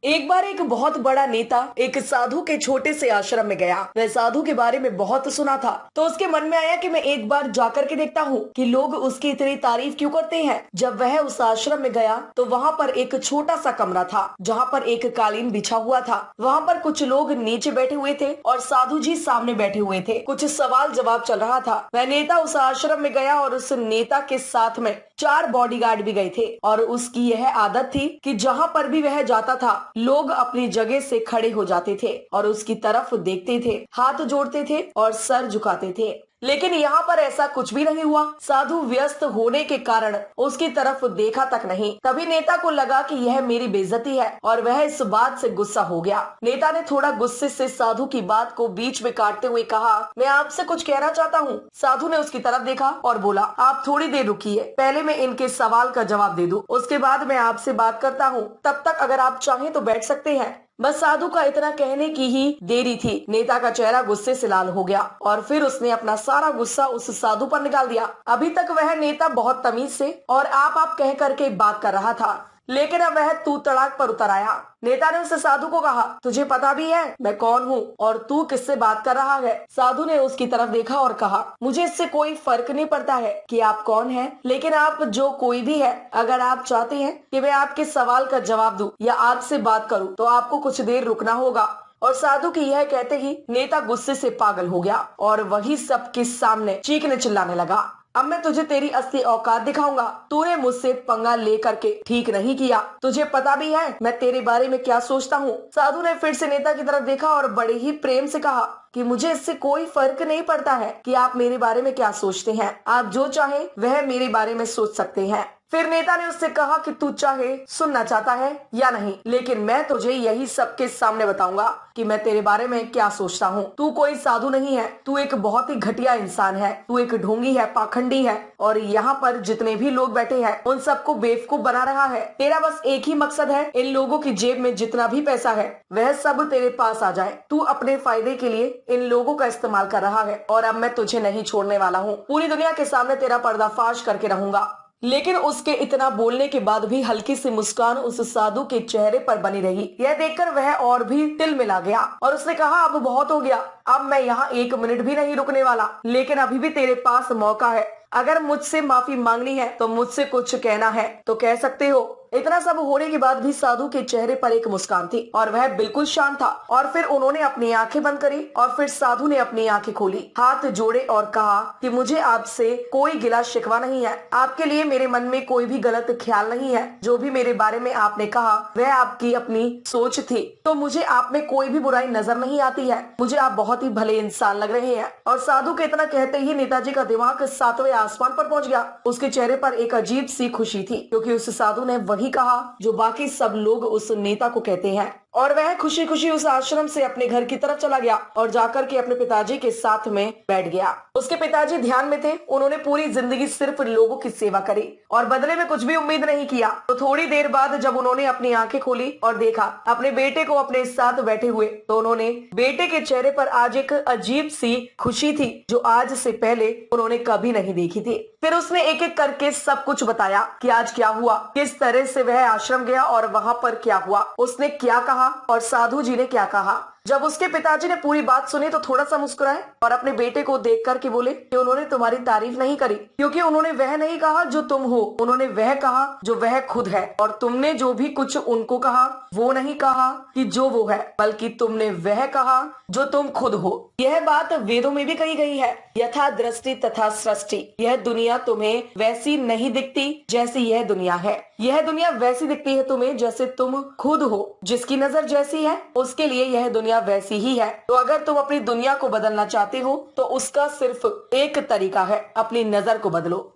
एक बार एक बहुत बड़ा नेता एक साधु के छोटे से आश्रम में गया। वह साधु के बारे में बहुत सुना था, तो उसके मन में आया कि मैं एक बार जाकर के देखता हूँ कि लोग उसकी इतनी तारीफ क्यों करते हैं। जब वह उस आश्रम में गया तो वहाँ पर एक छोटा सा कमरा था जहाँ पर एक कालीन बिछा हुआ था। वहाँ पर कुछ लोग नीचे बैठे हुए थे और साधु जी सामने बैठे हुए थे। कुछ सवाल जवाब चल रहा था। वह नेता उस आश्रम में गया और उस नेता के साथ में 4 बॉडीगार्ड भी गए थे और उसकी यह आदत थी कि जहाँ पर भी वह जाता था लोग अपनी जगह से खड़े हो जाते थे और उसकी तरफ देखते थे, हाथ जोड़ते थे और सर झुकाते थे। लेकिन यहाँ पर ऐसा कुछ भी नहीं हुआ। साधु व्यस्त होने के कारण उसकी तरफ देखा तक नहीं। तभी नेता को लगा कि यह मेरी बेइज्जती है और वह इस बात से गुस्सा हो गया। नेता ने थोड़ा गुस्से से साधु की बात को बीच में काटते हुए कहा, मैं आपसे कुछ कहना चाहता हूँ। साधु ने उसकी तरफ देखा और बोला, आप थोड़ी देर रुकिए, पहले मैं इनके सवाल का जवाब दे दूं, उसके बाद मैं आपसे बात करता हूँ। तब तक अगर आप चाहें तो बैठ सकते हैं। बस साधु का इतना कहने की ही देरी थी। नेता का चेहरा गुस्से से लाल हो गया और फिर उसने अपना सारा गुस्सा उस साधु पर निकाल दिया। अभी तक वह नेता बहुत तमीज से और आप कह करके बात कर रहा था, लेकिन अब वह तू तड़ाक पर उतर आया। नेता ने उस साधु को कहा, तुझे पता भी है मैं कौन हूँ और तू किससे बात कर रहा है। साधु ने उसकी तरफ देखा और कहा, मुझे इससे कोई फर्क नहीं पड़ता है कि आप कौन हैं, लेकिन आप जो कोई भी है, अगर आप चाहते हैं कि मैं आपके सवाल का जवाब दूं या आपसे बात करूं तो आपको कुछ देर रुकना होगा। और साधु की यह कहते ही नेता गुस्से से पागल हो गया और वही सबके सामने चीखने चिल्लाने लगा, अब मैं तुझे तेरी असली औकात दिखाऊंगा। तूने मुझसे पंगा लेकर के ठीक नहीं किया। तुझे पता भी है मैं तेरे बारे में क्या सोचता हूँ। साधु ने फिर से नेता की तरफ देखा और बड़े ही प्रेम से कहा कि मुझे इससे कोई फर्क नहीं पड़ता है कि आप मेरे बारे में क्या सोचते हैं। आप जो चाहे वह मेरे बारे में सोच सकते हैं। फिर नेता ने उससे कहा कि तू चाहे सुनना चाहता है या नहीं, लेकिन मैं तुझे यही सबके सामने बताऊंगा कि मैं तेरे बारे में क्या सोचता हूँ। तू कोई साधु नहीं है, तू एक बहुत ही घटिया इंसान है, तू एक ढोंगी है, पाखंडी है और यहाँ पर जितने भी लोग बैठे हैं उन सबको बेवकूफ बना रहा है। तेरा बस एक ही मकसद है, इन लोगों की जेब में जितना भी पैसा है वह सब तेरे पास आ जाए। तू अपने फायदे के लिए इन लोगों का इस्तेमाल कर रहा है और अब मैं तुझे नहीं छोड़ने वाला हूँ। पूरी दुनिया के सामने तेरा पर्दाफाश करके रहूंगा। लेकिन उसके इतना बोलने के बाद भी हल्की सी मुस्कान उस साधु के चेहरे पर बनी रही। यह देखकर वह और भी तिलमिला गया और उसने कहा, अब बहुत हो गया, अब मैं यहाँ 1 मिनट भी नहीं रुकने वाला, लेकिन अभी भी तेरे पास मौका है। अगर मुझसे माफी मांगनी है तो मुझसे कुछ कहना है तो कह सकते हो। इतना सब होने के बाद भी साधु के चेहरे पर एक मुस्कान थी और वह बिल्कुल शांत था। और फिर उन्होंने अपनी आंखें बंद करी और फिर साधु ने अपनी आंखें खोली, हाथ जोड़े और कहा कि मुझे आपसे कोई गिला शिकवा नहीं है। आपके लिए मेरे मन में कोई भी गलत ख्याल नहीं है। जो भी मेरे बारे में आपने कहा वह आपकी अपनी सोच थी, तो मुझे आप में कोई भी बुराई नजर नहीं आती है। मुझे आप बहुत ही भले इंसान लग रहे हैं। और साधु के इतना कहते ही नेताजी का दिमाग 7वें आसमान पर पहुंच गया। उसके चेहरे पर एक अजीब सी खुशी थी, क्योंकि उस साधु ने वही कहा जो बाकी सब लोग उस नेता को कहते हैं। और वह खुशी खुशी उस आश्रम से अपने घर की तरफ चला गया और जाकर के अपने पिताजी के साथ में बैठ गया। उसके पिताजी ध्यान में थे। उन्होंने पूरी जिंदगी सिर्फ लोगों की सेवा करी और बदले में कुछ भी उम्मीद नहीं किया। तो थोड़ी देर बाद जब उन्होंने अपनी आंखें खोली और देखा अपने बेटे को अपने साथ बैठे हुए, तो उन्होंने बेटे के चेहरे पर आज एक अजीब सी खुशी थी जो आज से पहले उन्होंने कभी नहीं देखी थी। फिर उसने एक एक करके सब कुछ बताया कि आज क्या हुआ, किस तरह से वह आश्रम गया और वहाँ पर क्या हुआ, उसने क्या कहा और साधु जी ने क्या कहा। जब उसके पिताजी ने पूरी बात सुनी तो थोड़ा सा मुस्कुराए और अपने बेटे को देख करके बोले कि उन्होंने तुम्हारी तारीफ नहीं करी, क्योंकि उन्होंने वह नहीं कहा जो तुम हो, उन्होंने वह कहा जो वह खुद है। और तुमने जो भी कुछ उनको कहा वो नहीं कहा कि जो वो है, बल्कि तुमने वह कहा जो तुम खुद हो। यह बात वेदों में भी कही गई है, यथा दृष्टि तथा सृष्टि। यह दुनिया तुम्हें वैसी नहीं दिखती जैसी यह दुनिया है। यह दुनिया वैसी दिखती है तुम्हें जैसे तुम खुद हो। जिसकी नजर जैसी है उसके लिए यह दुनिया वैसी ही है। तो अगर तुम अपनी दुनिया को बदलना चाहते हो तो उसका सिर्फ एक तरीका है, अपनी नजर को बदलो।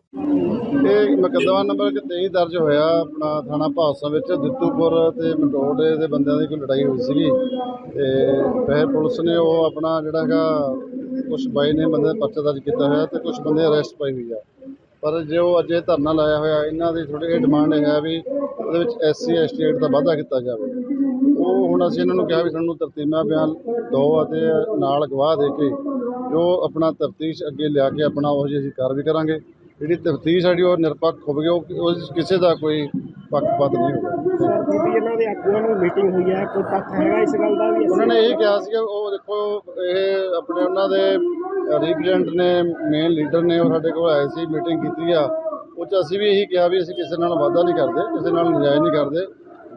ਇਹ ਮੁਕੱਦਮਾ ਨੰਬਰ 23 ਦਰਜ ਹੋਇਆ ਆਪਣਾ ਥਾਣਾ ਭਾਦਸੋਂ ਵਿੱਚ ਦਿੱਤੂਪੁਰ ਤੇ ਮਟੋੜੇ ਦੇ ਬੰਦਿਆਂ ਦੀ ਕੋਈ ਲੜਾਈ ਹੋਈ ਸੀਗੀ ਤੇ ਫਿਰ ਪੁਲਿਸ ਨੇ ਉਹ ਆਪਣਾ ਜਿਹੜਾ ਹੈਗਾ ਕੁਝ ਬਾਈ ਨੇ ਬੰਦੇ ਦਾ ਪਰਚਾ ਦਰਜ ਕੀਤਾ ਹੋਇਆ ਤੇ ਕੁਝ ਬੰਦੇ ਅਰੈਸਟ ਪਾਈ ਹੋਈ ਆ। ਪਰ ਜੋ ਅੱਜ ਇਹ ਧਰਨਾ ਲਾਇਆ ਹੋਇਆ ਇਹਨਾਂ ਦੀ ਥੋੜ੍ਹੀ ਜਿਹੀ ਡਿਮਾਂਡ ਹੈ ਵੀ ਉਹਦੇ ਵਿੱਚ SC ST ਐਕਟ ਦਾ ਵਾਧਾ ਕੀਤਾ ਜਾਵੇ। ਉਹ ਹੁਣ ਅਸੀਂ ਇਹਨਾਂ ਨੂੰ ਕਿਹਾ ਵੀ ਸਾਨੂੰ ਤਰਤੀਬਾ ਬਿਆਨ ਦਿਓ ਅਤੇ ਨਾਲ ਗਵਾਹ ਦੇ ਕੇ ਜੋ ਆਪਣਾ ਤਫਤੀਸ਼ ਅੱਗੇ ਲਿਆ ਕੇ ਆਪਣਾ ਉਹ ਜਿਹੀ ਅਸੀਂ ਕਾਰਵਾਈ ਕਰਾਂਗੇ। ਜਿਹੜੀ ਤਫਤੀਸ਼ ਸਾਡੀ ਉਹ ਨਿਰਪੱਖ ਹੋਵੇਗੀ, ਉਹ ਕਿਸੇ ਦਾ ਕੋਈ ਪੱਖਪਾਤ ਨਹੀਂ ਹੋਗਾ। ਸਰ ਤੁਹਾਡੀ ਇਹਨਾਂ ਦੇ ਆਗੂਆਂ ਨਾਲ ਮੀਟਿੰਗ ਹੋਈ ਹੈ, ਕੋਈ ਤੱਥ ਹੈਗਾ ਇਸ ਗੱਲ ਦਾ ਵੀ? ਉਹਨਾਂ ਨੇ ਇਹ ਕਿਹਾ ਸੀਗਾ, ਉਹ ਦੇਖੋ ਇਹ ਆਪਣੇ ਉਹਨਾਂ ਦੇ ਰਿਪਰੈਜ਼ੈਂਟ ਨੇ, ਮੇਨ ਲੀਡਰ ਨੇ, ਉਹ ਸਾਡੇ ਕੋਲ ਆਏ ਸੀ, ਮੀਟਿੰਗ ਕੀਤੀ ਆ। ਉਹ 'ਚ ਅਸੀਂ ਵੀ ਇਹੀ ਕਿਹਾ ਵੀ ਅਸੀਂ ਕਿਸੇ ਨਾਲ ਵਾਅਦਾ ਨਹੀਂ ਕਰਦੇ, ਕਿਸੇ ਨਾਲ ਨਜਾਇਜ਼ ਨਹੀਂ ਕਰਦੇ।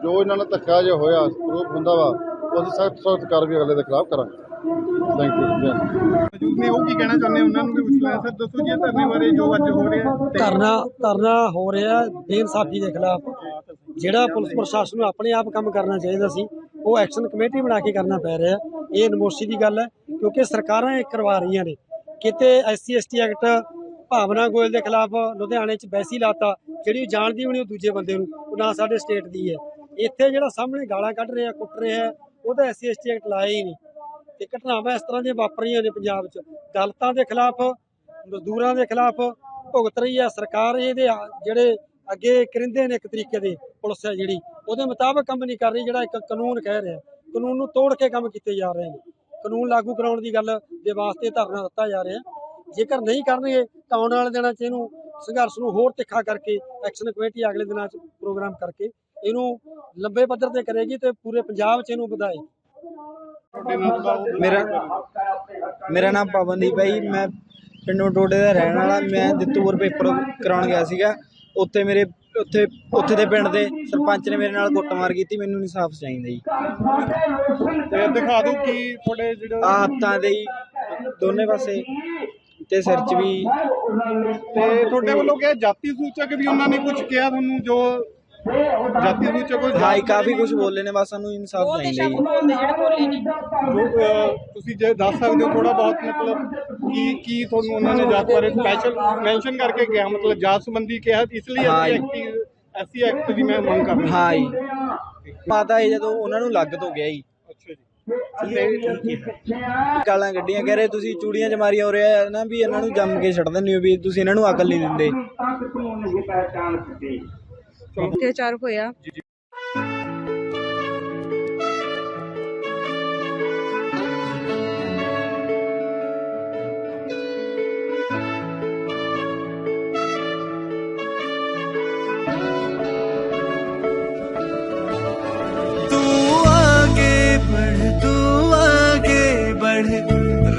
ਜੋ ਇਹਨਾਂ ਨਾਲ ਧੱਕਾ ਜਿਹਾ ਹੋਇਆ ਪ੍ਰੂਫ ਹੁੰਦਾ ਵਾ, ਉਹ ਅਸੀਂ ਸਖਤ ਕਾਰਵਾਈ ਅਗਲੇ ਦੇ ਖਿਲਾਫ ਕਰਾਂਗੇ। Thank you. ਮੌਜੂਦ ਨੇ, ਉਹ ਕੀ ਕਹਿਣਾ ਚਾਹੁੰਦੇ ਉਹਨਾਂ ਨੂੰ ਵੀ ਪੁੱਛ ਲਿਆ। ਸਰ ਦੱਸੋ ਜੀ ਧਰਨੇ ਬਾਰੇ ਜੋ ਅੱਜ ਹੋ ਰਿਹਾ ਧਰਨਾ ਹੋ ਰਿਹਾ ਬੇਇਨਸਾਫੀ ਦੇ ਖਿਲਾਫ। ਜਿਹੜਾ ਪੁਲਿਸ ਪ੍ਰਸ਼ਾਸਨ ਨੂੰ ਆਪਣੇ ਆਪ ਕੰਮ ਕਰਨਾ ਚਾਹੀਦਾ ਸੀ, ਉਹ ਐਕਸ਼ਨ ਕਮੇਟੀ ਬਣਾ ਕੇ ਕਰਨਾ ਪੈ ਰਿਹਾ। ਇਹ ਨਮੋਸ਼ੀ ਦੀ ਗੱਲ ਹੈ, ਕਿਉਂਕਿ ਸਰਕਾਰਾਂ ਇਹ ਕਰਵਾ ਰਹੀਆਂ ਨੇ। ਕਿਤੇ SC ST ਐਕਟ ਭਾਵਨਾ ਗੋਇਲ ਦੇ ਖਿਲਾਫ ਲੁਧਿਆਣੇ 'ਚ ਵੈਸੀ ਲਾਤਾ, ਜਿਹੜੀ ਜਾਣਦੀ ਵੀ ਨਹੀਂ ਉਹ ਦੂਜੇ ਬੰਦੇ ਨੂੰ, ਉਹ ਨਾ ਸਾਡੇ ਸਟੇਟ ਦੀ ਹੈ। ਇੱਥੇ ਜਿਹੜਾ ਸਾਹਮਣੇ ਗਾਲਾਂ ਕੱਢ ਰਿਹਾ, ਕੁੱਟ ਰਿਹਾ, ਉਹਦਾ SC ST ਐਕਟ ਲਾਇਆ ਹੀ ਨਹੀਂ। ਤੇ ਘਟਨਾਵਾਂ ਇਸ ਤਰ੍ਹਾਂ ਦੀਆਂ ਵਾਪਰ ਰਹੀਆਂ ਨੇ ਪੰਜਾਬ 'ਚ। ਦਲਿਤਾਂ ਦੇ ਖਿਲਾਫ, ਮਜ਼ਦੂਰਾਂ ਦੇ ਖਿਲਾਫ ਭੁਗਤ ਰਹੀ ਹੈ ਸਰਕਾਰ। ਇਹਦੇ ਜਿਹੜੇ ਅੱਗੇ ਕਰਿੰਦੇ ਨੇ ਇੱਕ ਤਰੀਕੇ ਦੇ, ਪੁਲਿਸ ਹੈ ਜਿਹੜੀ, ਉਹਦੇ ਮੁਤਾਬਕ ਕੰਮ ਨਹੀਂ ਕਰ ਰਹੀ। ਜਿਹੜਾ ਇੱਕ ਕਾਨੂੰਨ ਕਹਿ ਰਿਹਾ, ਕਾਨੂੰਨ ਨੂੰ ਤੋੜ ਕੇ ਕੰਮ ਕੀਤੇ ਜਾ ਰਹੇ ਨੇ। ਕਾਨੂੰਨ ਲਾਗੂ ਕਰਾਉਣ ਦੀ ਗੱਲ ਦੇ ਵਾਸਤੇ ਧਰਨਾ ਦਿੱਤਾ ਜਾ ਰਿਹਾ। ਜੇਕਰ ਨਹੀਂ ਕਰਨਗੇ ਤਾਂ ਆਉਣ ਵਾਲੇ ਦਿਨਾਂ 'ਚ ਇਹਨੂੰ ਸੰਘਰਸ਼ ਨੂੰ ਹੋਰ ਤਿੱਖਾ ਕਰਕੇ ਐਕਸ਼ਨ ਕਮੇਟੀ ਅਗਲੇ ਦਿਨਾਂ 'ਚ ਪ੍ਰੋਗਰਾਮ ਕਰਕੇ ਇਹਨੂੰ ਲੰਬੇ ਪੱਧਰ ਤੇ ਕਰੇਗੀ ਤੇ ਪੂਰੇ ਪੰਜਾਬ 'ਚ ਇਹਨੂੰ ਵਧਾਏਗੀ। ਮੇਰਾ ਨਾਮ ਪਵਨਦੀਪ ਹੈ ਜੀ। ਮੈਂ ਪਿੰਡ ਮਟੋੜੇ ਦਾ ਰਹਿਣ ਵਾਲਾ। ਮੈਂ ਦਿੱਤੂਪੁਰ ਪੇਪਰ ਕਰਾਉਣ ਗਿਆ ਸੀਗਾ। ਉੱਥੇ ਦੇ ਪਿੰਡ ਦੇ ਸਰਪੰਚ ਨੇ ਮੇਰੇ ਨਾਲ ਕੁੱਟਮਾਰ ਕੀਤੀ। ਮੈਨੂੰ ਇਨਸਾਫ ਚਾਹੀਦਾ ਜੀ। ਤੇ ਦਿਖਾ ਦਿਓ ਕੀ ਤੁਹਾਡੇ ਜਿਹੜੇ ਹੱਥਾਂ ਦੇ ਹੀ ਦੋਨੇ ਪਾਸੇ ਤੇ ਸਿਰ 'ਚ ਵੀ। ਤੇ ਤੁਹਾਡੇ ਵੱਲੋਂ ਕਿਹਾ ਜਾਤੀ ਸੂਚਕ ਵੀ ਉਹਨਾਂ ਨੇ ਕੁਝ ਕਿਹਾ ਤੁਹਾਨੂੰ? ਜੋ ਜਾਤੀ ਸੂਚਕ ਹਾਈ ਕਾਫੀ ਕੁਝ ਬੋਲੇ ਨੇ, ਬਸ ਸਾਨੂੰ ਇਨਸਾਫ ਚਾਹੀਦਾ ਜੀ। ਜੋ ਤੁਸੀਂ ਜੇ ਦੱਸ ਸਕਦੇ ਹੋ ਥੋੜਾ ਬਹੁਤ, ਮਤਲਬ ਕੀ ਤੁਹਾਨੂੰ ਉਹਨਾਂ ਨੇ ਜਾਤ ਬਾਰੇ ਸਪੈਸ਼ਲ ਮੈਂਸ਼ਨ ਕਰਕੇ ਕਿਹਾ, ਮਤਲਬ ਜਾਤ ਸੰਬੰਧੀ ਕਿਹਾ, ਇਸ ਲਈ SC ਐਕਟ ਦੀ ਮੈਂ ਮੰਗ ਕਰ ਰਿਹਾ। ਹਾਂ ਜੀ, ਪਤਾ ਹੈ ਜਦੋਂ ਉਹਨਾਂ ਨੂੰ ਲੱਗ ਤੋਂ ਗਿਆ ਜੀ। ਅੱਛਾ ਜੀ। ਗਾਲਾਂ ਗੱਡੀਆਂ ਕਹਿ ਰਹੇ ਤੁਸੀਂ ਚੂੜੀਆਂ 'ਚ ਮਾਰੀ ਹੋ ਰਿਹਾ ਨਾ, ਵੀ ਇਹਨਾਂ ਨੂੰ ਜੰਮ ਕੇ ਛੱਡ ਦਿੰਦੇ ਹੋ, ਵੀ ਤੁਸੀਂ ਇਹਨਾਂ ਨੂੰ ਅਕਲ ਨਹੀਂ ਦਿੰਦੇ। ਅਤਿਆਚਾਰ ਹੋਇਆ।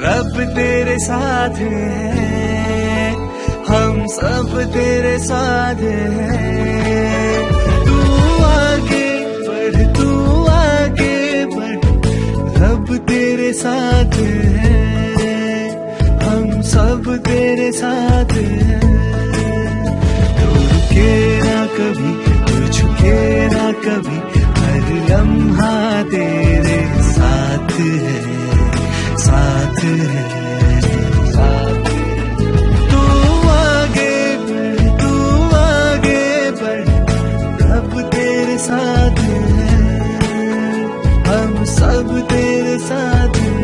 रब तेरे साथ है, हम सब तेरे साथ हैं। तू आगे बढ़, रब तेरे साथ है, हम सब तेरे साथ हैं। तू रुके ना कभी, तू झुके ना कभी, हर लम्हा तेरे साथ है, साथ है, साथ है। तू आगे बढ़, रब तेरे साथ है, हम सब तेरे साथ हैं।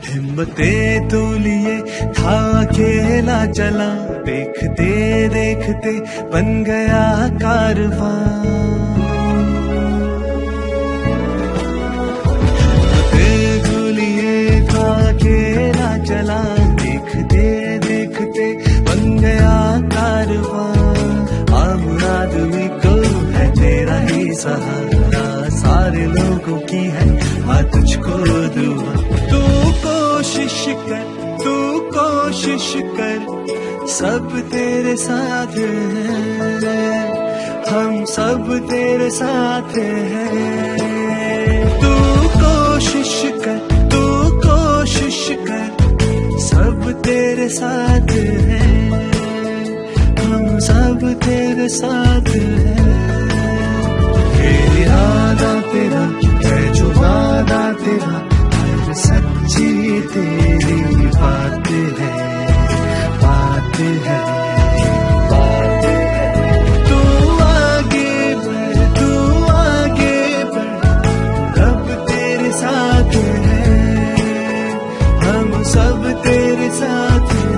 हिम्मतें तो लिए था अकेला चला, देखते देखते बन गया कारवां। हिम्मतें तो लिए था अकेला चला, देखते देखते बन गया कारवां। आम आदमी को है तेरा ही सहारा, सारे लोगों की है हाँ तुझको दुआ। तू कोशिश कर, सब तेरे साथ हैं, हम सब तेरे साथ हैं। तू कोशिश कर, सब तेरे साथ हैं, हम सब तेरे साथ हैं। ये इरादा तेरा है जो वादा तेरा, हर सच्ची तेरी बात है। है, तू आगे बढ़, तू आगे बढ़, रब तेरे साथ है, हम सब तेरे साथ हैं।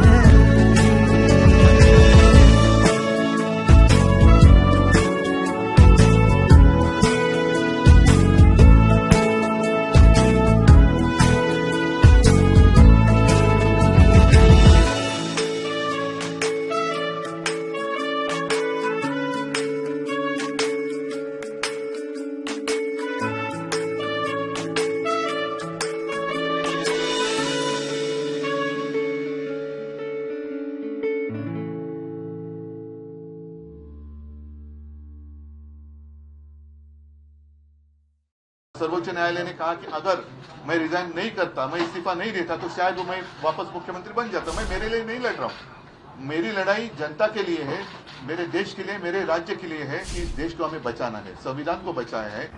सर्वोच्च न्यायालय ने कहा कि अगर मैं रिजाइन नहीं करता, मैं इस्तीफा नहीं देता, तो शायद वो मैं वापस मुख्यमंत्री बन जाता। मैं मेरे लिए नहीं लड़ रहा हूँ, मेरी लड़ाई जनता के लिए है, मेरे देश के लिए, मेरे राज्य के लिए है कि इस देश को हमें बचाना है, संविधान को बचाया है।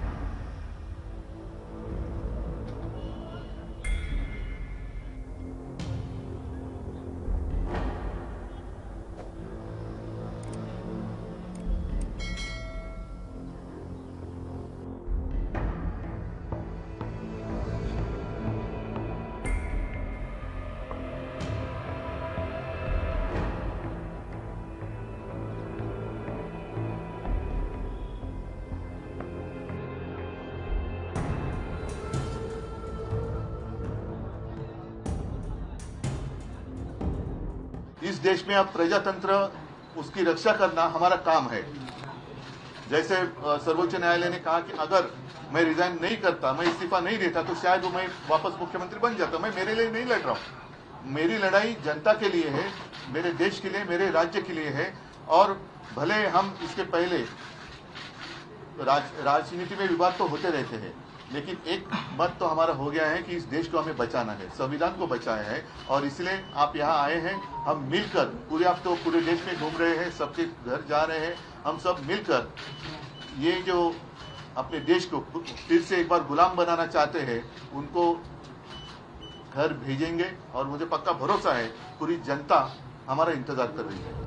इस देश में अब प्रजातंत्र, उसकी रक्षा करना हमारा काम है। जैसे सर्वोच्च न्यायालय ने कहा कि अगर मैं रिजाइन नहीं करता, मैं इस्तीफा नहीं देता, तो शायद वो मैं वापस मुख्यमंत्री बन जाता। मैं मेरे लिए नहीं लड़ रहा हूँ, मेरी लड़ाई जनता के लिए है, मेरे देश के लिए, मेरे राज्य के लिए है। और भले हम इसके पहले राजनीति में विवाद तो होते रहते हैं, लेकिन एक मत तो हमारा हो गया है कि इस देश को हमें बचाना है, संविधान को बचाया है। और इसलिए आप यहाँ आए हैं, हम मिलकर, पूरे आप तो पूरे देश में घूम रहे हैं, सबके घर जा रहे हैं, हम सब मिलकर ये जो अपने देश को फिर से एक बार गुलाम बनाना चाहते हैं, उनको घर भेजेंगे। और मुझे पक्का भरोसा है पूरी जनता हमारा इंतजार कर रही है।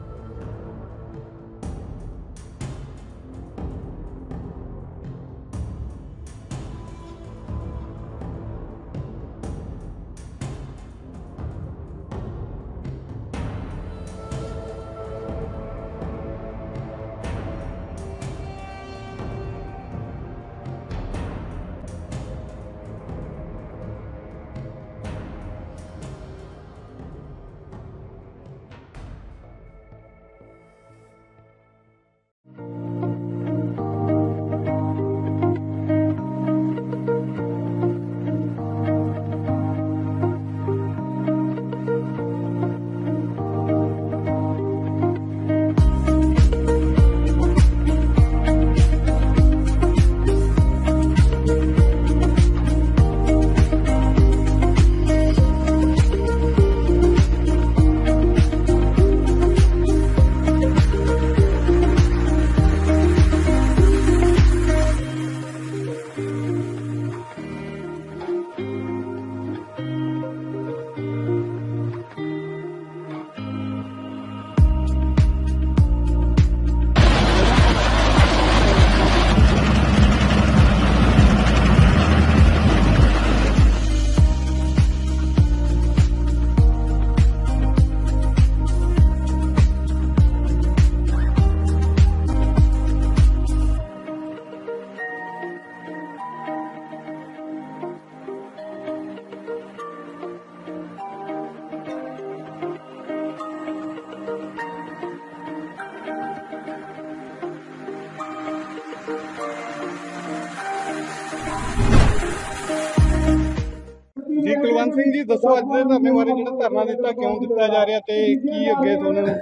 ਜੀ ਕੁਲਵੰਤ ਸਿੰਘ ਜੀ ਦੱਸੋ, ਅੱਜ ਦੇ ਧਰਨੇ ਬਾਰੇ ਜਿਹੜਾ ਧਰਨਾ ਦਿੱਤਾ, ਕਿਉਂ ਦਿੱਤਾ ਜਾ ਰਿਹਾ ਤੇ ਕੀ ਅੱਗੇ ਤੁਹਾਨੂੰ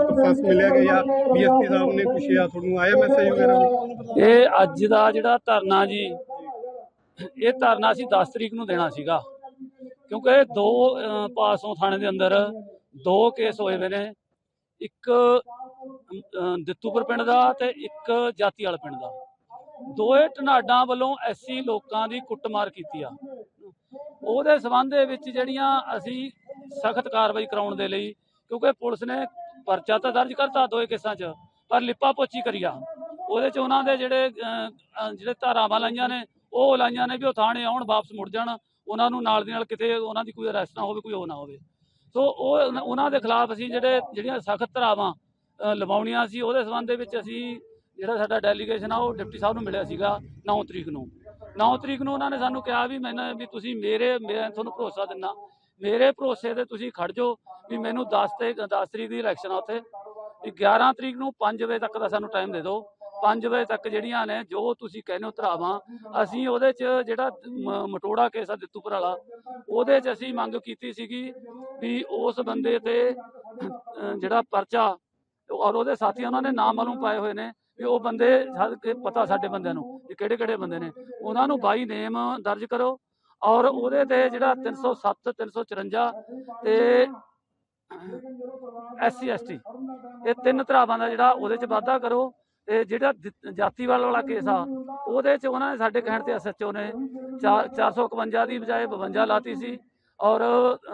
ਪ੍ਰੋਸੈਸ ਮਿਲਿਆ ਗਿਆ ਜਾਂ ਡੀਐਸਪੀ ਸਾਹਿਬ ਨੇ ਪੁੱਛਿਆ, ਤੁਹਾਨੂੰ ਆਇਆ ਮੈਸੇਜ ਵਗੈਰਾ? ਇਹ ਅੱਜ ਦਾ ਜਿਹੜਾ ਧਰਨਾ ਜੀ, ਇਹ ਧਰਨਾ ਅਸੀਂ 10 ਤਰੀਕ ਨੂੰ ਦੇਣਾ ਸੀਗਾ, ਕਿਉਂਕਿ ਇਹ ਦੋ ਪਾਸੋਂ ਥਾਣੇ ਦੇ ਅੰਦਰ 2 ਕੇਸ ਹੋਏ ਵੇ ਨੇ, ਇੱਕ ਦਿੱਤੂਪੁਰ ਪਿੰਡ ਦਾ ਤੇ ਇੱਕ ਜਾਤੀ ਵਾਲਾ ਪਿੰਡ ਦਾ। ਦੋਏ ਢਨਾਡਾਂ ਵੱਲੋਂ ਐਸੀ ਲੋਕਾਂ ਦੀ ਕੁੱਟਮਾਰ ਕੀਤੀ ਆ। ਉਹਦੇ ਸਬੰਧ ਦੇ ਵਿੱਚ ਜਿਹੜੀਆਂ ਅਸੀਂ ਸਖਤ ਕਾਰਵਾਈ ਕਰਾਉਣ ਦੇ ਲਈ ਕਿਉਂਕਿ ਪੁਲਿਸ ਨੇ ਪਰਚਾ ਤਾਂ ਦਰਜ ਕਰਤਾ 2 ਕੇਸਾਂ 'ਚ, ਪਰ ਲਿਪਾ ਪੋਚੀ ਕਰੀ ਆ। ਉਹਦੇ 'ਚ ਉਹਨਾਂ ਦੇ ਜਿਹੜੇ ਧਾਰਾਵਾਂ ਲਾਈਆਂ ਨੇ ਉਹ ਲਾਈਆਂ ਨੇ ਵੀ ਉਹ ਥਾਣੇ ਆਉਣ, ਵਾਪਸ ਮੁੜ ਜਾਣ, ਉਹਨਾਂ ਨੂੰ ਨਾਲ ਦੀ ਨਾਲ ਕਿਤੇ ਉਹਨਾਂ ਦੀ ਕੋਈ ਅਰੈਸਟ ਨਾ ਹੋਵੇ, ਕੋਈ ਉਹ ਨਾ ਹੋਵੇ। ਸੋ ਉਹਨਾਂ ਦੇ ਖਿਲਾਫ ਅਸੀਂ ਜਿਹੜੀਆਂ ਸਖਤ ਧਾਰਾਵਾਂ ਲਵਾਉਣੀਆਂ ਸੀ, ਉਹਦੇ ਸੰਬੰਧ ਦੇ ਵਿੱਚ ਅਸੀਂ ਜਿਹੜਾ ਸਾਡਾ ਡੈਲੀਗੇਸ਼ਨ ਆ ਉਹ ਡਿਪਟੀ ਸਾਹਿਬ ਨੂੰ ਮਿਲਿਆ ਸੀਗਾ 9 ਤਰੀਕ ਨੂੰ। 9 ਤਰੀਕ ਨੂੰ ਉਹਨਾਂ ਨੇ ਸਾਨੂੰ ਕਿਹਾ ਵੀ ਵੀ ਤੁਸੀਂ ਮੈਂ ਤੁਹਾਨੂੰ ਭਰੋਸਾ ਦਿੰਦਾ, ਮੇਰੇ ਭਰੋਸੇ ਤੇ ਤੁਸੀਂ ਖੜ ਜਾਓ ਵੀ ਮੈਨੂੰ 10 ਤਰੀਕ ਦੀ ਇਲੈਕਸ਼ਨ ਆ ਉੱਥੇ, ਵੀ 11 ਤਰੀਕ ਨੂੰ 5 ਵਜੇ ਤੱਕ ਦਾ ਸਾਨੂੰ ਟਾਈਮ ਦੇ ਦਿਓ। 5 ਵਜੇ ਤੱਕ ਜਿਹੜੀਆਂ ਨੇ ਜੋ ਤੁਸੀਂ ਕਹਿੰਦੇ ਹੋ ਧਰਾਵਾਂ, ਅਸੀਂ ਉਹਦੇ 'ਚ ਜਿਹੜਾ ਮਟੋੜਾ ਕੇਸ ਆ ਦਿੱਤੂਪੁਰ ਵਾਲਾ, ਉਹਦੇ 'ਚ ਅਸੀਂ ਮੰਗ ਕੀਤੀ ਸੀਗੀ ਵੀ ਉਸ ਬੰਦੇ ਤੇ ਜਿਹੜਾ ਪਰਚਾ ਔਰ ਉਹਦੇ ਸਾਥੀ ਉਹਨਾਂ ਨੇ ਨਾਮ ਮਾਲੂਮ ਪਾਏ ਹੋਏ ਨੇ ਵੀ ਉਹ ਬੰਦੇ ਪਤਾ ਸਾਡੇ ਬੰਦਿਆਂ ਨੂੰ ਵੀ ਕਿਹੜੇ ਬੰਦੇ ਨੇ, ਉਹਨਾਂ ਨੂੰ ਬਾਈ ਨੇਮ ਦਰਜ ਕਰੋ ਔਰ ਉਹਦੇ ਤੇ ਜਿਹੜਾ 307 354 ਤੇ SC ST ਇਹ 3 ਧਰਾਵਾਂ ਦਾ ਜਿਹੜਾ ਉਹਦੇ 'ਚ ਵਾਧਾ ਕਰੋ। ਤੇ ਜਿਹੜਾ ਜਾਤੀਵਾਲ ਵਾਲਾ ਕੇਸ ਆ ਉਹਦੇ 'ਚ ਉਹਨਾਂ ਨੇ ਸਾਡੇ ਕਹਿਣ ਤੇ SHO ਨੇ 451 ਦੀ ਬਜਾਏ 52 ਲਾਤੀ ਸੀ ਔਰ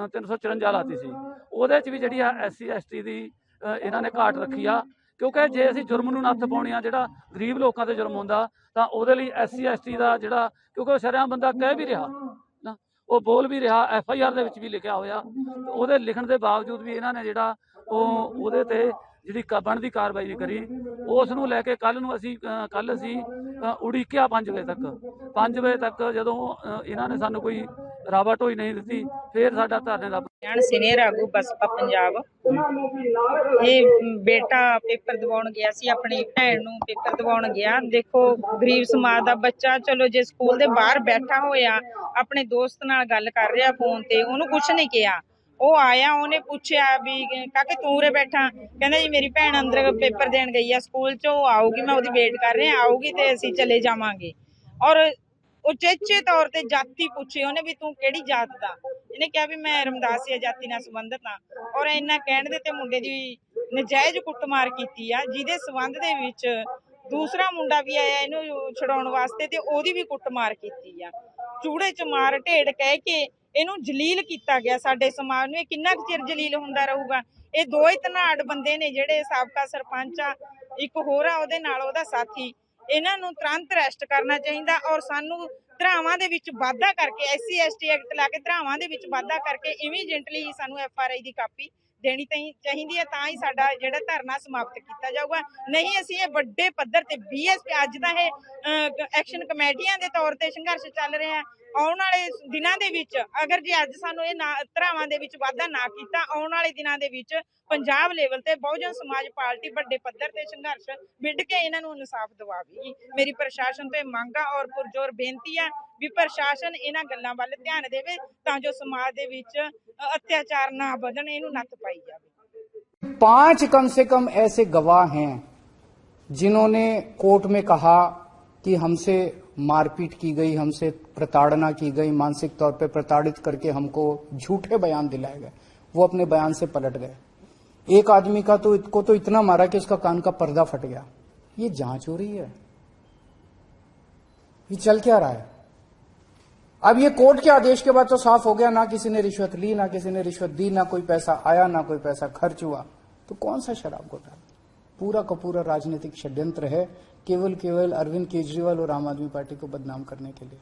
354 ਲਾਤੀ ਸੀ। ਉਹਦੇ 'ਚ ਵੀ ਜਿਹੜੀ ਆ SC ST ਦੀ ਇਹਨਾਂ ਨੇ ਘਾਟ ਰੱਖੀ ਆ, ਕਿਉਂਕਿ ਜੇ ਅਸੀਂ ਜੁਰਮ ਨੂੰ ਨੱਥ ਪਾਉਣੀ ਆ, ਜਿਹੜਾ ਗਰੀਬ ਲੋਕਾਂ ਤੇ ਜੁਰਮ ਹੁੰਦਾ, ਤਾਂ ਉਹਦੇ ਲਈ SC ST ਦਾ ਜਿਹੜਾ, ਕਿਉਂਕਿ ਉਹ ਸ਼ਰੇਆਮ ਬੰਦਾ ਕਹਿ ਵੀ ਰਿਹਾ ਨਾ, ਉਹ ਬੋਲ ਵੀ ਰਿਹਾ, FIR ਦੇ ਵਿੱਚ ਵੀ ਲਿਖਿਆ ਹੋਇਆ, ਉਹਦੇ ਲਿਖਣ ਦੇ ਬਾਵਜੂਦ ਵੀ ਇਹਨਾਂ ਨੇ ਜਿਹੜਾ ਉਹਦੇ ਤੇ ਜਿਹੜੀ ਬਣਦੀ ਕਾਰਵਾਈ ਨਹੀਂ ਕਰੀ। ਉਸ ਨੂੰ ਲੈ ਕੇ ਕੱਲ ਅਸੀਂ ਉਡੀਕਿਆ 5 ਵਜੇ ਤੱਕ ਜਦੋਂ ਇਹਨਾਂ ਨੇ ਸਾਨੂੰ ਕੋਈ ਰਾਵਾ ਢੋਈ ਨਹੀਂ ਦਿੱਤੀ, ਫਿਰ ਸਾਡਾ ਧਰਨੇ ਦਾ ਸੀਨੀਅਰ ਆਗੂ ਬਸਪਾ ਪੰਜਾਬ। ਇਹ ਬੇਟਾ ਪੇਪਰ ਦਿਵਾਉਣ ਗਿਆ ਸੀ, ਆਪਣੀ ਭੈਣ ਨੂੰ ਪੇਪਰ ਦਿਵਾਉਣ ਗਿਆ। ਦੇਖੋ ਗਰੀਬ ਸਮਾਜ ਦਾ ਬੱਚਾ, ਚਲੋ ਜੇ ਸਕੂਲ ਦੇ ਬਾਹਰ ਬੈਠਾ ਹੋਇਆ ਆਪਣੇ ਦੋਸਤ ਨਾਲ ਗੱਲ ਕਰ ਰਿਹਾ ਫੋਨ ਤੇ, ਉਹਨੂੰ ਕੁਛ ਨਹੀਂ ਕਿਹਾ। ਉਹ ਆਇਆ, ਉਹਨੇ ਪੁੱਛਿਆ ਵੀ ਕਾਕੇ ਤੂੰ ਉਰੇ ਬੈਠਾ, ਕਹਿੰਦਾ ਜੀ ਮੇਰੀ ਭੈਣ ਅੰਦਰ ਪੇਪਰ ਦੇਣ ਗਈ ਆ ਸਕੂਲ 'ਚ, ਉਹ ਆਊਗੀ, ਮੈਂ ਉਹਦੀ ਵੇਟ ਕਰ ਰਿਹਾ, ਆਊਗੀ ਤੇ ਅਸੀਂ ਚਲੇ ਜਾਵਾਂਗੇ। ਔਰ ਉਚੇਚੇ ਤੌਰ ਤੇ ਜਾਤੀ ਪੁੱਛੀ ਉਹਨੇ ਵੀ ਤੂੰ ਕਿਹੜੀ ਜਾਤ ਦਾ, ਇਹਨੇ ਕਿਹਾ ਵੀ ਮੈਂ ਰਮਦਾਸੀਆ ਜਾਤੀ ਨਾਲ ਸੰਬੰਧਿਤ ਹਾਂ। ਔਰ ਇੰਨਾ ਕਹਿਣ ਦੇ ਤੇ ਮੁੰਡੇ ਦੀ ਨਜਾਇਜ਼ ਕੁੱਟਮਾਰ ਕੀਤੀ ਆ, ਜਿਹਦੇ ਸੰਬੰਧ ਦੇ ਵਿੱਚ ਦੂਸਰਾ ਮੁੰਡਾ ਵੀ ਆਇਆ ਇਹਨੂੰ ਛਡਾਉਣ ਵਾਸਤੇ ਤੇ ਉਹਦੀ ਵੀ ਕੁੱਟਮਾਰ ਕੀਤੀ ਆ। ਚੂੜੇ ਚ ਮਾਰ ਢੇੜ ਕਹਿ ਕੇ ਇਹਨੂੰ ਜਲੀਲ ਕੀਤਾ ਗਿਆ ਸਾਡੇ ਸਮਾਜ ਨੂੰ। ਇਹ ਕਿੰਨਾ ਕੁ ਚਿਰ ਜਲੀਲ ਹੁੰਦਾ ਰਹੂਗਾ? ਇਹ 2 ਹੀ ਧਨਾੜ ਬੰਦੇ ਨੇ ਜਿਹੜੇ ਸਾਬਕਾ ਸਰਪੰਚ ਆ, ਇੱਕ ਹੋਰ ਆ ਉਹਦੇ ਨਾਲ ਉਹਦਾ ਸਾਥੀ। ਇਹਨਾਂ ਨੂੰ ਤੁਰੰਤ ਅਰੈਸਟ ਕਰਨਾ ਚਾਹੀਦਾ ਔਰ ਸਾਨੂੰ ਧਰਾਵਾਂ ਦੇ ਵਿੱਚ ਵਾਧਾ ਕਰਕੇ SC ST ਐਕਟ ਲਾ ਕੇ ਧਰਾਵਾਂ ਦੇ ਵਿੱਚ ਵਾਧਾ ਕਰਕੇ ਇਮੀਡੀਏਟਲੀ ਸਾਨੂੰ FRI ਦੀ ਕਾਪੀ ਦੇਣੀ ਚਾਹੀਦੀ ਹੈ, ਤਾਂ ਹੀ ਸਾਡਾ ਜਿਹੜਾ ਧਰਨਾ ਸਮਾਪਤ ਕੀਤਾ ਜਾਊਗਾ। ਨਹੀਂ ਅਸੀਂ ਇਹ ਵੱਡੇ ਪੱਧਰ ਤੇ BSP ਅੱਜ ਦਾ ਇਹ ਐਕਸ਼ਨ ਕਮੇਟੀਆਂ ਦੇ ਤੌਰ ਤੇ ਸੰਘਰਸ਼ ਚੱਲ ਰਿਹਾ। ਆਉਣ ਵਾਲੇ ਦਿਨਾਂ ਦੇ ਵਿੱਚ ਅਗਰ ਜੇ ਅੱਜ ਸਾਨੂੰ ਇਹ ਧਰਾਵਾਂ ਦੇ ਵਿੱਚ ਵਾਧਾ ਨਾ ਕੀਤਾ, ਆਉਣ ਵਾਲੇ ਦਿਨਾਂ ਦੇ ਵਿੱਚ ਪੰਜਾਬ ਲੈਵਲ ਤੇ ਬਹੁਜਨ ਸਮਾਜ ਪਾਰਟੀ ਵੱਡੇ ਪੱਧਰ ਤੇ ਸੰਘਰਸ਼ ਵਿੱਢ ਕੇ ਇਹਨਾਂ ਨੂੰ ਇਨਸਾਫ ਦਿਵਾਵੇਗੀ। ਮੇਰੀ ਪ੍ਰਸ਼ਾਸਨ ਤੋਂ ਇਹ ਮੰਗ ਆ ਔਰ ਪੁਰਜ਼ੋਰ ਬੇਨਤੀ ਆ ਵੀ ਪ੍ਰਸ਼ਾਸਨ ਇਹਨਾਂ ਗੱਲਾਂ ਵੱਲ ਧਿਆਨ ਦੇਵੇ ਤਾਂ ਜੋ ਸਮਾਜ ਦੇ ਵਿੱਚ अत्याचार ना बढ़न, इन्हू नत्थ पाई जाए। 5 कम से कम ऐसे गवाह हैं जिन्होंने कोर्ट में कहा कि हमसे मारपीट की गई, हमसे प्रताड़ना की गई, मानसिक तौर पे प्रताड़ित करके हमको झूठे बयान दिलाए गए। वो अपने बयान से पलट गए। एक आदमी का तो इतना मारा कि उसका कान का पर्दा फट गया। ये जांच हो रही है, ये चल क्या रहा है? अब ये कोर्ट के आदेश के बाद तो साफ हो गया, ना किसी ने रिश्वत ली, ना किसी ने रिश्वत दी, ना कोई पैसा आया, ना कोई पैसा खर्च हुआ। तो कौन सा शराब घोटाला? पूरा का पूरा राजनीतिक षड्यंत्र है, केवल अरविंद केजरीवाल और आम आदमी पार्टी को बदनाम करने के लिए।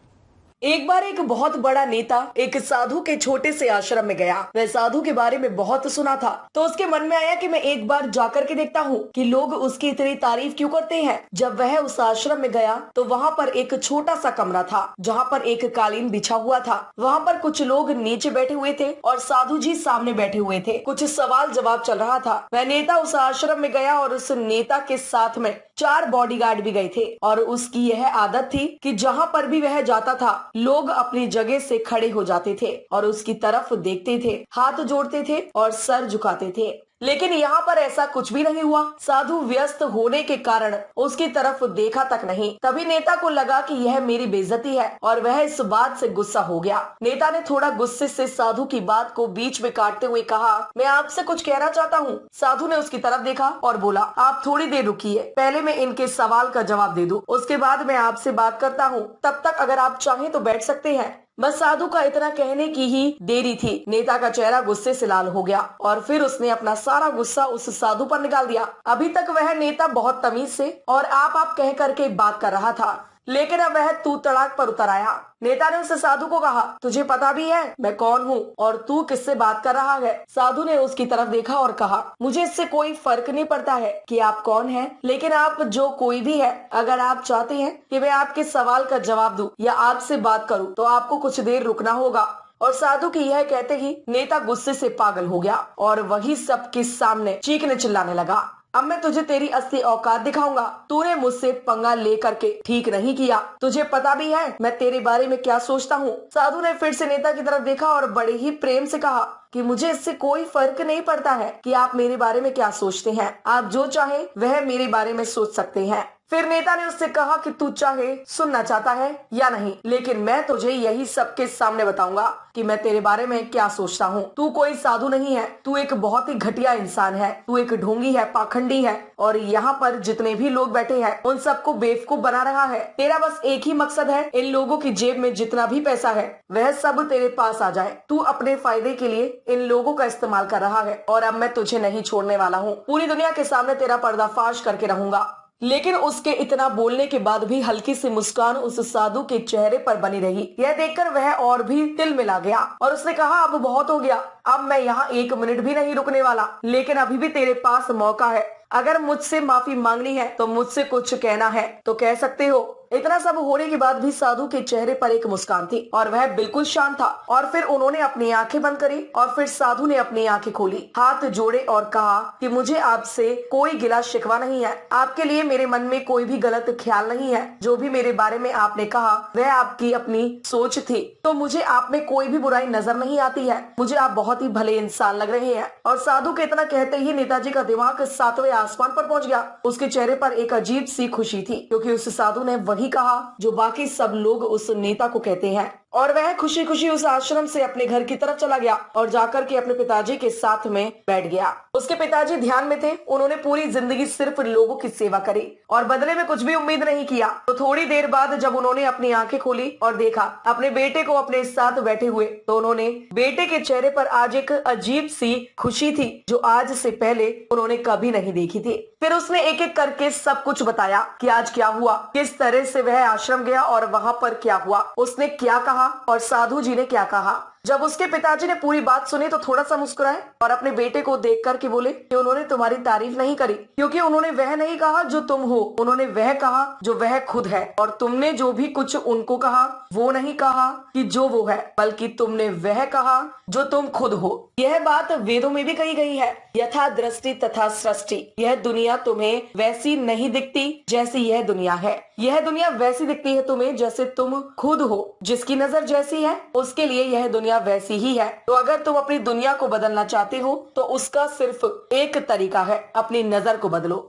एक बार एक बहुत बड़ा नेता एक साधु के छोटे से आश्रम में गया। वह साधु के बारे में बहुत सुना था, तो उसके मन में आया कि मैं एक बार जाकर के देखता हूँ कि लोग उसकी इतनी तारीफ क्यों करते हैं। जब वह उस आश्रम में गया तो वहाँ पर एक छोटा सा कमरा था जहाँ पर एक कालीन बिछा हुआ था। वहाँ पर कुछ लोग नीचे बैठे हुए थे और साधु जी सामने बैठे हुए थे। कुछ सवाल जवाब चल रहा था। वह नेता उस आश्रम में गया और उस नेता के साथ में 4 बॉडीगार्ड भी गए थे और उसकी यह आदत थी कि जहाँ पर भी वह जाता था लोग अपनी जगह से खड़े हो जाते थे और उसकी तरफ देखते थे, हाथ जोड़ते थे और सर झुकाते थे। लेकिन यहाँ पर ऐसा कुछ भी नहीं हुआ। साधु व्यस्त होने के कारण उसकी तरफ देखा तक नहीं। तभी नेता को लगा कि यह मेरी बेइज्जती है और वह इस बात से गुस्सा हो गया। नेता ने थोड़ा गुस्से से साधु की बात को बीच में काटते हुए कहा, मैं आपसे कुछ कहना चाहता हूँ। साधु ने उसकी तरफ देखा और बोला, आप थोड़ी देर रुकिए, पहले मैं इनके सवाल का जवाब दे दूं, उसके बाद मैं आपसे बात करता हूँ। तब तक अगर आप चाहें तो बैठ सकते हैं। बस साधु का इतना कहने की ही देरी थी, नेता का चेहरा गुस्से से लाल हो गया और फिर उसने अपना सारा गुस्सा उस साधु पर निकाल दिया। अभी तक वह नेता बहुत तमीज से और आप कह करके बात कर रहा था, लेकिन अब वह तू तड़ाक पर उतर आया। नेता ने उस साधु को कहा, तुझे पता भी है मैं कौन हूँ और तू किससे बात कर रहा है? साधु ने उसकी तरफ देखा और कहा, मुझे इससे कोई फर्क नहीं पड़ता है कि आप कौन हैं, लेकिन आप जो कोई भी है, अगर आप चाहते हैं कि मैं आपके सवाल का जवाब दूं या आपसे बात करूं, तो आपको कुछ देर रुकना होगा। और साधु की यह कहते ही नेता गुस्से से पागल हो गया और वही सबके सामने चीखने चिल्लाने लगा, अब मैं तुझे तेरी असली औकात दिखाऊंगा। तूने मुझसे पंगा लेकर के ठीक नहीं किया, तुझे पता भी है मैं तेरे बारे में क्या सोचता हूँ। साधु ने फिर से नेता की तरफ देखा और बड़े ही प्रेम से कहा कि मुझे इससे कोई फर्क नहीं पड़ता है कि आप मेरे बारे में क्या सोचते हैं, आप जो चाहे वह मेरे बारे में सोच सकते हैं। फिर नेता ने उससे कहा कि तू चाहे सुनना चाहता है या नहीं, लेकिन मैं तुझे यही सबके सामने बताऊंगा कि मैं तेरे बारे में क्या सोचता हूँ। तू कोई साधु नहीं है, तू एक बहुत ही घटिया इंसान है, तू एक ढोंगी है, पाखंडी है और यहाँ पर जितने भी लोग बैठे हैं उन सबको बेवकूफ बना रहा है। तेरा बस एक ही मकसद है, इन लोगों की जेब में जितना भी पैसा है वह सब तेरे पास आ जाए। तू अपने फायदे के लिए इन लोगों का इस्तेमाल कर रहा है और अब मैं तुझे नहीं छोड़ने वाला हूँ। पूरी दुनिया के सामने तेरा पर्दाफाश करके रहूंगा। लेकिन उसके इतना बोलने के बाद भी हल्की सी मुस्कान उस साधु के चेहरे पर बनी रही। यह देखकर वह और भी तिल मिला गया और उसने कहा, अब बहुत हो गया, अब मैं यहाँ 1 मिनट भी नहीं रुकने वाला, लेकिन अभी भी तेरे पास मौका है। अगर मुझसे माफी मांगनी है तो मुझसे कुछ कहना है तो कह सकते हो। इतना सब होने के बाद भी साधु के चेहरे पर एक मुस्कान थी और वह बिल्कुल शांत था। और फिर उन्होंने अपनी आंखें बंद करी और फिर साधु ने अपनी आंखें खोली, हाथ जोड़े और कहा कि मुझे आपसे कोई गिला शिकवा नहीं है, आपके लिए मेरे मन में कोई भी गलत ख्याल नहीं है। जो भी मेरे बारे में आपने कहा वह आपकी अपनी सोच थी, तो मुझे आप में कोई भी बुराई नजर नहीं आती है। मुझे आप बहुत ही भले इंसान लग रहे हैं। और साधु के इतना कहते ही नेताजी का दिमाग 7वें आसमान पर पहुंच गया। उसके चेहरे पर एक अजीब सी खुशी थी, क्योंकि उस साधु ने वही कहा जो बाकी सब लोग उस नेता को कहते हैं। और वह खुशी खुशी उस आश्रम से अपने घर की तरफ चला गया और जाकर के अपने पिताजी के साथ में बैठ गया। उसके पिताजी ध्यान में थे। उन्होंने पूरी जिंदगी सिर्फ लोगों की सेवा करी और बदले में कुछ भी उम्मीद नहीं किया। तो थोड़ी देर बाद जब उन्होंने अपनी आंखें खोली और देखा अपने बेटे को अपने साथ बैठे हुए, तो उन्होंने बेटे के चेहरे पर आज एक अजीब सी खुशी थी जो आज से पहले उन्होंने कभी नहीं देखी थी। फिर उसने एक एक करके सब कुछ बताया कि आज क्या हुआ, किस तरह से वह आश्रम गया और वहाँ पर क्या हुआ, उसने क्या कहा और साधु जी ने क्या कहा। जब उसके पिताजी ने पूरी बात सुनी तो थोड़ा सा मुस्कुराए और अपने बेटे को देख करके बोले कि उन्होंने तुम्हारी तारीफ नहीं करी, क्योंकि उन्होंने वह नहीं कहा जो तुम हो, उन्होंने वह कहा जो वह खुद है। और तुमने जो भी कुछ उनको कहा वो नहीं कहा कि जो वो है, बल्कि तुमने वह कहा जो तुम खुद हो। यह बात वेदों में भी कही गई है, यथा दृष्टि तथा सृष्टि। यह दुनिया तुम्हें वैसी नहीं दिखती जैसी यह दुनिया है, यह दुनिया वैसी दिखती है तुम्हें जैसे तुम खुद हो। जिसकी नजर जैसी है उसके लिए यह दुनिया वैसी ही है। तो अगर तुम अपनी दुनिया को बदलना चाहते हो तो उसका सिर्फ एक तरीका है, अपनी नजर को बदलो।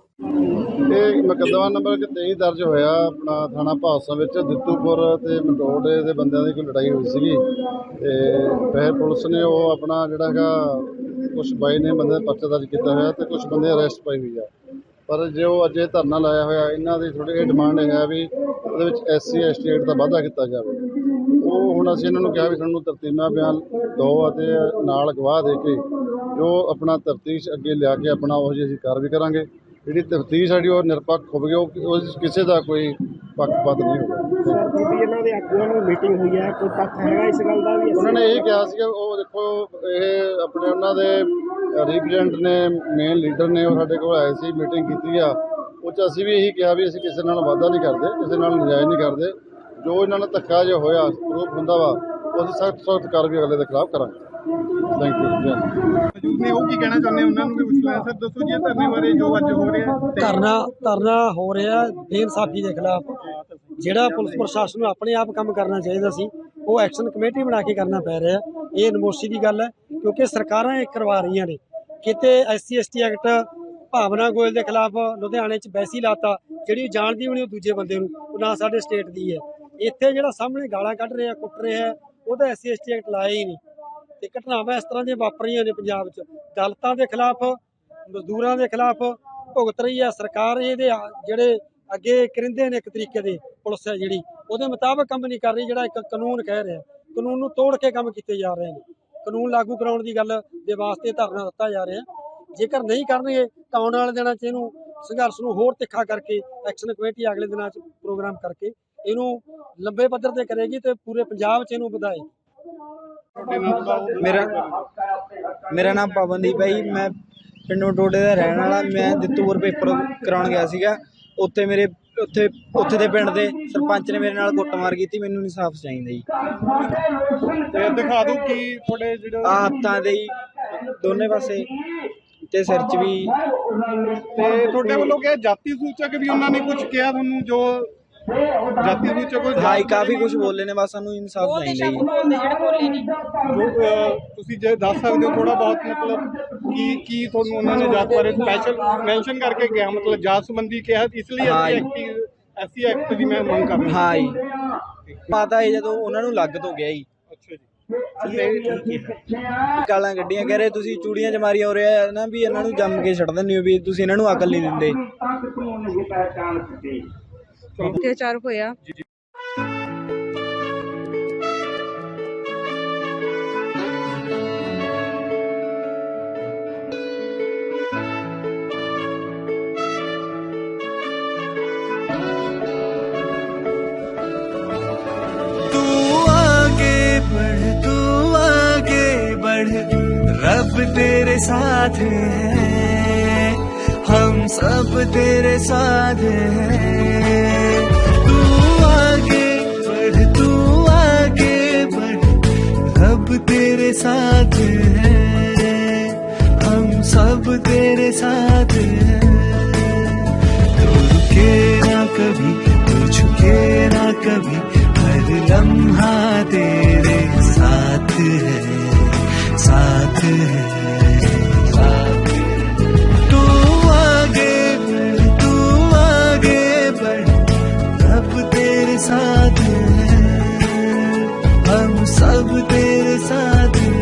ਇਹ ਮੁਕੱਦਮਾ ਨੰਬਰ 23 ਦਰਜ ਹੋਇਆ ਆਪਣਾ ਥਾਣਾ ਭਾਦਸੋਂ ਵਿੱਚ ਦਿੱਤੂਪੁਰ ਤੇ ਮੰਡੋੜੇ ਦੇ ਬੰਦਿਆਂ ਦੀ ਕੋਈ ਲੜਾਈ ਹੋਈ ਸੀਗੀ ਤੇ ਫਿਰ ਪੁਲਿਸ ਨੇ ਉਹ ਆਪਣਾ ਜਿਹੜਾ ਹੈਗਾ ਕੁਝ ਬਾਈ ਨੇ ਬੰਦੇ ਦਾ ਪਰਚਾ ਦਰਜ ਕੀਤਾ ਹੋਇਆ ਤੇ ਕੁਝ ਬੰਦੇ ਅਰੈਸਟ ਪਾਈ ਹੋਈ ਆ। ਪਰ ਜੋ ਅੱਜ ਇਹ ਧਰਨਾ ਲਾਇਆ ਹੋਇਆ ਇਹਨਾਂ ਦੀ ਥੋੜ੍ਹੀ ਜਿਹੀ ਡਿਮਾਂਡ ਹੈ ਵੀ ਉਹਦੇ ਵਿੱਚ SC ST ਐਕਟ ਦਾ ਵਾਧਾ ਕੀਤਾ ਜਾਵੇ। ਉਹ ਹੁਣ ਅਸੀਂ ਇਹਨਾਂ ਨੂੰ ਕਿਹਾ ਵੀ ਸਾਨੂੰ ਤਰਤੀਬਾ ਬਿਆਨ ਦਿਓ ਅਤੇ ਨਾਲ ਗਵਾਹ ਦੇ ਕੇ ਜੋ ਆਪਣਾ ਤਫਤੀਸ਼ ਅੱਗੇ ਲਿਆ ਕੇ ਆਪਣਾ ਉਹ ਜਿਹੀ ਅਸੀਂ ਕਾਰਵਾਈ ਕਰਾਂਗੇ। ਜਿਹੜੀ ਤਫਤੀਸ਼ ਸਾਡੀ ਉਹ ਨਿਰਪੱਖ ਹੋਵੇਗੀ, ਉਹ ਕਿਸੇ ਦਾ ਕੋਈ ਪੱਖਪਾਤ ਨਹੀਂ ਹੋਗਾ। ਸਰ ਤੁਹਾਡੀ ਇਹਨਾਂ ਦੇ ਆਗੂਆਂ ਨਾਲ ਮੀਟਿੰਗ ਹੋਈ ਹੈ, ਕੋਈ ਤੱਥ ਹੈਗਾ ਇਸ ਗੱਲ ਦਾ ਵੀ? ਉਹਨਾਂ ਨੇ ਇਹ ਕਿਹਾ ਸੀਗਾ, ਉਹ ਦੇਖੋ ਇਹ ਆਪਣੇ ਉਹਨਾਂ ਦੇ ਰਿਪਰੈਜ਼ੈਂਟ ਨੇ, ਮੇਨ ਲੀਡਰ ਨੇ, ਉਹ ਸਾਡੇ ਕੋਲ ਆਏ ਸੀ, ਮੀਟਿੰਗ ਕੀਤੀ ਆ। ਉਹ 'ਚ ਅਸੀਂ ਵੀ ਇਹੀ ਕਿਹਾ ਵੀ ਅਸੀਂ ਕਿਸੇ ਨਾਲ ਵਾਅਦਾ ਨਹੀਂ ਕਰਦੇ, ਕਿਸੇ ਨਾਲ ਨਜਾਇਜ਼ ਨਹੀਂ ਕਰਦੇ। ਜੋ ਇਹਨਾਂ ਨਾਲ ਧੱਕਾ ਜੋ ਹੋਇਆ ਪ੍ਰੂਫ ਹੁੰਦਾ ਵਾ ਉਹ ਅਸੀਂ ਸਖਤ ਕਾਰਵਾਈ ਅਗਲੇ ਦੇ ਖਿਲਾਫ ਕਰਾਂਗੇ। Thank you. ਮੌਜੂਦ ਨੇ ਉਹ ਕੀ ਕਹਿਣਾ ਚਾਹੁੰਦੇ ਉਹਨਾਂ ਨੂੰ ਵੀ ਪੁੱਛ ਲੈਣਾ। ਸਰ ਦੱਸੋ ਜੀ, ਧਰਨੇ ਬਾਰੇ ਜੋ ਅੱਜ ਹੋ ਰਿਹਾ ਧਰਨਾ ਹੋ ਰਿਹਾ ਬੇਇਨਸਾਫੀ ਦੇ ਖਿਲਾਫ। ਜਿਹੜਾ ਪੁਲਿਸ ਪ੍ਰਸ਼ਾਸਨ ਨੂੰ ਆਪਣੇ ਆਪ ਕੰਮ ਕਰਨਾ ਚਾਹੀਦਾ ਸੀ ਉਹ ਐਕਸ਼ਨ ਕਮੇਟੀ ਬਣਾ ਕੇ ਕਰਨਾ ਪੈ ਰਿਹਾ। ਇਹ ਨਮੋਸ਼ੀ ਦੀ ਗੱਲ ਹੈ, ਕਿਉਂਕਿ ਸਰਕਾਰਾਂ ਇਹ ਕਰਵਾ ਰਹੀਆਂ ਨੇ। ਕਿਤੇ SC ST ਐਕਟ ਭਾਵਨਾ ਗੋਇਲ ਦੇ ਖਿਲਾਫ ਲੁਧਿਆਣੇ 'ਚ ਵੈਸੀ ਲਾਤਾ, ਜਿਹੜੀ ਜਾਣਦੀ ਵੀ ਨਹੀਂ ਉਹ ਦੂਜੇ ਬੰਦੇ ਨੂੰ, ਉਹ ਨਾ ਸਾਡੇ ਸਟੇਟ ਦੀ ਹੈ। ਇੱਥੇ ਜਿਹੜਾ ਸਾਹਮਣੇ ਗਾਲਾਂ ਕੱਢ ਰਿਹਾ, ਕੁੱਟ ਰਿਹਾ, ਉਹਦਾ SC ST ਐਕਟ ਲਾਇਆ ਹੀ ਨਹੀਂ। ਤੇ ਘਟਨਾਵਾਂ ਇਸ ਤਰ੍ਹਾਂ ਦੀਆਂ ਵਾਪਰ ਰਹੀਆਂ ਨੇ ਪੰਜਾਬ 'ਚ। ਦਲਿਤਾਂ ਦੇ ਖਿਲਾਫ, ਮਜ਼ਦੂਰਾਂ ਦੇ ਖਿਲਾਫ ਭੁਗਤ ਰਹੀ ਹੈ ਸਰਕਾਰ। ਇਹਦੇ ਜਿਹੜੇ ਅੱਗੇ ਕਰਿੰਦੇ ਨੇ ਇੱਕ ਤਰੀਕੇ ਦੇ ਪੁਲਿਸ ਹੈ ਜਿਹੜੀ, ਉਹਦੇ ਮੁਤਾਬਕ ਕੰਮ ਨਹੀਂ ਕਰ ਰਹੀ, ਜਿਹੜਾ ਇੱਕ ਕਾਨੂੰਨ ਕਹਿ ਰਿਹਾ। ਕਾਨੂੰਨ ਨੂੰ ਤੋੜ ਕੇ ਕੰਮ ਕੀਤੇ ਜਾ ਰਹੇ ਨੇ। ਕਾਨੂੰਨ ਲਾਗੂ ਕਰਾਉਣ ਦੀ ਗੱਲ ਦੇ ਵਾਸਤੇ ਧਰਨਾ ਦਿੱਤਾ ਜਾ ਰਿਹਾ। ਜੇਕਰ ਨਹੀਂ ਕਰਨਗੇ ਤਾਂ ਆਉਣ ਵਾਲੇ ਦਿਨਾਂ 'ਚ ਇਹਨੂੰ ਸੰਘਰਸ਼ ਨੂੰ ਹੋਰ ਤਿੱਖਾ ਕਰਕੇ ਐਕਸ਼ਨ ਕਮੇਟੀ ਅਗਲੇ ਦਿਨਾਂ 'ਚ ਪ੍ਰੋਗਰਾਮ ਕਰਕੇ ਇਹਨੂੰ ਲੰਬੇ ਪੱਧਰ ਤੇ ਕਰੇਗੀ ਤੇ ਪੂਰੇ ਪੰਜਾਬ 'ਚ ਇਹਨੂੰ ਵਧਾਏਗੀ। ਮੇਰਾ ਨਾਮ ਪਵਨਦੀਪ ਹੈ ਜੀ। ਮੈਂ ਪਿੰਡ ਮਟੋੜੇ ਦਾ ਰਹਿਣ ਵਾਲਾ। ਮੈਂ ਦਿੱਤੂਪੁਰ ਪੇਪਰ ਕਰਾਉਣ ਗਿਆ ਸੀਗਾ। ਉੱਥੇ ਦੇ ਪਿੰਡ ਦੇ ਸਰਪੰਚ ਨੇ ਮੇਰੇ ਨਾਲ ਕੁੱਟਮਾਰ ਕੀਤੀ। ਮੈਨੂੰ ਇਨਸਾਫ ਚਾਹੀਦਾ ਜੀ। ਤੇ ਦਿਖਾ ਦਿਓ ਕੀ ਤੁਹਾਡੇ ਜਿਹੜੇ ਹੱਥਾਂ ਦੇ ਹੀ ਦੋਨੇ ਪਾਸੇ ਤੇ ਸਿਰ 'ਚ ਵੀ। ਤੇ ਤੁਹਾਡੇ ਵੱਲੋਂ ਕਿਹਾ ਜਾਤੀ ਸੂਚਕ ਵੀ ਉਹਨਾਂ ਨੇ ਕੁਝ ਕਿਹਾ ਤੁਹਾਨੂੰ? ਜੋ ਜਾਤੀ ਸੂਚਕ ਹਾਈ ਕਾਫੀ ਕੁਝ ਬੋਲੇ ਨੇ। ਬਸ ਸਾਨੂੰ ਇਨਸਾਫ ਚਾਹੀਦਾ ਜੀ। ਤੁਸੀਂ ਜੇ ਦੱਸ ਸਕਦੇ ਹੋ ਥੋੜਾ ਬਹੁਤ ਮਤਲਬ ਕੀ ਤੁਹਾਨੂੰ ਉਹਨਾਂ ਨੇ ਜਾਤ ਬਾਰੇ ਸਪੈਸ਼ਲ ਮੈਂਸ਼ਨ ਕਰਕੇ ਕਿਹਾ? ਮਤਲਬ ਜਾਤ ਸੰਬੰਧੀ ਕਿਹਾ ਇਸ ਲਈ ਐਸਸੀ ਐਕਟ ਦੀ ਮੈਂ ਮੰਗ ਕਰ ਰਿਹਾ। ਹਾਂ ਜੀ, ਪਤਾ ਹੈ ਜਦੋਂ ਉਹਨਾਂ ਨੂੰ ਲੱਗ ਤੋਂ ਗਿਆ ਜੀ। ਅੱਛਾ ਜੀ। ਗਾਲਾਂ ਕੱਢੀਆਂ, ਕਹਿ ਰਹੇ ਤੁਸੀਂ ਚੂੜੀਆਂ 'ਚ ਮਾਰੀ ਹੋ ਰਿਹਾ ਨਾ, ਵੀ ਇਹਨਾਂ ਨੂੰ ਜੰਮ ਕੇ ਛੱਡ ਦਿੰਦੇ ਹੋ, ਵੀ ਤੁਸੀਂ ਇਹਨਾਂ ਨੂੰ ਅਕਲ ਨਹੀਂ ਦਿੰਦੇ। ਅਤਿਆਚਾਰ ਹੋਇਆ। रब तेरे साथ है, हम सब तेरे साथ हैं। तू आगे बढ़, रब तेरे साथ है, हम सब तेरे साथ हैं। तू रुके ना कभी, तू झुके ना कभी, हर लम्हा तेरे साथ है, साथ है, साथ है। तू आगे बढ़, रब तेरे साथ है, हम सब तेरे साथ हैं।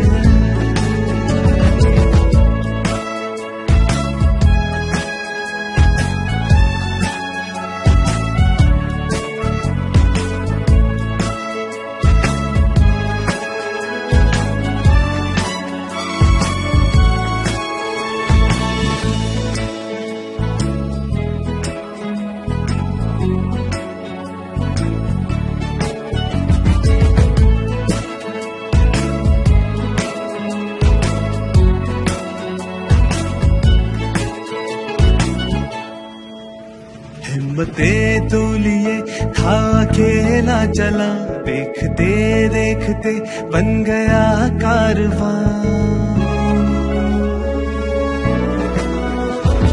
हिम्मतें तो लिए था अकेला चला, देखते देखते बन गया कारवां।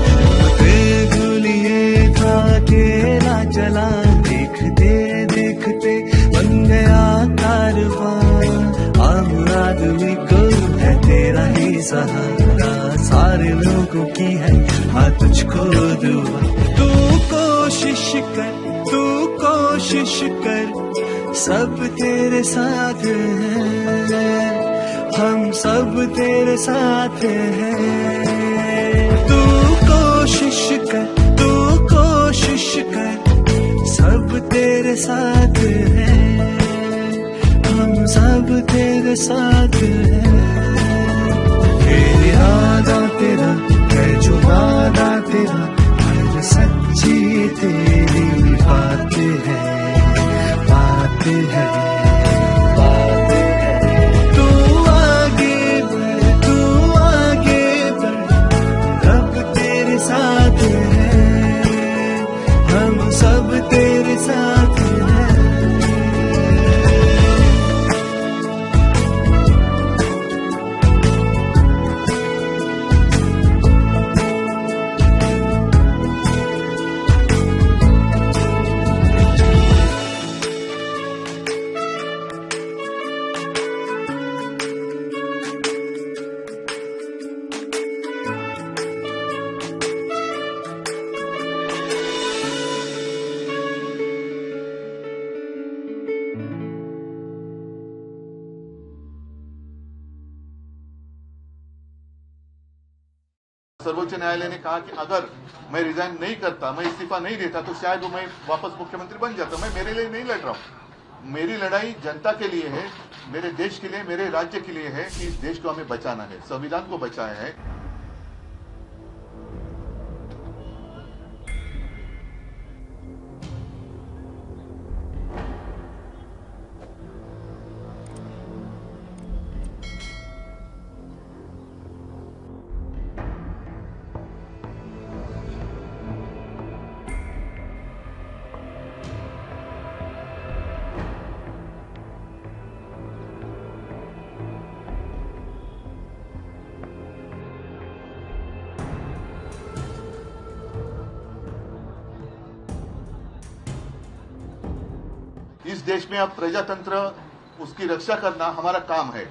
हिम्मतें तो लिए था अकेला चला, देखते देखते बन गया कारवां। आम आदमी को है तेरा ही सहारा, सारे लोगों की है हाँ तुझको दुआ। तू कोशिश कर, सब तेरे साथ हैं, हम सब तेरे साथ हैं। तू कोशिश कर, सब तेरे साथ हैं, हम सब तेरे साथ हैं। ये इरादा तेरा है जो वादा तेरा, हर सच्ची तेरी बात है, बात है, बात है। तू आगे बढ़, रब तेरे साथ है, हम सब तेरे साथ हैं। सर्वोच्च न्यायालय ने कहा कि अगर मैं रिजाइन नहीं करता, मैं इस्तीफा नहीं देता, तो शायद मैं वापस मुख्यमंत्री बन जाता। मैं मेरे लिए नहीं लड़ रहा हूँ, मेरी लड़ाई जनता के लिए है। मेरे देश के लिए, मेरे राज्य के लिए है कि इस देश को हमें बचाना है, संविधान को बचाया है। इस देश में अब प्रजातंत्र, उसकी रक्षा करना हमारा काम है।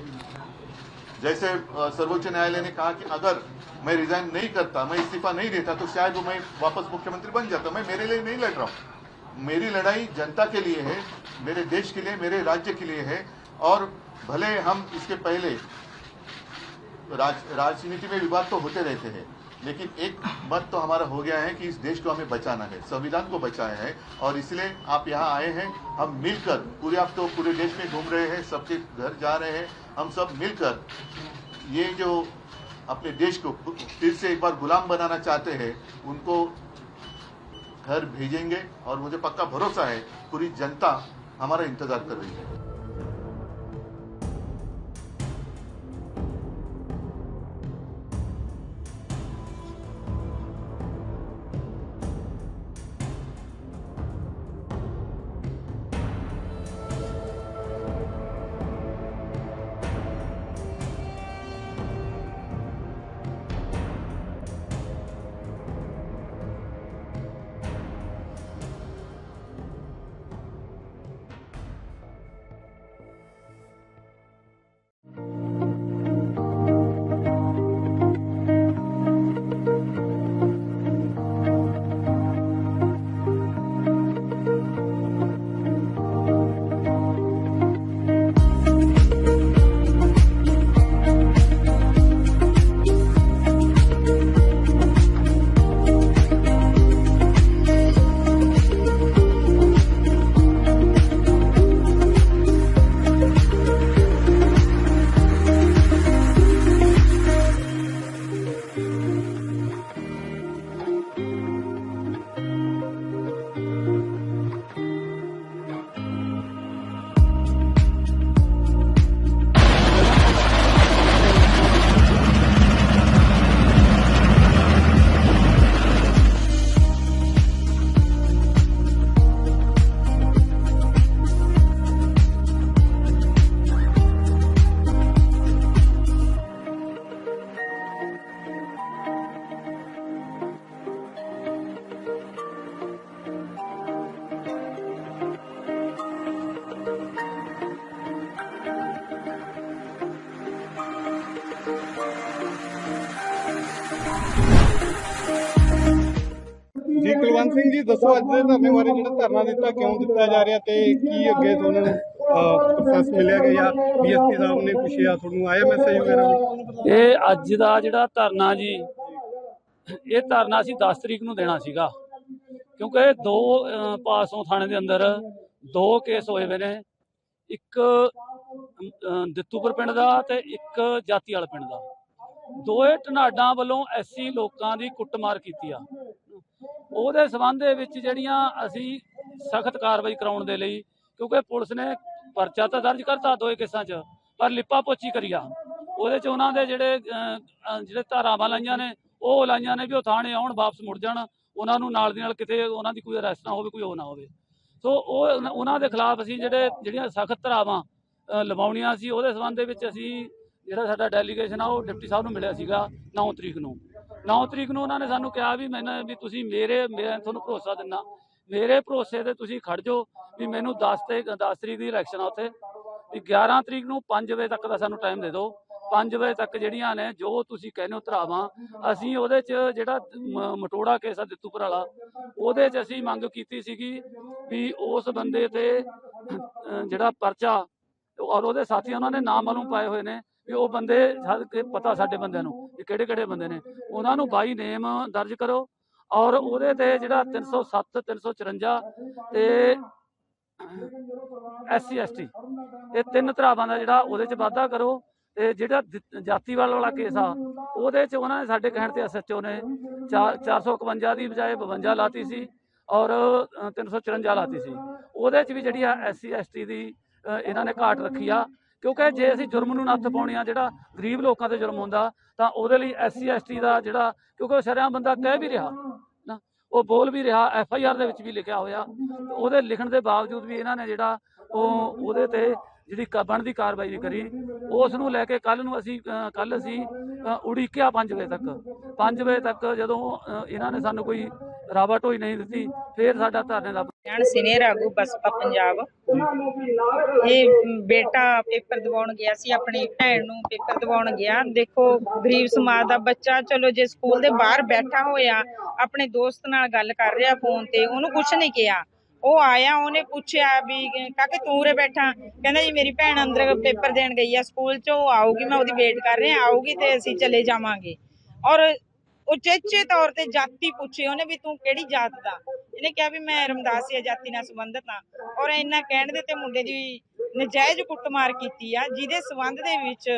जैसे सर्वोच्च न्यायालय ने कहा कि अगर मैं रिजाइन नहीं करता, मैं इस्तीफा नहीं देता, तो शायद मैं वापस मुख्यमंत्री बन जाता। मैं मेरे लिए नहीं लड़ रहा हूँ, मेरी लड़ाई जनता के लिए है, मेरे देश के लिए, मेरे राज्य के लिए है। और भले हम इसके पहले राजनीति में विवाद तो होते रहते हैं, लेकिन एक मत तो हमारा हो गया है कि इस देश को हमें बचाना है, संविधान को बचाया है। और इसलिए आप यहाँ आए हैं, हम मिलकर पूरे, आप तो पूरे देश में घूम रहे हैं, सबके घर जा रहे हैं, हम सब मिलकर ये जो अपने देश को फिर से एक बार गुलाम बनाना चाहते हैं, उनको घर भेजेंगे। और मुझे पक्का भरोसा है पूरी जनता हमारा इंतजार कर रही है। ਜੀ ਕੁਲਵੰਤ ਸਿੰਘ ਜੀ ਦੱਸੋ, ਅੱਜ ਦੇ ਧਰਨੇ ਬਾਰੇ ਜਿਹੜਾ ਧਰਨਾ ਦਿੱਤਾ, ਕਿਉਂ ਦਿੱਤਾ ਜਾ ਰਿਹਾ ਤੇ ਕੀ ਅੱਗੇ ਤੁਹਾਨੂੰ ਪ੍ਰੋਸੈਸ ਮਿਲਿਆ ਗਿਆ ਜਾਂ ਬੀਐਸਪੀ ਸਾਹਿਬ ਨੇ ਪੁੱਛਿਆ, ਤੁਹਾਨੂੰ ਆਇਆ ਮੈਸੇਜ ਵਗੈਰਾ? ਇਹ ਅੱਜ ਦਾ ਜਿਹੜਾ ਧਰਨਾ ਜੀ, ਇਹ ਧਰਨਾ ਅਸੀਂ 10 ਤਰੀਕ ਨੂੰ ਦੇਣਾ ਸੀਗਾ, ਕਿਉਂਕਿ ਇਹ ਦੋ ਪਾਸੋਂ ਥਾਣੇ ਦੇ ਅੰਦਰ 2 ਕੇਸ ਹੋਏ ਹੋਏ ਨੇ, ਇੱਕ ਦਿੱਤੂਪੁਰ ਪਿੰਡ ਦਾ ਤੇ ਇੱਕ ਜਾਤੀ ਵਾਲਾ ਪਿੰਡ ਦਾ। ਦੋਏ ਢਨਾਡਾਂ ਵੱਲੋਂ ਐਸੀ ਲੋਕਾਂ ਦੀ ਕੁੱਟਮਾਰ ਕੀਤੀ ਆ। ਉਹਦੇ ਸਬੰਧ ਦੇ ਵਿੱਚ ਜਿਹੜੀਆਂ ਅਸੀਂ ਸਖਤ ਕਾਰਵਾਈ ਕਰਾਉਣ ਦੇ ਲਈ, ਕਿਉਂਕਿ ਪੁਲਿਸ ਨੇ ਪਰਚਾ ਤਾਂ ਦਰਜ ਕਰਤਾ ਦੋਏ ਕੇਸਾਂ 'ਚ, ਪਰ ਲਿਪਾ ਪੋਚੀ ਕਰੀ ਆ। ਉਹਦੇ 'ਚ ਉਹਨਾਂ ਦੇ ਜਿਹੜੇ ਧਾਰਾਵਾਂ ਲਾਈਆਂ ਨੇ, ਉਹ ਲਾਈਆਂ ਨੇ ਵੀ ਉਹ ਥਾਣੇ ਆਉਣ, ਵਾਪਸ ਮੁੜ ਜਾਣ, ਉਹਨਾਂ ਨੂੰ ਨਾਲ ਦੀ ਨਾਲ ਕਿਤੇ ਉਹਨਾਂ ਦੀ ਕੋਈ ਅਰੈਸਟ ਨਾ ਹੋਵੇ, ਕੋਈ ਉਹ ਨਾ ਹੋਵੇ। ਸੋ ਉਹਨਾਂ ਦੇ ਖਿਲਾਫ ਅਸੀਂ ਜਿਹੜੀਆਂ ਸਖਤ ਧਾਰਾਵਾਂ ਲਵਾਉਣੀਆਂ ਸੀ, ਉਹਦੇ ਸਬੰਧ ਦੇ ਵਿੱਚ ਅਸੀਂ ਜਿਹੜਾ ਸਾਡਾ ਡੈਲੀਗੇਸ਼ਨ ਆ ਉਹ ਡਿਪਟੀ ਸਾਹਿਬ ਨੂੰ ਮਿਲਿਆ ਸੀਗਾ 9 ਤਰੀਕ ਨੂੰ। 9 ਤਰੀਕ ਨੂੰ ਉਹਨਾਂ ਨੇ ਸਾਨੂੰ ਕਿਹਾ ਵੀ ਵੀ ਤੁਸੀਂ ਮੈਂ ਤੁਹਾਨੂੰ ਭਰੋਸਾ ਦਿੰਦਾ, ਮੇਰੇ ਭਰੋਸੇ ਤੇ ਤੁਸੀਂ ਖੜ ਜਾਓ ਵੀ ਮੈਨੂੰ 10 ਤਰੀਕ ਦੀ ਇਲੈਕਸ਼ਨ ਆ ਉੱਥੇ, ਵੀ 11 ਤਰੀਕ ਨੂੰ 5 ਵਜੇ ਤੱਕ ਦਾ ਸਾਨੂੰ ਟਾਈਮ ਦੇ ਦਿਓ। 5 ਵਜੇ ਤੱਕ ਜਿਹੜੀਆਂ ਨੇ ਜੋ ਤੁਸੀਂ ਕਹਿੰਦੇ ਹੋ ਧਰਾਵਾਂ, ਅਸੀਂ ਉਹਦੇ 'ਚ ਜਿਹੜਾ ਮਟੋੜਾ ਕੇਸ ਆ ਦਿੱਤੂਪੁਰ ਵਾਲਾ, ਉਹਦੇ 'ਚ ਅਸੀਂ ਮੰਗ ਕੀਤੀ ਸੀਗੀ ਵੀ ਉਸ ਬੰਦੇ ਤੇ ਜਿਹੜਾ ਪਰਚਾ ਔਰ ਉਹਦੇ ਸਾਥੀ ਉਹਨਾਂ ਨੇ ਨਾਮ ਮਾਲੂਮ ਪਾਏ ਹੋਏ ਨੇ, ਵੀ ਉਹ ਬੰਦੇ ਪਤਾ ਸਾਡੇ ਬੰਦਿਆਂ ਨੂੰ ਵੀ ਕਿਹੜੇ ਕਿਹੜੇ ਬੰਦੇ ਨੇ, ਉਹਨਾਂ ਨੂੰ ਬਾਈ ਨੇਮ ਦਰਜ ਕਰੋ। ਔਰ ਉਹਦੇ ਤੇ ਜਿਹੜਾ 307, 354 ਤੇ SC ST ਇਹ ਤਿੰਨ ਧਰਾਵਾਂ ਦਾ ਜਿਹੜਾ ਉਹਦੇ 'ਚ ਵਾਧਾ ਕਰੋ। ਤੇ ਜਿਹੜਾ ਜਾਤੀਵਾਲ ਵਾਲਾ ਕੇਸ ਆ ਉਹਦੇ 'ਚ ਉਹਨਾਂ ਨੇ ਸਾਡੇ ਕਹਿਣ ਤੇ SHO ਨੇ 451 ਦੀ ਬਜਾਏ 52 ਲਾਤੀ ਸੀ ਔਰ 354 ਲਾਤੀ ਸੀ। ਉਹਦੇ 'ਚ ਵੀ ਜਿਹੜੀ ਆ SC ST ਦੀ ਇਹਨਾਂ ਨੇ ਘਾਟ ਰੱਖੀ ਆ, ਕਿਉਂਕਿ ਜੇ ਅਸੀਂ ਜੁਰਮ ਨੂੰ ਨੱਥ ਪਾਉਣੀ ਆ ਜਿਹੜਾ ਗਰੀਬ ਲੋਕਾਂ ਤੇ ਜੁਰਮ ਹੁੰਦਾ ਤਾਂ ਉਹਦੇ ਲਈ SC ST ਦਾ ਜਿਹੜਾ, ਕਿਉਂਕਿ ਉਹ ਸ਼ਰੇਆਮ ਬੰਦਾ ਕਹਿ ਵੀ ਰਿਹਾ ਨਾ, ਉਹ ਬੋਲ ਵੀ ਰਿਹਾ, FIR ਦੇ ਵਿੱਚ ਵੀ ਲਿਖਿਆ ਹੋਇਆ, ਉਹਦੇ ਲਿਖਣ ਦੇ ਬਾਵਜੂਦ ਵੀ ਇਹਨਾਂ ਨੇ ਜਿਹੜਾ ਉਹਦੇ ਤੇ ਜਿਹੜੀ ਬਣਦੀ ਕਾਰਵਾਈ ਨਹੀਂ ਕਰੀ। ਉਸ ਨੂੰ ਲੈ ਕੇ ਕੱਲ ਅਸੀਂ ਉਡੀਕਿਆ 5 ਵਜੇ ਤੱਕ ਜਦੋਂ ਇਹਨਾਂ ਨੇ ਸਾਨੂੰ ਕੋਈ ਰਾਵਾ ਢੋਈ ਨਹੀਂ ਦਿੱਤੀ, ਫਿਰ ਸਾਡਾ ਧਰਨੇ ਦਾ ਸੀਨੀਅਰ ਆਗੂ ਬਸਪਾ ਪੰਜਾਬ। ਇਹ ਬੇਟਾ ਪੇਪਰ ਦਿਵਾਉਣ ਗਿਆ ਸੀ, ਆਪਣੀ ਭੈਣ ਨੂੰ ਪੇਪਰ ਦਿਵਾਉਣ ਗਿਆ। ਦੇਖੋ ਗਰੀਬ ਸਮਾਜ ਦਾ ਬੱਚਾ, ਚਲੋ ਜੇ ਸਕੂਲ ਦੇ ਬਾਹਰ ਬੈਠਾ ਹੋਇਆ ਆਪਣੇ ਦੋਸਤ ਨਾਲ ਗੱਲ ਕਰ ਰਿਹਾ ਫੋਨ ਤੇ, ਉਹਨੂੰ ਕੁਛ ਨਹੀਂ ਕਿਹਾ। ਉਹ ਆਇਆ, ਉਹਨੇ ਪੁੱਛਿਆ ਵੀ ਕਾਕੇ ਤੂੰ ਉਰੇ ਬੈਠਾ, ਕਹਿੰਦਾ ਜੀ ਮੇਰੀ ਭੈਣ ਅੰਦਰ ਪੇਪਰ ਦੇਣ ਗਈ ਆ ਸਕੂਲ 'ਚ, ਉਹ ਆਊਗੀ, ਮੈਂ ਉਹਦੀ ਵੇਟ ਕਰ ਰਿਹਾ, ਆਊਗੀ ਤੇ ਅਸੀਂ ਚਲੇ ਜਾਵਾਂਗੇ। ਔਰ ਉਚੇਚੇ ਤੌਰ ਤੇ ਜਾਤੀ ਪੁੱਛੀ ਉਹਨੇ ਵੀ ਤੂੰ ਕਿਹੜੀ ਜਾਤ ਦਾ, ਇਹਨੇ ਕਿਹਾ ਵੀ ਮੈਂ ਰਮਦਾਸੀਆ ਜਾਤੀ ਨਾਲ ਸੰਬੰਧਿਤ ਹਾਂ। ਔਰ ਇੰਨਾ ਕਹਿਣ ਦੇ ਤੇ ਮੁੰਡੇ ਦੀ ਨਜਾਇਜ਼ ਕੁੱਟਮਾਰ ਕੀਤੀ ਆ, ਜਿਹਦੇ ਸੰਬੰਧ ਦੇ ਵਿੱਚ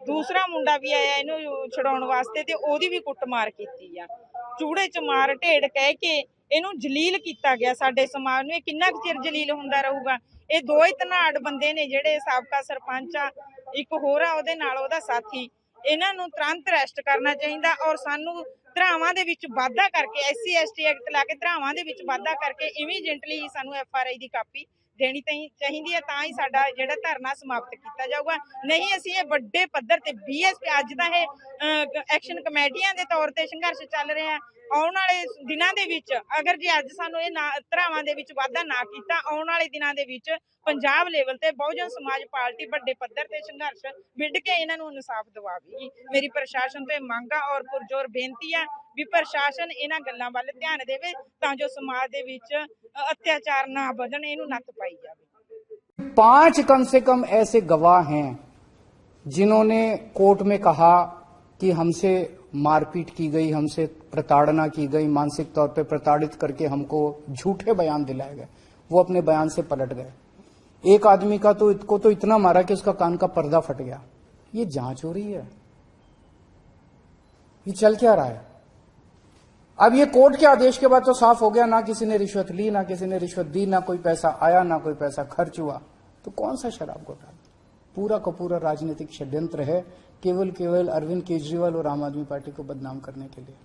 ਦੂਸਰਾ ਮੁੰਡਾ ਵੀ ਆਇਆ ਇਹਨੂੰ ਛਡਾਉਣ ਵਾਸਤੇ ਤੇ ਉਹਦੀ ਵੀ ਕੁੱਟਮਾਰ ਕੀਤੀ ਆ। ਚੂੜੇ ਚ ਮਾਰ ਢੇੜ ਕਹਿ ਕੇ ਇਹਨੂੰ ਜਲੀਲ ਕੀਤਾ ਗਿਆ ਸਾਡੇ ਸਮਾਜ ਨੂੰ। ਇਹ ਕਿੰਨਾ ਕੁ ਚਿਰ ਜਲੀਲ ਹੁੰਦਾ ਰਹੂਗਾ? ਇਹ ਦੋ ਹੀ ਧਨਾੜ ਬੰਦੇ ਨੇ ਜਿਹੜੇ ਸਾਬਕਾ ਸਰਪੰਚ ਆ, ਇੱਕ ਹੋਰ ਆ ਉਹਦੇ ਨਾਲ ਉਹਦਾ ਸਾਥੀ। ਇਹਨਾਂ ਨੂੰ ਤੁਰੰਤ ਅਰੈਸਟ ਕਰਨਾ ਚਾਹੀਦਾ ਔਰ ਸਾਨੂੰ ਧਰਾਵਾਂ ਦੇ ਵਿੱਚ ਵਾਧਾ ਕਰਕੇ SC ST ਐਕਟ ਲਾ ਕੇ ਧਰਾਵਾਂ ਦੇ ਵਿੱਚ ਵਾਧਾ ਕਰਕੇ ਇਮੀਡੀਏਟਲੀ ਸਾਨੂੰ FRI ਦੀ ਕਾਪੀ ਦੇਣੀ ਚਾਹੀਦੀ ਹੈ, ਤਾਂ ਹੀ ਸਾਡਾ ਜਿਹੜਾ ਧਰਨਾ ਸਮਾਪਤ ਕੀਤਾ ਜਾਊਗਾ। ਨਹੀਂ ਅਸੀਂ ਇਹ ਵੱਡੇ ਪੱਧਰ ਤੇ BSP ਅੱਜ ਦਾ ਇਹ ਐਕਸ਼ਨ ਕਮੇਟੀਆਂ ਦੇ ਤੌਰ ਤੇ ਸੰਘਰਸ਼ ਚੱਲ ਰਿਹਾ। ਆਉਣ ਵਾਲੇ ਦਿਨਾਂ ਦੇ ਵਿੱਚ ਅਗਰ ਜੇ ਅੱਜ ਸਾਨੂੰ ਇਹ ਧਰਾਵਾਂ ਦੇ ਵਿੱਚ ਵਾਧਾ ਨਾ ਕੀਤਾ, ਆਉਣ ਵਾਲੇ ਦਿਨਾਂ ਦੇ ਵਿੱਚ ਪੰਜਾਬ ਲੈਵਲ ਤੇ ਬਹੁਜਨ ਸਮਾਜ ਪਾਰਟੀ ਵੱਡੇ ਪੱਧਰ ਤੇ ਸੰਘਰਸ਼ ਵਿੱਢ ਕੇ ਇਹਨਾਂ ਨੂੰ ਇਨਸਾਫ ਦਿਵਾਵੇਗੀ। ਮੇਰੀ ਪ੍ਰਸ਼ਾਸਨ ਤੋਂ ਇਹ ਮੰਗ ਆ ਔਰ ਪੁਰਜ਼ੋਰ ਬੇਨਤੀ ਆ ਵੀ ਪ੍ਰਸ਼ਾਸਨ ਇਹਨਾਂ ਗੱਲਾਂ ਵੱਲ ਧਿਆਨ ਦੇਵੇ ਤਾਂ ਜੋ ਸਮਾਜ ਦੇ ਵਿੱਚ अत्याचार ना बढ़न, इन्हू नत्थ पाई जावे। 5 कम से कम ऐसे गवाह हैं जिन्होंने कोर्ट में कहा कि हमसे मारपीट की गई, हमसे प्रताड़ना की गई, मानसिक तौर पे प्रताड़ित करके हमको झूठे बयान दिलाए गए। वो अपने बयान से पलट गए। एक आदमी का तो इतना मारा कि उसका कान का पर्दा फट गया। ये जांच हो रही है, ये चल क्या रहा है? अब ये कोर्ट के आदेश के बाद तो साफ हो गया, ना किसी ने रिश्वत ली, ना किसी ने रिश्वत दी, ना कोई पैसा आया, ना कोई पैसा खर्च हुआ। तो कौन सा शराब घोटाला? पूरा का पूरा राजनीतिक षड्यंत्र है, केवल अरविंद केजरीवाल और आम आदमी पार्टी को बदनाम करने के लिए।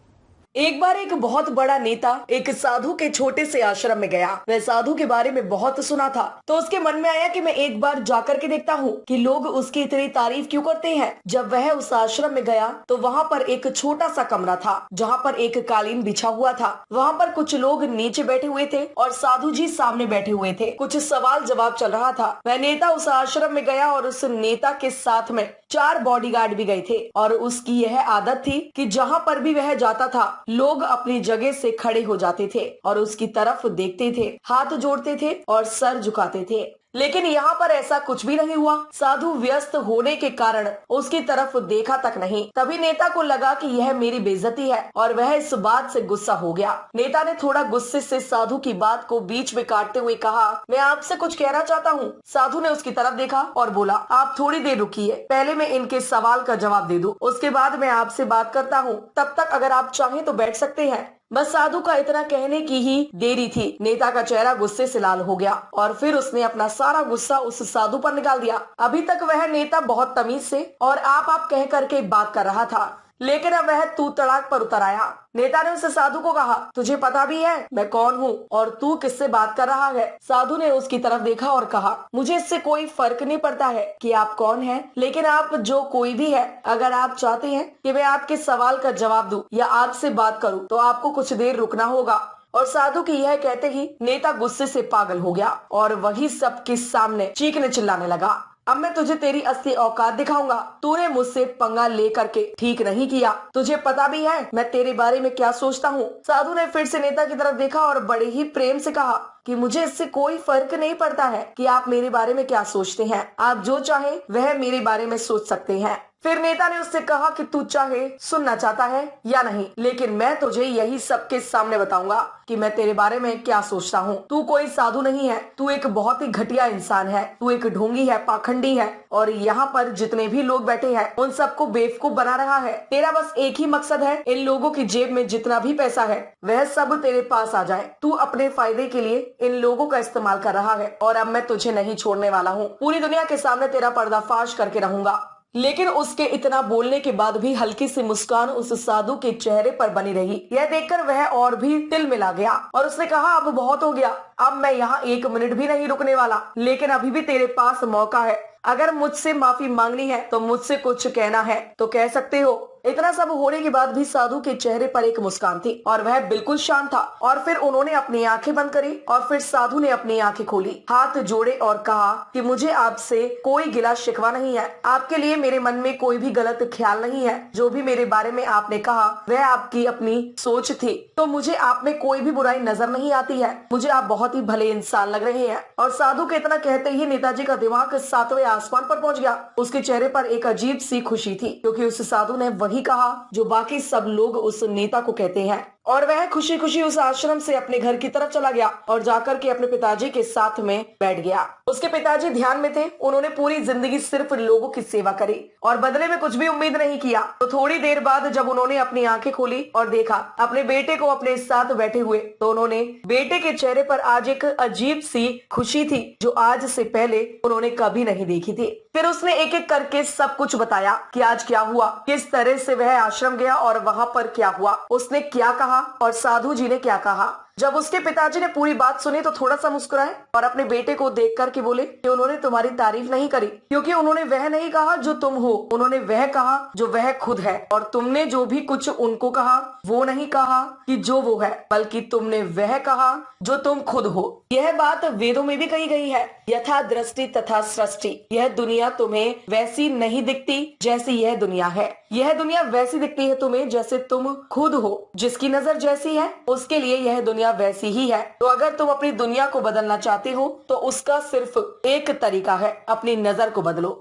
एक बार एक बहुत बड़ा नेता एक साधु के छोटे से आश्रम में गया। वह साधु के बारे में बहुत सुना था, तो उसके मन में आया कि मैं एक बार जाकर के देखता हूँ कि लोग उसकी इतनी तारीफ क्यों करते हैं। जब वह उस आश्रम में गया तो वहाँ पर एक छोटा सा कमरा था जहाँ पर एक कालीन बिछा हुआ था। वहाँ पर कुछ लोग नीचे बैठे हुए थे और साधु जी सामने बैठे हुए थे। कुछ सवाल जवाब चल रहा था। वह नेता उस आश्रम में गया और उस नेता के साथ में 4 बॉडीगार्ड भी गए थे और उसकी यह आदत थी कि जहाँ पर भी वह जाता था लोग अपनी जगह से खड़े हो जाते थे और उसकी तरफ देखते थे, हाथ जोड़ते थे और सर झुकाते थे। लेकिन यहाँ पर ऐसा कुछ भी नहीं हुआ। साधु व्यस्त होने के कारण उसकी तरफ देखा तक नहीं। तभी नेता को लगा कि यह मेरी बेइज्जती है और वह इस बात से गुस्सा हो गया। नेता ने थोड़ा गुस्से से साधु की बात को बीच में काटते हुए कहा, मैं आपसे कुछ कहना चाहता हूँ। साधु ने उसकी तरफ देखा और बोला, आप थोड़ी देर रुकिए, पहले मैं इनके सवाल का जवाब दे दूं, उसके बाद मैं आपसे बात करता हूँ। तब तक अगर आप चाहें तो बैठ सकते हैं। बस साधु का इतना कहने की ही देरी थी। नेता का चेहरा गुस्से से लाल हो गया और फिर उसने अपना सारा गुस्सा उस साधु पर निकाल दिया। अभी तक वह नेता बहुत तमीज से और आप कह करके बात कर रहा था, लेकिन अब वह तू तड़ाक पर उतर आया। नेता ने उस साधु को कहा, तुझे पता भी है मैं कौन हूँ और तू किससे बात कर रहा है? साधु ने उसकी तरफ देखा और कहा, मुझे इससे कोई फर्क नहीं पड़ता है कि आप कौन हैं, लेकिन आप जो कोई भी है, अगर आप चाहते हैं कि मैं आपके सवाल का जवाब दूं या आपसे बात करूं तो आपको कुछ देर रुकना होगा। और साधु की यह कहते ही नेता गुस्से से पागल हो गया और वही सबके सामने चीखने चिल्लाने लगा, अब मैं तुझे तेरी असली औकात दिखाऊंगा। तूने मुझसे पंगा लेकर के ठीक नहीं किया। तुझे पता भी है मैं तेरे बारे में क्या सोचता हूँ। साधु ने फिर से नेता की तरफ देखा और बड़े ही प्रेम से कहा कि मुझे इससे कोई फर्क नहीं पड़ता है कि आप मेरे बारे में क्या सोचते हैं। आप जो चाहें वह मेरे बारे में सोच सकते हैं। फिर नेता ने उससे कहा कि तू चाहे सुनना चाहता है या नहीं, लेकिन मैं तुझे यही सबके सामने बताऊंगा कि मैं तेरे बारे में क्या सोचता हूँ। तू कोई साधु नहीं है, तू एक बहुत ही घटिया इंसान है, तू एक ढोंगी है, पाखंडी है, और यहाँ पर जितने भी लोग बैठे हैं उन सबको बेवकूफ बना रहा है। तेरा बस एक ही मकसद है, इन लोगों की जेब में जितना भी पैसा है वह सब तेरे पास आ जाए। तू अपने फायदे के लिए इन लोगों का इस्तेमाल कर रहा है और अब मैं तुझे नहीं छोड़ने वाला हूँ। पूरी दुनिया के सामने तेरा पर्दाफाश करके रहूंगा। लेकिन उसके इतना बोलने के बाद भी हल्की सी मुस्कान उस साधु के चेहरे पर बनी रही। यह देखकर वह और भी तिलमिला गया और उसने कहा, अब बहुत हो गया, अब मैं यहाँ 1 मिनट भी नहीं रुकने वाला, लेकिन अभी भी तेरे पास मौका है। अगर मुझसे माफी मांगनी है तो मुझसे कुछ कहना है तो कह सकते हो। इतना सब होने के बाद भी साधु के चेहरे पर एक मुस्कान थी और वह बिल्कुल शांत था। और फिर उन्होंने अपनी आंखें बंद करी और फिर साधु ने अपनी आंखें खोली, हाथ जोड़े और कहा कि मुझे आपसे कोई गिला शिकवा नहीं है, आपके लिए मेरे मन में कोई भी गलत ख्याल नहीं है। जो भी मेरे बारे में आपने कहा वह आपकी अपनी सोच थी, तो मुझे आप में कोई भी बुराई नजर नहीं आती है। मुझे आप बहुत ही भले इंसान लग रहे हैं। और साधु के इतना कहते ही नेताजी का दिमाग 7वें आसमान पर पहुंच गया। उसके चेहरे पर एक अजीब सी खुशी थी, क्योंकि उस साधु ने वही कहा जो बाकी सब लोग उस नेता को कहते हैं। और वह खुशी खुशी उस आश्रम से अपने घर की तरफ चला गया और जाकर के अपने पिताजी के साथ में बैठ गया। उसके पिताजी ध्यान में थे। उन्होंने पूरी जिंदगी सिर्फ लोगों की सेवा करी और बदले में कुछ भी उम्मीद नहीं किया। तो थोड़ी देर बाद जब उन्होंने अपनी आंखें खोली और देखा अपने बेटे को अपने साथ बैठे हुए, तो उन्होंने बेटे के चेहरे पर आज एक अजीब सी खुशी थी जो आज से पहले उन्होंने कभी नहीं देखी थी। फिर उसने एक एक करके सब कुछ बताया कि आज क्या हुआ, किस तरह से वह आश्रम गया और वहाँ पर क्या हुआ, उसने क्या कहा और साधु जी ने क्या कहा। जब उसके पिताजी ने पूरी बात सुनी तो थोड़ा सा मुस्कुराए और अपने बेटे को देख करके बोले कि उन्होंने तुम्हारी तारीफ नहीं करी, क्योंकि उन्होंने वह नहीं कहा जो तुम हो, उन्होंने वह कहा जो वह खुद है। और तुमने जो भी कुछ उनको कहा वो नहीं कहा कि जो वो है, बल्कि तुमने वह कहा जो तुम खुद हो। यह बात वेदों में भी कही गई है, यथा दृष्टि तथा सृष्टि। यह दुनिया तुम्हें वैसी नहीं दिखती जैसी यह दुनिया है, यह दुनिया वैसी दिखती है तुम्हें जैसे तुम खुद हो। जिसकी नजर जैसी है उसके लिए यह दुनिया वैसी ही है। तो अगर तुम अपनी दुनिया को बदलना चाहते हो तो उसका सिर्फ एक तरीका है, अपनी नजर को बदलो।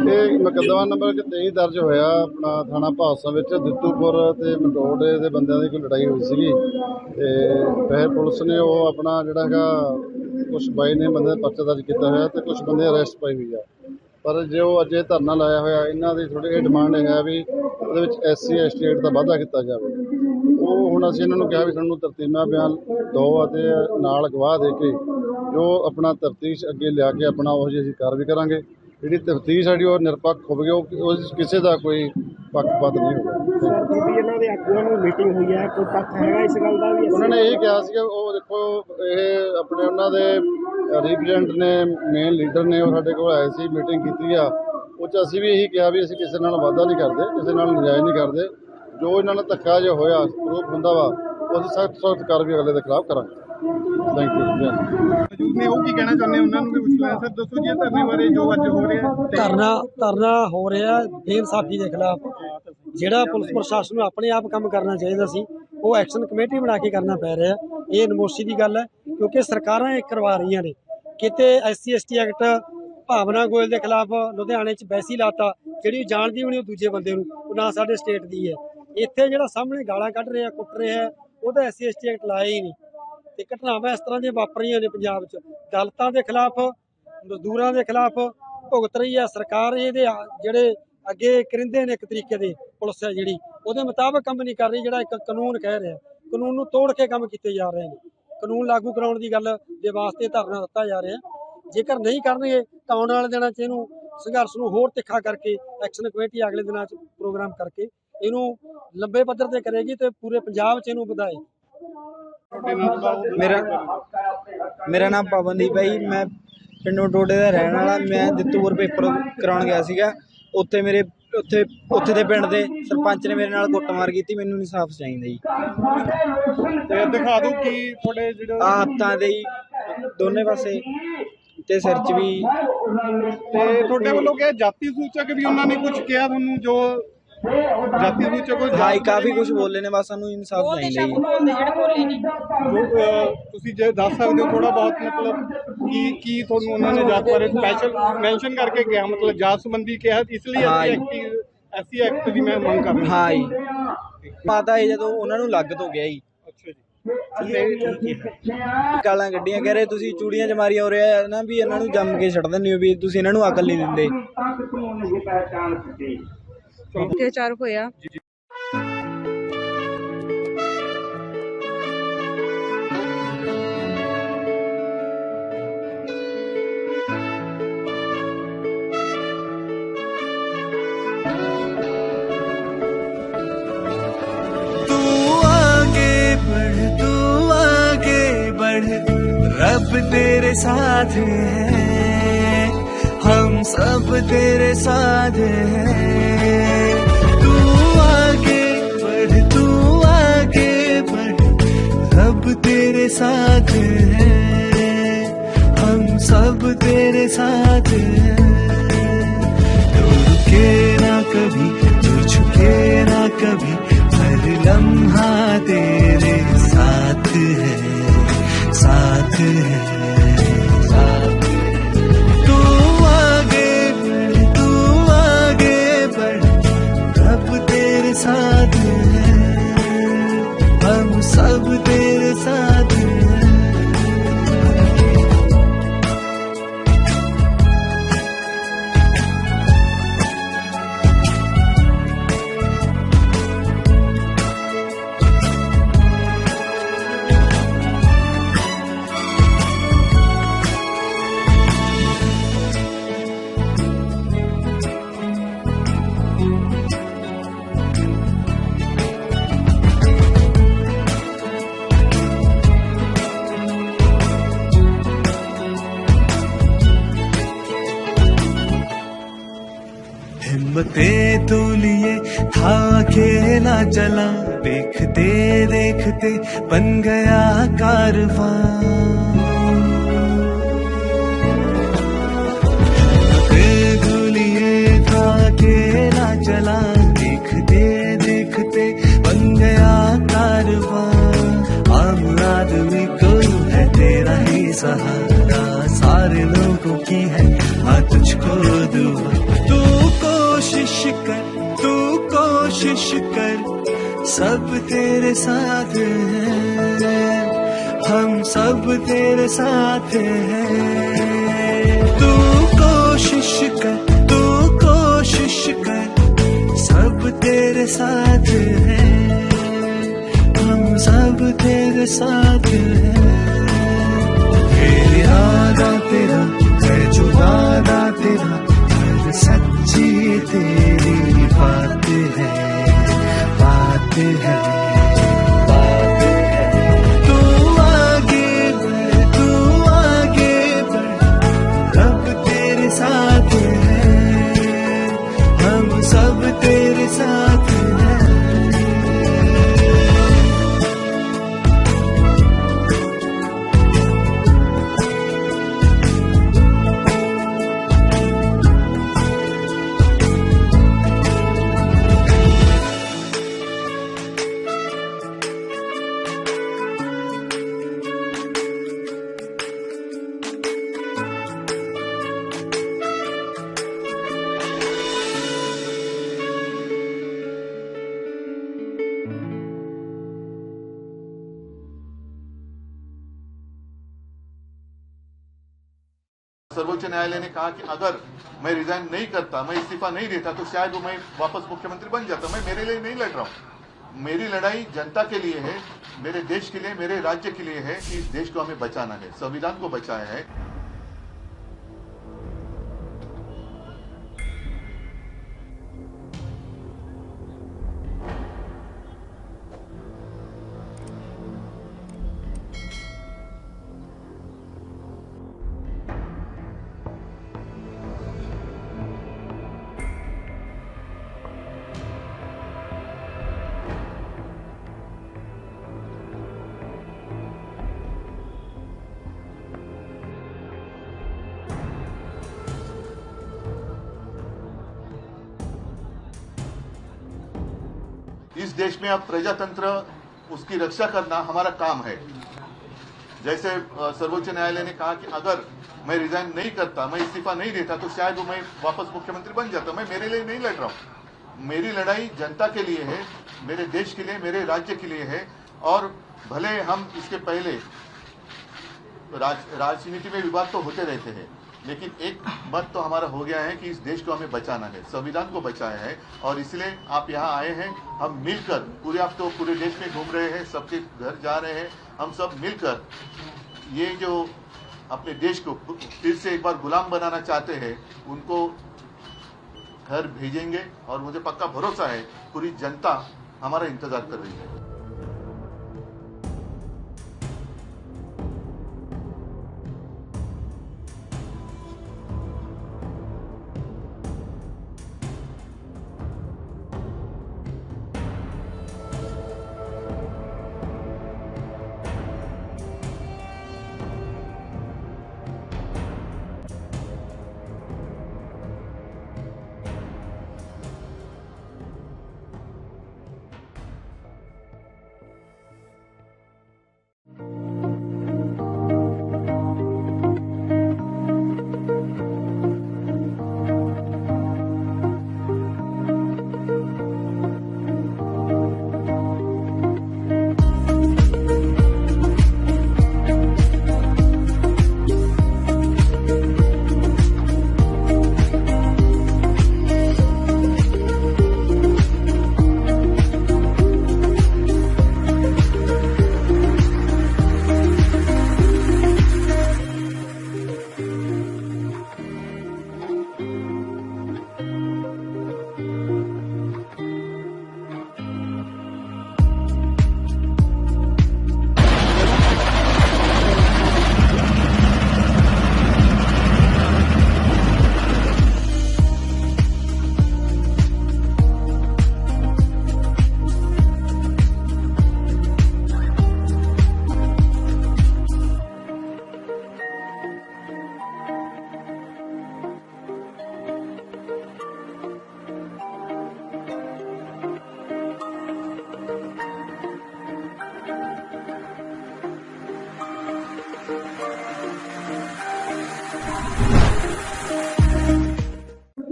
ਇਹ ਮੁਕੱਦਮਾ ਨੰਬਰ 23 ਦਰਜ ਹੋਇਆ ਆਪਣਾ ਥਾਣਾ ਭਾਦਸੋਂ ਵਿੱਚ ਦਿੱਤੂਪੁਰ ਤੇ ਮੰਡੋੜੇ ਦੇ ਬੰਦਿਆਂ ਦੀ ਕੋਈ ਲੜਾਈ ਹੋਈ ਸੀਗੀ ਤੇ ਫਿਰ ਪੁਲਿਸ ਨੇ ਉਹ ਆਪਣਾ ਜਿਹੜਾ ਹੈਗਾ ਕੁਝ ਬਾਈ ਨੇ ਬੰਦੇ ਦਾ ਪਰਚਾ ਦਰਜ ਕੀਤਾ ਹੋਇਆ ਤੇ ਕੁਝ ਬੰਦੇ ਅਰੈਸਟ ਪਾਈ ਹੋਈ ਆ। ਪਰ ਜੋ ਅੱਜ ਇਹ ਧਰਨਾ ਲਾਇਆ ਹੋਇਆ ਇਹਨਾਂ ਦੀ ਥੋੜੀ ਜਿਹੀ ਡਿਮਾਂਡ ਹੈ ਵੀ ਉਹਦੇ ਵਿੱਚ SC ST ਐਕਟ ਦਾ ਵਾਧਾ ਕੀਤਾ ਜਾਵੇ। ਉਹ ਹੁਣ ਅਸੀਂ ਇਹਨਾਂ ਨੂੰ ਕਿਹਾ ਵੀ ਸਾਨੂੰ ਤਰਤੀਬਾ ਬਿਆਨ ਦਿਓ ਅਤੇ ਨਾਲ ਗਵਾਹ ਦੇ ਕੇ ਜੋ ਆਪਣਾ ਤਫਤੀਸ਼ ਅੱਗੇ ਲਿਆ ਕੇ ਆਪਣਾ ਉਹ ਜਿਹੀ ਅਸੀਂ ਕਾਰਵਾਈ ਕਰਾਂਗੇ। ਜਿਹੜੀ ਤਫਤੀਸ਼ ਸਾਡੀ ਉਹ ਨਿਰਪੱਖ ਹੋਵੇਗੀ, ਉਹ ਕਿਸੇ ਦਾ ਕੋਈ ਪੱਖਪਾਤ ਨਹੀਂ ਹੋਵੇਗਾ। ਇਹਨਾਂ ਦੇ ਆਗੂਆਂ ਨੂੰ ਮੀਟਿੰਗ ਹੋਈ ਹੈ, ਕੋਈ ਤੱਥ ਹੈਗਾ ਇਸ ਗੱਲ ਦਾ ਵੀ? ਉਹਨਾਂ ਨੇ ਇਹ ਕਿਹਾ ਸੀ ਕਿ ਉਹ ਦੇਖੋ ਇਹ ਆਪਣੇ ਉਹਨਾਂ ਦੇ ਰਿਪਰੈਜ਼ੈਂਟ ਨੇ, ਮੇਨ ਲੀਡਰ ਨੇ, ਉਹ ਸਾਡੇ ਕੋਲ ਆਏ ਸੀ, ਮੀਟਿੰਗ ਕੀਤੀ ਆ। ਉਹ 'ਚ ਅਸੀਂ ਵੀ ਇਹੀ ਕਿਹਾ ਵੀ ਅਸੀਂ ਕਿਸੇ ਨਾਲ ਵਾਅਦਾ ਨਹੀਂ ਕਰਦੇ, ਕਿਸੇ ਨਾਲ ਨਜਾਇਜ਼ ਨਹੀਂ ਕਰਦੇ। ਜੋ ਇਹਨਾਂ ਨਾਲ ਧੱਕਾ ਜੋ ਹੋਇਆ ਪ੍ਰੂਫ ਹੁੰਦਾ ਵਾ ਉਹ ਅਸੀਂ ਸਖਤ ਕਾਰਵਾਈ ਅਗਲੇ ਦੇ ਖਿਲਾਫ ਕਰਾਂਗੇ। Thank you. ਮੌਜੂਦ ਨੇ ਉਹ ਕੀ ਕਹਿਣਾ ਚਾਹੁੰਦੇ ਉਹਨਾਂ ਨੂੰ ਵੀ ਪੁੱਛ ਲੈਣਾ। ਸਰ ਦੱਸੋ ਜੀ ਧਰਨੇ ਬਾਰੇ ਜੋ ਅੱਜ ਹੋ ਰਿਹਾ ਧਰਨਾ ਹੋ ਰਿਹਾ ਬੇਇਨਸਾਫੀ ਦੇ ਖਿਲਾਫ। ਜਿਹੜਾ ਪੁਲਿਸ ਪ੍ਰਸ਼ਾਸਨ ਨੂੰ ਆਪਣੇ ਆਪ ਕੰਮ ਕਰਨਾ ਚਾਹੀਦਾ ਸੀ ਉਹ ਐਕਸ਼ਨ ਕਮੇਟੀ ਬਣਾ ਕੇ ਕਰਨਾ ਪੈ ਰਿਹਾ। ਇਹ ਨਮੋਸ਼ੀ ਦੀ ਗੱਲ ਹੈ, ਕਿਉਂਕਿ ਸਰਕਾਰਾਂ ਇਹ ਕਰਵਾ ਰਹੀਆਂ ਨੇ। ਕਿਤੇ SC ST ਐਕਟ ਭਾਵਨਾ ਗੋਇਲ ਦੇ ਖਿਲਾਫ ਲੁਧਿਆਣੇ 'ਚ ਵੈਸੀ ਲਾਤਾ, ਜਿਹੜੀ ਜਾਣਦੀ ਵੀ ਨਹੀਂ ਉਹ ਦੂਜੇ ਬੰਦੇ ਨੂੰ, ਉਹ ਨਾ ਸਾਡੇ ਸਟੇਟ ਦੀ ਹੈ। ਇੱਥੇ ਜਿਹੜਾ ਸਾਹਮਣੇ ਗਾਲਾਂ ਕੱਢ ਰਿਹਾ, ਕੁੱਟ ਰਿਹਾ, ਉਹਦਾ SC ST ਐਕਟ ਲਾਇਆ ਹੀ ਨਹੀਂ। ਤੇ ਘਟਨਾਵਾਂ ਇਸ ਤਰ੍ਹਾਂ ਦੀਆਂ ਵਾਪਰ ਰਹੀਆਂ ਨੇ ਪੰਜਾਬ 'ਚ। ਦਲਿਤਾਂ ਦੇ ਖਿਲਾਫ, ਮਜ਼ਦੂਰਾਂ ਦੇ ਖਿਲਾਫ ਭੁਗਤ ਰਹੀ ਹੈ ਸਰਕਾਰ। ਇਹਦੇ ਜਿਹੜੇ ਅੱਗੇ ਕਰਿੰਦੇ ਨੇ ਇੱਕ ਤਰੀਕੇ ਦੇ ਪੁਲਿਸ ਹੈ ਜਿਹੜੀ, ਉਹਦੇ ਮੁਤਾਬਕ ਕੰਮ ਨਹੀਂ ਕਰ ਰਹੀ। ਜਿਹੜਾ ਇੱਕ ਕਾਨੂੰਨ ਕਹਿ ਰਿਹਾ, ਕਾਨੂੰਨ ਨੂੰ ਤੋੜ ਕੇ ਕੰਮ ਕੀਤੇ ਜਾ ਰਹੇ ਨੇ। ਕਾਨੂੰਨ ਲਾਗੂ ਕਰਾਉਣ ਦੀ ਗੱਲ ਦੇ ਵਾਸਤੇ ਧਰਨਾ ਦਿੱਤਾ ਜਾ ਰਿਹਾ। ਜੇਕਰ ਨਹੀਂ ਕਰਨਗੇ ਤਾਂ ਆਉਣ ਵਾਲੇ ਦਿਨਾਂ 'ਚ ਇਹਨੂੰ ਸੰਘਰਸ਼ ਨੂੰ ਹੋਰ ਤਿੱਖਾ ਕਰਕੇ ਐਕਸ਼ਨ ਕਮੇਟੀ ਅਗਲੇ ਦਿਨਾਂ 'ਚ ਪ੍ਰੋਗਰਾਮ ਕਰਕੇ ਇਹਨੂੰ ਲੰਬੇ ਪੱਧਰ ਤੇ ਕਰੇਗੀ ਤੇ ਪੂਰੇ ਪੰਜਾਬ 'ਚ ਇਹਨੂੰ ਵਧਾਏ। ਮੇਰਾ ਨਾਮ ਪਵਨਦੀਪ ਹੈ ਜੀ। ਮੈਂ ਪਿੰਡ ਮੰਡੋੜੇ ਦਾ ਰਹਿਣ ਵਾਲਾ। ਮੈਂ ਦਿੱਤੂਪੁਰ ਪੇਪਰ ਕਰਾਉਣ ਗਿਆ ਸੀਗਾ। ਉੱਥੇ ਦੇ ਪਿੰਡ ਦੇ ਸਰਪੰਚ ਨੇ ਮੇਰੇ ਨਾਲ ਕੁੱਟਮਾਰ ਕੀਤੀ। ਮੈਨੂੰ ਇਨਸਾਫ ਚਾਹੀਦਾ ਜੀ। ਤੇ ਦਿਖਾ ਦਿਓ ਕੀ ਤੁਹਾਡੇ ਜਿਹੜੇ ਹੱਥਾਂ ਦੇ ਹੀ ਦੋਨੇ ਪਾਸੇ ਤੇ ਸਿਰ 'ਚ ਵੀ। ਤੇ ਤੁਹਾਡੇ ਵੱਲੋਂ ਕਿਹਾ ਜਾਤੀ ਸੂਚਕ ਵੀ ਉਹਨਾਂ ਨੇ ਕੁਝ ਕਿਹਾ ਤੁਹਾਨੂੰ? ਜੋ ਜਾਤੀ ਸੂਚਕ ਕੋਈ हाँ जी काफ़ी कुछ बोले ने, बस सानू इंसाफ ਬੋਲਦੇ चाहिए ਸ਼ਬਦ ਬੋਲਦੇ ਜਿਹੜੇ ਬੋਲੇ ਨਹੀਂ। ਤੁਸੀਂ ਜੇ ਦੱਸ ਸਕਦੇ ਹੋ ਥੋੜਾ ਬਹੁਤ ਮਤਲਬ ਕੀ ਤੁਹਾਨੂੰ ਉਹਨਾਂ ਨੇ ਜਾਤ ਬਾਰੇ ਸਪੈਸ਼ਲ ਮੈਂਸ਼ਨ ਕਰਕੇ ਕਿਹਾ, ਮਤਲਬ ਜਾਤ ਸੰਬੰਧੀ ਕਿਹਾ ਇਸ ਲਈ ਐਸਸੀ ਐਕਟ ਦੀ ਮੈਂ ਮੰਗ ਕਰ ਰਿਹਾ। हाँ जी माता है जो उन्होंने लग तो गया जी। ਅੱਛਾ ਜੀ ਗਾਲਾਂ ਕੱਢੀਆਂ, ਕਹਿ ਰਹੇ ਤੁਸੀਂ ਚੂੜੀਆਂ ਚ ਮਾਰੀਆਂ ਹੋ ਰਿਹਾ ਨਾ, ਵੀ ਇਹਨਾਂ ਨੂੰ ਜੰਮ ਕੇ ਛੱਡ ਦਿੰਦੇ ਹੋ, ਵੀ ਤੁਸੀਂ ਇਹਨਾਂ ਨੂੰ ਅਕਲ ਨਹੀਂ ਦਿੰਦੇ। ਅਤਿਆਚਾਰ ਹੋਇਆ। रब तेरे साथ है, हम सब तेरे साथ हैं। तू आगे बढ़, तू आगे बढ़, रब तेरे साथ है, हम सब तेरे साथ हैं। तू रुके ना कभी, तू झुके ना कभी, हर लम्हा तेरे साथ है, साथ है, साथ है। तू आगे बढ़, तू आगे बढ़, रब तेरे साथ है, हम सब तेरे साथ हैं। हिम्मतें तो लिए था अकेला चला, देखते देखते बन गया कारवां। हिम्मतें तो लिए था अकेला चला, देखते देखते बन गया कारवां। आम आदमी को है तेरा ही सहारा, सारे लोगों की है हाँ तुझको दुआ। तू कोशिश कर, तू कोशिश कर, सब तेरे साथ हैं, हम सब तेरे साथ हैं। तू कोशिश कर, तू कोशिश कर, सब तेरे साथ हैं, हम सब तेरे साथ हैं। तेरे आदा तेरा है जो वादा तेरा, सच्ची तेरी बात है, बात है, बात है। तू आगे बढ़, तू आगे बढ़, रब तेरे साथ है, हम सब तेरे साथ हैं। सर्वोच्च न्यायालय ने कहा कि अगर मैं रिजाइन नहीं करता, मैं इस्तीफा नहीं देता, तो शायद वो मैं वापस मुख्यमंत्री बन जाता। मैं मेरे लिए नहीं लड़ रहा हूँ, मेरी लड़ाई जनता के लिए है, मेरे देश के लिए, मेरे राज्य के लिए है कि इस देश को हमें बचाना है, संविधान को बचाया है। देश में अब प्रजातंत्र उसकी रक्षा करना हमारा काम है। जैसे सर्वोच्च न्यायालय ने कहा कि अगर मैं रिजाइन नहीं करता, मैं इस्तीफा नहीं देता, तो शायद मैं वापस मुख्यमंत्री बन जाता। मैं मेरे लिए नहीं लड़ रहा हूँ, मेरी लड़ाई जनता के लिए है, मेरे देश के लिए, मेरे राज्य के लिए है। और भले हम इसके पहले राजनीति में विवाद तो होते रहते हैं, लेकिन एक मत तो हमारा हो गया है कि इस देश को हमें बचाना है, संविधान को बचाया है। और इसलिए आप यहाँ आए हैं, हम मिलकर पूरे, आप तो पूरे देश में घूम रहे हैं, सबके घर जा रहे हैं, हम सब मिलकर ये जो अपने देश को फिर से एक बार गुलाम बनाना चाहते हैं, उनको घर भेजेंगे। और मुझे पक्का भरोसा है पूरी जनता हमारा इंतजार कर रही है।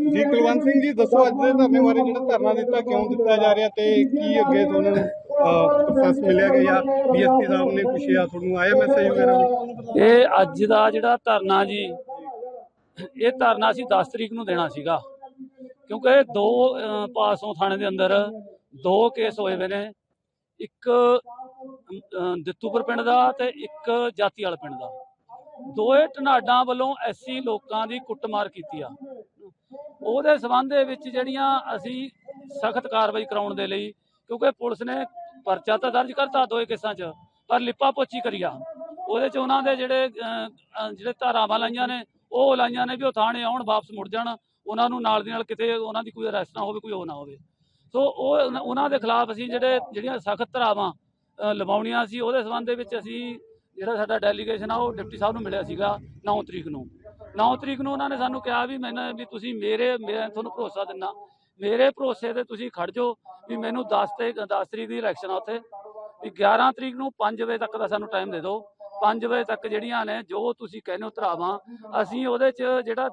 ਜੀ ਕੁਲਵੰਤ ਸਿੰਘ ਜੀ ਦੱਸੋ, ਅੱਜ ਦੇ ਧਰਨੇ ਬਾਰੇ ਜਿਹੜਾ ਧਰਨਾ ਦਿੱਤਾ, ਕਿਉਂ ਦਿੱਤਾ ਜਾ ਰਿਹਾ ਤੇ ਕੀ ਅੱਗੇ ਤੁਹਾਨੂੰ ਪ੍ਰੋਸੈਸ ਮਿਲਿਆ ਗਿਆ ਜਾਂ ਡੀਐਸਪੀ ਸਾਹਿਬ ਨੇ ਪੁੱਛਿਆ, ਤੁਹਾਨੂੰ ਆਇਆ ਮੈਸੇਜ ਵਗੈਰਾ? ਇਹ ਅੱਜ ਦਾ ਜਿਹੜਾ ਧਰਨਾ ਜੀ, ਇਹ ਧਰਨਾ ਅਸੀਂ 10 ਤਰੀਕ ਨੂੰ ਦੇਣਾ ਸੀਗਾ, ਕਿਉਂਕਿ ਇਹ ਦੋ ਪਾਸੋਂ ਥਾਣੇ ਦੇ ਅੰਦਰ ਦੋ ਕੇਸ ਹੋਏ ਵੇ ਨੇ, ਇੱਕ ਦਿੱਤੂਪੁਰ ਪਿੰਡ ਦਾ ਤੇ ਇੱਕ ਜਾਤੀ ਵਾਲਾ ਪਿੰਡ ਦਾ। ਦੋਏ ਢਨਾਡਾਂ ਵੱਲੋਂ ਐਸੀ ਲੋਕਾਂ ਦੀ ਕੁੱਟਮਾਰ ਕੀਤੀ ਆ। ਉਹਦੇ ਸਬੰਧ ਦੇ ਵਿੱਚ ਜਿਹੜੀਆਂ ਅਸੀਂ ਸਖਤ ਕਾਰਵਾਈ ਕਰਾਉਣ ਦੇ ਲਈ, ਕਿਉਂਕਿ ਪੁਲਿਸ ਨੇ ਪਰਚਾ ਤਾਂ ਦਰਜ ਕਰਤਾ ਦੋਏ ਕੇਸਾਂ 'ਚ, ਪਰ ਲਿਪਾ ਪੋਚੀ ਕਰੀ ਆ। ਉਹਦੇ 'ਚ ਉਹਨਾਂ ਦੇ ਜਿਹੜੇ ਧਾਰਾਵਾਂ ਲਾਈਆਂ ਨੇ, ਉਹ ਲਾਈਆਂ ਨੇ ਵੀ ਉਹ ਥਾਣੇ ਆਉਣ, ਵਾਪਸ ਮੁੜ ਜਾਣ, ਉਹਨਾਂ ਨੂੰ ਨਾਲ ਦੀ ਨਾਲ ਕਿਤੇ ਉਹਨਾਂ ਦੀ ਕੋਈ ਅਰੈਸਟ ਨਾ ਹੋਵੇ, ਕੋਈ ਉਹ ਨਾ ਹੋਵੇ। ਸੋ ਉਹਨਾਂ ਦੇ ਖਿਲਾਫ ਅਸੀਂ ਜਿਹੜੀਆਂ ਸਖਤ ਧਾਰਾਵਾਂ ਲਵਾਉਣੀਆਂ ਸੀ, ਉਹਦੇ ਸਬੰਧ ਦੇ ਵਿੱਚ ਅਸੀਂ ਜਿਹੜਾ ਸਾਡਾ ਡੈਲੀਗੇਸ਼ਨ ਆ ਉਹ ਡਿਪਟੀ ਸਾਹਿਬ ਨੂੰ ਮਿਲਿਆ ਸੀਗਾ 9 ਤਰੀਕ ਨੂੰ। 9 ਤਰੀਕ ਨੂੰ ਉਹਨਾਂ ਨੇ ਸਾਨੂੰ ਕਿਹਾ ਵੀ ਵੀ ਤੁਸੀਂ ਮੈਂ ਤੁਹਾਨੂੰ ਭਰੋਸਾ ਦਿੰਦਾ, ਮੇਰੇ ਭਰੋਸੇ ਤੇ ਤੁਸੀਂ ਖੜ ਜਾਓ ਵੀ ਮੈਨੂੰ 10 ਤਰੀਕ ਦੀ ਇਲੈਕਸ਼ਨ ਆ ਉੱਥੇ, ਵੀ 11 ਤਰੀਕ ਨੂੰ 5 ਵਜੇ ਤੱਕ ਦਾ ਸਾਨੂੰ ਟਾਈਮ ਦੇ ਦਿਓ। 5 ਵਜੇ ਤੱਕ ਜਿਹੜੀਆਂ ਨੇ ਜੋ ਤੁਸੀਂ ਕਹਿੰਦੇ ਹੋ ਧਰਾਵਾਂ, ਅਸੀਂ ਉਹਦੇ 'ਚ ਜਿਹੜਾ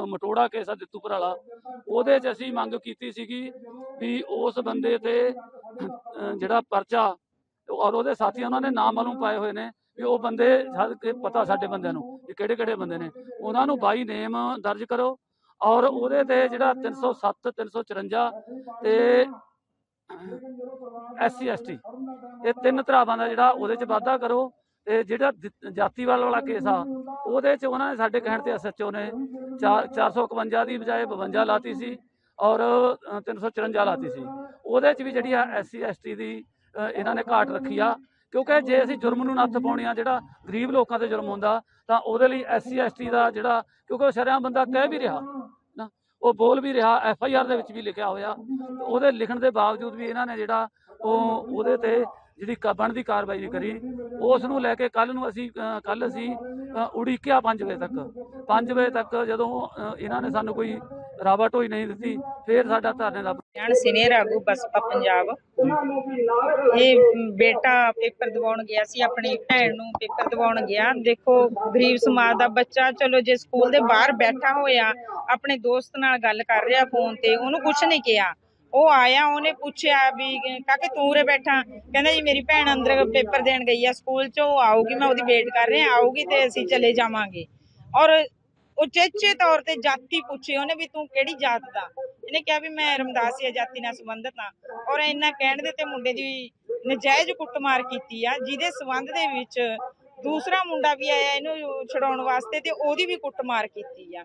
ਮਟੋੜਾ ਕੇਸ ਆ ਦਿੱਤੂਪੁਰ ਵਾਲਾ, ਉਹਦੇ 'ਚ ਅਸੀਂ ਮੰਗ ਕੀਤੀ ਸੀਗੀ ਵੀ ਉਸ ਬੰਦੇ ਤੇ ਜਿਹੜਾ ਪਰਚਾ ਔਰ ਉਹਦੇ ਸਾਥੀ ਉਹਨਾਂ ਨੇ ਨਾਮ ਮਾਲੂਮ ਪਾਏ ਹੋਏ ਨੇ, ਵੀ ਉਹ ਬੰਦੇ ਪਤਾ ਸਾਡੇ ਬੰਦਿਆਂ ਨੂੰ ਵੀ ਕਿਹੜੇ ਕਿਹੜੇ ਬੰਦੇ ਨੇ, ਉਹਨਾਂ ਨੂੰ ਬਾਈ ਨੇਮ ਦਰਜ ਕਰੋ। ਔਰ ਉਹਦੇ ਤੇ ਜਿਹੜਾ 307 354 ਤੇ SC ST ਇਹ 3 ਧਰਾਵਾਂ ਦਾ ਜਿਹੜਾ ਉਹਦੇ 'ਚ ਵਾਧਾ ਕਰੋ। ਤੇ ਜਿਹੜਾ ਜਾਤੀਵਾਲ ਵਾਲਾ ਕੇਸ ਆ, ਉਹਦੇ 'ਚ ਉਹਨਾਂ ਨੇ ਸਾਡੇ ਕਹਿਣ ਤੇ SHO ਨੇ 451 ਦੀ ਬਜਾਏ 52 ਲਾਤੀ ਸੀ ਔਰ 354 ਲਾਤੀ ਸੀ। ਉਹਦੇ 'ਚ ਵੀ ਜਿਹੜੀ ਆ SC ST ਦੀ ਇਹਨਾਂ ਨੇ ਘਾਟ ਰੱਖੀ ਆ, ਕਿਉਂਕਿ ਜੇ ਅਸੀਂ ਜੁਰਮ ਨੂੰ ਨੱਥ ਪਾਉਣੀ ਆ, ਜਿਹੜਾ ਗਰੀਬ ਲੋਕਾਂ ਤੇ ਜੁਰਮ ਹੁੰਦਾ, ਤਾਂ ਉਹਦੇ ਲਈ SC ST ਦਾ ਜਿਹੜਾ, ਕਿਉਂਕਿ ਉਹ ਸ਼ਰੇਆਮ ਬੰਦਾ ਕਹਿ ਵੀ ਰਿਹਾ ਨਾ, ਉਹ ਬੋਲ ਵੀ ਰਿਹਾ, FIR ਦੇ ਵਿੱਚ ਵੀ ਲਿਖਿਆ ਹੋਇਆ, ਉਹਦੇ ਲਿਖਣ ਦੇ ਬਾਵਜੂਦ ਵੀ ਇਹਨਾਂ ਨੇ ਜਿਹੜਾ ਉਹਦੇ ਤੇ ਜਿਹੜੀ ਬਣਦੀ ਕਾਰਵਾਈ ਨਹੀਂ ਕਰੀ। ਉਸ ਨੂੰ ਲੈ ਕੇ ਕੱਲ ਅਸੀਂ ਉਡੀਕਿਆ 5 ਵਜੇ ਤੱਕ। 5 ਵਜੇ ਤੱਕ ਜਦੋਂ ਇਹਨਾਂ ਨੇ ਸਾਨੂੰ ਕੋਈ ਰਾਵਾ ਢੋਈ ਨਹੀਂ ਦਿੱਤੀ, ਫਿਰ ਸਾਡਾ ਧਰਨੇ ਦਾ ਸੀਨੀਅਰ ਆਗੂ ਬਸਪਾ ਪੰਜਾਬ। ਇਹ ਬੇਟਾ ਪੇਪਰ ਦਿਵਾਉਣ ਗਿਆ ਸੀ, ਆਪਣੀ ਭੈਣ ਨੂੰ ਪੇਪਰ ਦਿਵਾਉਣ ਗਿਆ। ਦੇਖੋ ਗਰੀਬ ਸਮਾਜ ਦਾ ਬੱਚਾ, ਚਲੋ ਜੇ ਸਕੂਲ ਦੇ ਬਾਹਰ ਬੈਠਾ ਹੋਇਆ ਆਪਣੇ ਦੋਸਤ ਨਾਲ ਗੱਲ ਕਰ ਰਿਹਾ ਫੋਨ ਤੇ, ਉਹਨੂੰ ਕੁਛ ਨਹੀਂ ਕਿਹਾ। ਉਹ ਆਇਆ, ਉਹਨੇ ਪੁੱਛਿਆ ਵੀ ਕਾਕੇ ਤੂੰ ਉਰੇ ਬੈਠਾ, ਕਹਿੰਦਾ ਜੀ ਮੇਰੀ ਭੈਣ ਅੰਦਰ ਪੇਪਰ ਦੇਣ ਗਈ ਆ ਸਕੂਲ ਚ, ਉਹ ਆਊਗੀ, ਮੈਂ ਉਹਦੀ ਵੇਟ ਕਰ ਰਿਹਾ, ਆਊਗੀ ਤੇ ਅਸੀਂ ਚਲੇ ਜਾਵਾਂਗੇ। ਔਰ ਉਚੇਚੇ ਤੌਰ ਤੇ ਜਾਤੀ ਪੁੱਛੀ ਉਹਨੇ ਵੀ ਤੂੰ ਕਿਹੜੀ ਜਾਤ ਦਾ। ਇਹਨੇ ਕਿਹਾ ਵੀ ਮੈਂ ਰਮਦਾਸੀਆ ਜਾਤੀ ਨਾਲ ਸੰਬੰਧਿਤ ਹਾਂ। ਔਰ ਇੰਨਾ ਕਹਿਣ ਦੇ ਤੇ ਮੁੰਡੇ ਦੀ ਨਜਾਇਜ਼ ਕੁੱਟਮਾਰ ਕੀਤੀ ਆ, ਜਿਹਦੇ ਸੰਬੰਧ ਦੇ ਵਿੱਚ ਦੂਸਰਾ ਮੁੰਡਾ ਵੀ ਆਇਆ ਇਹਨੂੰ ਛਡਾਉਣ ਵਾਸਤੇ, ਤੇ ਉਹਦੀ ਵੀ ਕੁੱਟਮਾਰ ਕੀਤੀ ਆ।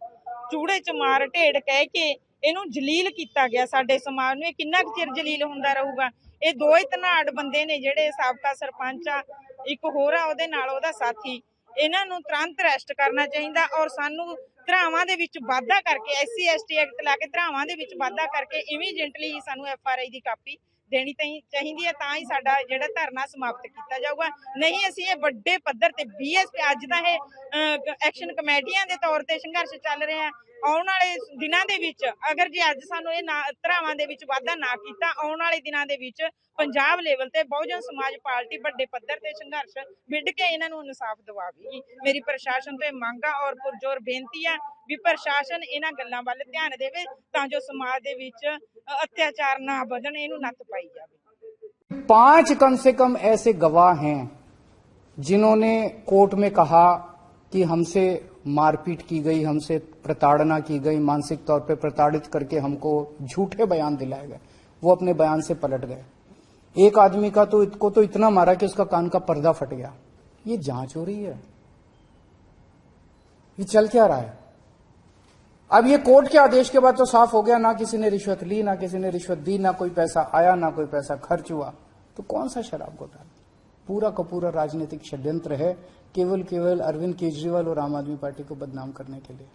ਚੂੜੇ ਚ ਮਾਰ ਢੇੜ ਕਹਿ ਕੇ ਇਹਨੂੰ ਜਲੀਲ ਕੀਤਾ ਗਿਆ ਸਾਡੇ ਸਮਾਜ ਨੂੰ। ਇਹ ਕਿੰਨਾ ਕੁ ਚਿਰ ਜਲੀਲ ਹੁੰਦਾ ਰਹੂਗਾ। ਇਹ ਦੋ ਹੀ ਧਨਾੜ ਬੰਦੇ ਨੇ ਜਿਹੜੇ ਸਾਬਕਾ ਸਰਪੰਚ ਆ, ਇੱਕ ਹੋਰ ਆ ਉਹਦੇ ਨਾਲ ਉਹਦਾ ਸਾਥੀ। ਇਹਨਾਂ ਨੂੰ ਤੁਰੰਤ ਅਰੈਸਟ ਕਰਨਾ ਚਾਹੀਦਾ। ਔਰ ਸਾਨੂੰ ਧਰਾਵਾਂ ਦੇ ਵਿੱਚ ਵਾਧਾ ਕਰਕੇ, SC ST ਐਕਟ ਲਾ ਕੇ ਧਰਾਵਾਂ ਦੇ ਵਿੱਚ ਵਾਧਾ ਕਰਕੇ ਇਮੀਡੀਏਟਲੀ ਸਾਨੂੰ FRI ਦੀ ਕਾਪੀ ਦੇਣੀ ਚਾਹੀਦੀ ਹੈ, ਤਾਂ ਹੀ ਸਾਡਾ ਜਿਹੜਾ ਧਰਨਾ ਸਮਾਪਤ ਕੀਤਾ ਜਾਊਗਾ। ਨਹੀਂ ਅਸੀਂ ਇਹ ਵੱਡੇ ਪੱਧਰ ਤੇ BSP ਅੱਜ ਦਾ ਇਹ ਐਕਸ਼ਨ ਕਮੇਟੀਆਂ ਦੇ ਤੌਰ ਤੇ ਸੰਘਰਸ਼ ਚੱਲ ਰਿਹਾ। ਆਉਣ ਵਾਲੇ ਦਿਨਾਂ ਦੇ ਵਿੱਚ ਅਗਰ ਜੇ ਅੱਜ ਸਾਨੂੰ ਇਹ ਧਰਾਵਾਂ ਦੇ ਵਿੱਚ ਵਾਧਾ ਨਾ ਕੀਤਾ, ਆਉਣ ਵਾਲੇ ਦਿਨਾਂ ਦੇ ਵਿੱਚ ਪੰਜਾਬ ਲੈਵਲ ਤੇ ਬਹੁਜਨ ਸਮਾਜ ਪਾਰਟੀ ਵੱਡੇ ਪੱਧਰ ਤੇ ਸੰਘਰਸ਼ ਵਿੱਢ ਕੇ ਇਹਨਾਂ ਨੂੰ ਇਨਸਾਫ ਦਿਵਾਵੇਗੀ। ਮੇਰੀ ਪ੍ਰਸ਼ਾਸਨ ਤੋਂ ਇਹ ਮੰਗ ਆ ਔਰ ਪੁਰਜ਼ੋਰ ਬੇਨਤੀ ਆ ਵੀ ਪ੍ਰਸ਼ਾਸਨ ਇਹਨਾਂ ਗੱਲਾਂ ਵੱਲ ਧਿਆਨ ਦੇਵੇ, ਤਾਂ ਜੋ ਸਮਾਜ ਦੇ ਵਿੱਚ अत्याचार ना बढ़न, इन्हू नत्थ पाई जावे। 5 कम से कम ऐसे गवाह हैं जिन्होंने कोर्ट में कहा कि हमसे मारपीट की गई, हमसे प्रताड़ना की गई, मानसिक तौर पे प्रताड़ित करके हमको झूठे बयान दिलाए गए। वो अपने बयान से पलट गए। एक आदमी का तो इसको तो इतना मारा कि उसका कान का पर्दा फट गया। ये जांच हो रही है, ये चल क्या रहा है? अब ये कोर्ट के आदेश के बाद तो साफ हो गया, ना किसी ने रिश्वत ली, ना किसी ने रिश्वत दी, ना कोई पैसा आया, ना कोई पैसा खर्च हुआ। तो कौन सा शराब घोटाला? पूरा का पूरा राजनीतिक षड्यंत्र है, केवल अरविंद केजरीवाल और आम आदमी पार्टी को बदनाम करने के लिए।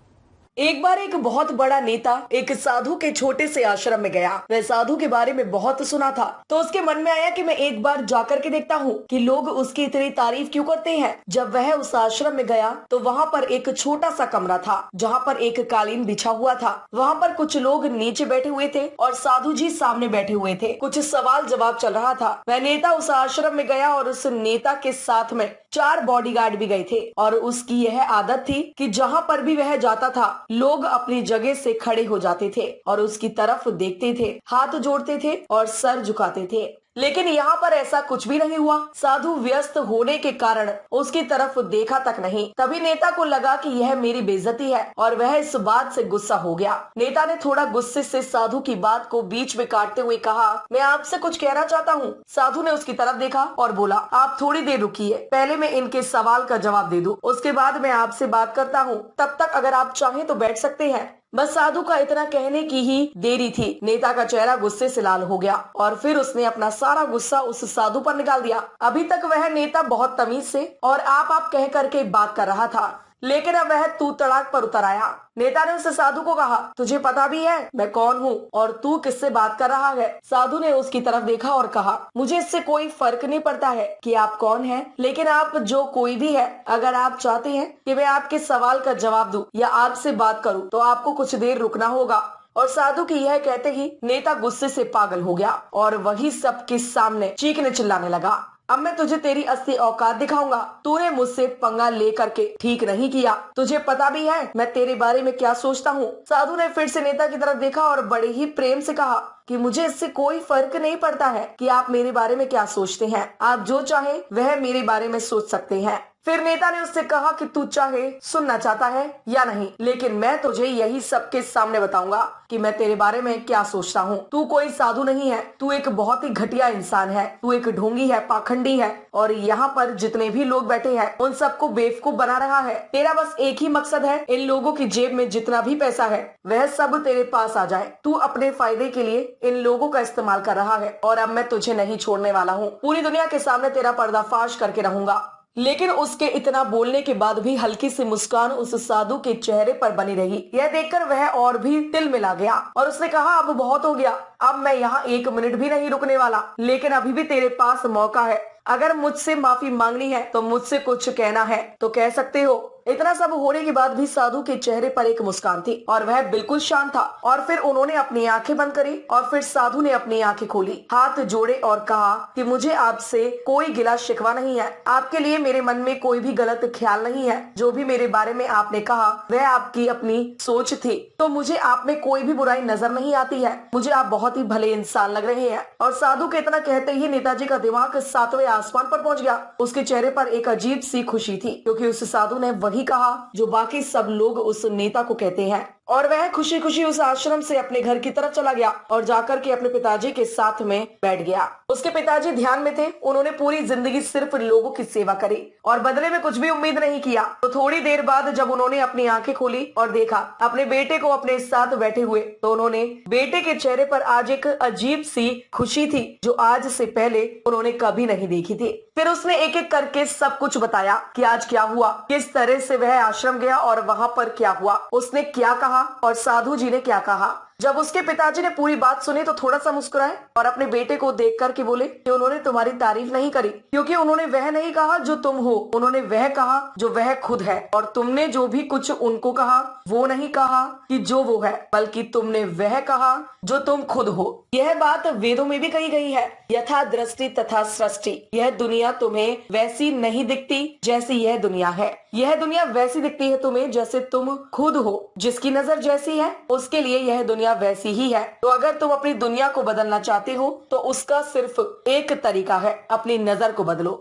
एक बार एक बहुत बड़ा नेता एक साधु के छोटे से आश्रम में गया। वह साधु के बारे में बहुत सुना था, तो उसके मन में आया कि मैं एक बार जाकर के देखता हूँ कि लोग उसकी इतनी तारीफ क्यों करते हैं। जब वह उस आश्रम में गया तो वहाँ पर एक छोटा सा कमरा था, जहाँ पर एक कालीन बिछा हुआ था। वहाँ पर कुछ लोग नीचे बैठे हुए थे और साधु जी सामने बैठे हुए थे। कुछ सवाल जवाब चल रहा था। वह नेता उस आश्रम में गया और उस नेता के साथ में 4 बॉडीगार्ड भी गए थे। और उसकी यह आदत थी कि जहाँ पर भी वह जाता था, लोग अपनी जगह से खड़े हो जाते थे और उसकी तरफ देखते थे, हाथ जोड़ते थे और सर झुकाते थे। लेकिन यहाँ पर ऐसा कुछ भी नहीं हुआ। साधु व्यस्त होने के कारण उसकी तरफ देखा तक नहीं। तभी नेता को लगा कि यह मेरी बेइज्जती है और वह इस बात से गुस्सा हो गया। नेता ने थोड़ा गुस्से से साधु की बात को बीच में काटते हुए कहा, मैं आपसे कुछ कहना चाहता हूँ। साधु ने उसकी तरफ देखा और बोला, आप थोड़ी देर रुकिए, पहले मैं इनके सवाल का जवाब दे दूं, उसके बाद मैं आपसे बात करता हूँ। तब तक अगर आप चाहें तो बैठ सकते हैं। बस साधु का इतना कहने की ही देरी थी। नेता का चेहरा गुस्से से लाल हो गया और फिर उसने अपना सारा गुस्सा उस साधु पर निकाल दिया। अभी तक वह नेता बहुत तमीज से और आप कह करके बात कर रहा था, लेकिन अब वह तू तड़ाक पर उतर आया। नेता ने उस साधु को कहा, तुझे पता भी है मैं कौन हूँ और तू किससे बात कर रहा है? साधु ने उसकी तरफ देखा और कहा, मुझे इससे कोई फर्क नहीं पड़ता है कि आप कौन हैं, लेकिन आप जो कोई भी है, अगर आप चाहते हैं कि मैं आपके सवाल का जवाब दूं या आपसे बात करूं, तो आपको कुछ देर रुकना होगा। और साधु की यह कहते ही नेता गुस्से से पागल हो गया और वही सबके सामने चीखने चिल्लाने लगा, अब मैं तुझे तेरी असली औकात दिखाऊंगा। तूने मुझसे पंगा ले करके ठीक नहीं किया। तुझे पता भी है मैं तेरे बारे में क्या सोचता हूँ। साधु ने फिर से नेता की तरफ देखा और बड़े ही प्रेम से कहा कि मुझे इससे कोई फर्क नहीं पड़ता है कि आप मेरे बारे में क्या सोचते हैं। आप जो चाहे वह मेरे बारे में सोच सकते हैं। फिर नेता ने उससे कहा कि तू चाहे सुनना चाहता है या नहीं, लेकिन मैं तुझे यही सबके सामने बताऊंगा कि मैं तेरे बारे में क्या सोचता हूँ। तू कोई साधु नहीं है, तू एक बहुत ही घटिया इंसान है, तू एक ढोंगी है, पाखंडी है और यहाँ पर जितने भी लोग बैठे हैं उन सबको बेवकूफ बना रहा है। तेरा बस एक ही मकसद है, इन लोगों की जेब में जितना भी पैसा है वह सब तेरे पास आ जाए। तू अपने फायदे के लिए इन लोगों का इस्तेमाल कर रहा है और अब मैं तुझे नहीं छोड़ने वाला हूँ। पूरी दुनिया के सामने तेरा पर्दाफाश करके रहूंगा। लेकिन उसके इतना बोलने के बाद भी हल्की सी मुस्कान उस साधु के चेहरे पर बनी रही। यह देखकर वह और भी तिल मिला गया और उसने कहा, अब बहुत हो गया, अब मैं यहाँ 1 मिनट भी नहीं रुकने वाला, लेकिन अभी भी तेरे पास मौका है। अगर मुझसे माफी मांगनी है तो मुझसे कुछ कहना है तो कह सकते हो, इतना सब होने के बाद भी साधु के चेहरे पर एक मुस्कान थी और वह बिल्कुल शांत था। और फिर उन्होंने अपनी आंखें बंद करी और फिर साधु ने अपनी आंखें खोली, हाथ जोड़े और कहा कि मुझे आपसे कोई गिला शिकवा नहीं है, आपके लिए मेरे मन में कोई भी गलत ख्याल नहीं है। जो भी मेरे बारे में आपने कहा वह आपकी अपनी सोच थी, तो मुझे आप में कोई भी बुराई नजर नहीं आती है। मुझे आप बहुत ही भले इंसान लग रहे हैं। और साधु के इतना कहते ही नेताजी का दिमाग 7वें आसमान पर पहुंच गया। उसके चेहरे पर एक अजीब सी खुशी थी, क्योंकि उस साधु ने वही कहा जो बाकी सब लोग उस नेता को कहते हैं। और वह खुशी खुशी उस आश्रम से अपने घर की तरफ चला गया और जाकर के अपने पिताजी के साथ में बैठ गया। उसके पिताजी ध्यान में थे। उन्होंने पूरी जिंदगी सिर्फ लोगों की सेवा करी और बदले में कुछ भी उम्मीद नहीं किया। तो थोड़ी देर बाद जब उन्होंने अपनी आंखें खोली और देखा अपने बेटे को अपने साथ बैठे हुए, तो उन्होंने बेटे के चेहरे पर आज एक अजीब सी खुशी थी जो आज से पहले उन्होंने कभी नहीं देखी थी। फिर उसने एक एक करके सब कुछ बताया कि आज क्या हुआ, किस तरह से वह आश्रम गया और वहाँ पर क्या हुआ, उसने क्या कहा और साधु जी ने क्या कहा। जब उसके पिताजी ने पूरी बात सुनी तो थोड़ा सा मुस्कुराए और अपने बेटे को देख करके बोले कि उन्होंने तुम्हारी तारीफ नहीं करी, क्योंकि उन्होंने वह नहीं कहा जो तुम हो, उन्होंने वह कहा जो वह खुद है। और तुमने जो भी कुछ उनको कहा वो नहीं कहा कि जो वो है, बल्कि तुमने वह कहा जो तुम खुद हो। यह बात वेदों में भी कही गई है, यथा दृष्टि तथा सृष्टि। यह दुनिया तुम्हें वैसी नहीं दिखती जैसी यह दुनिया है, यह दुनिया वैसी दिखती है तुम्हें जैसे तुम खुद हो। जिसकी नजर जैसी है उसके लिए यह दुनिया वैसी ही है। तो अगर तुम अपनी दुनिया को बदलना चाहते हो तो उसका सिर्फ एक तरीका है, अपनी नजर को बदलो।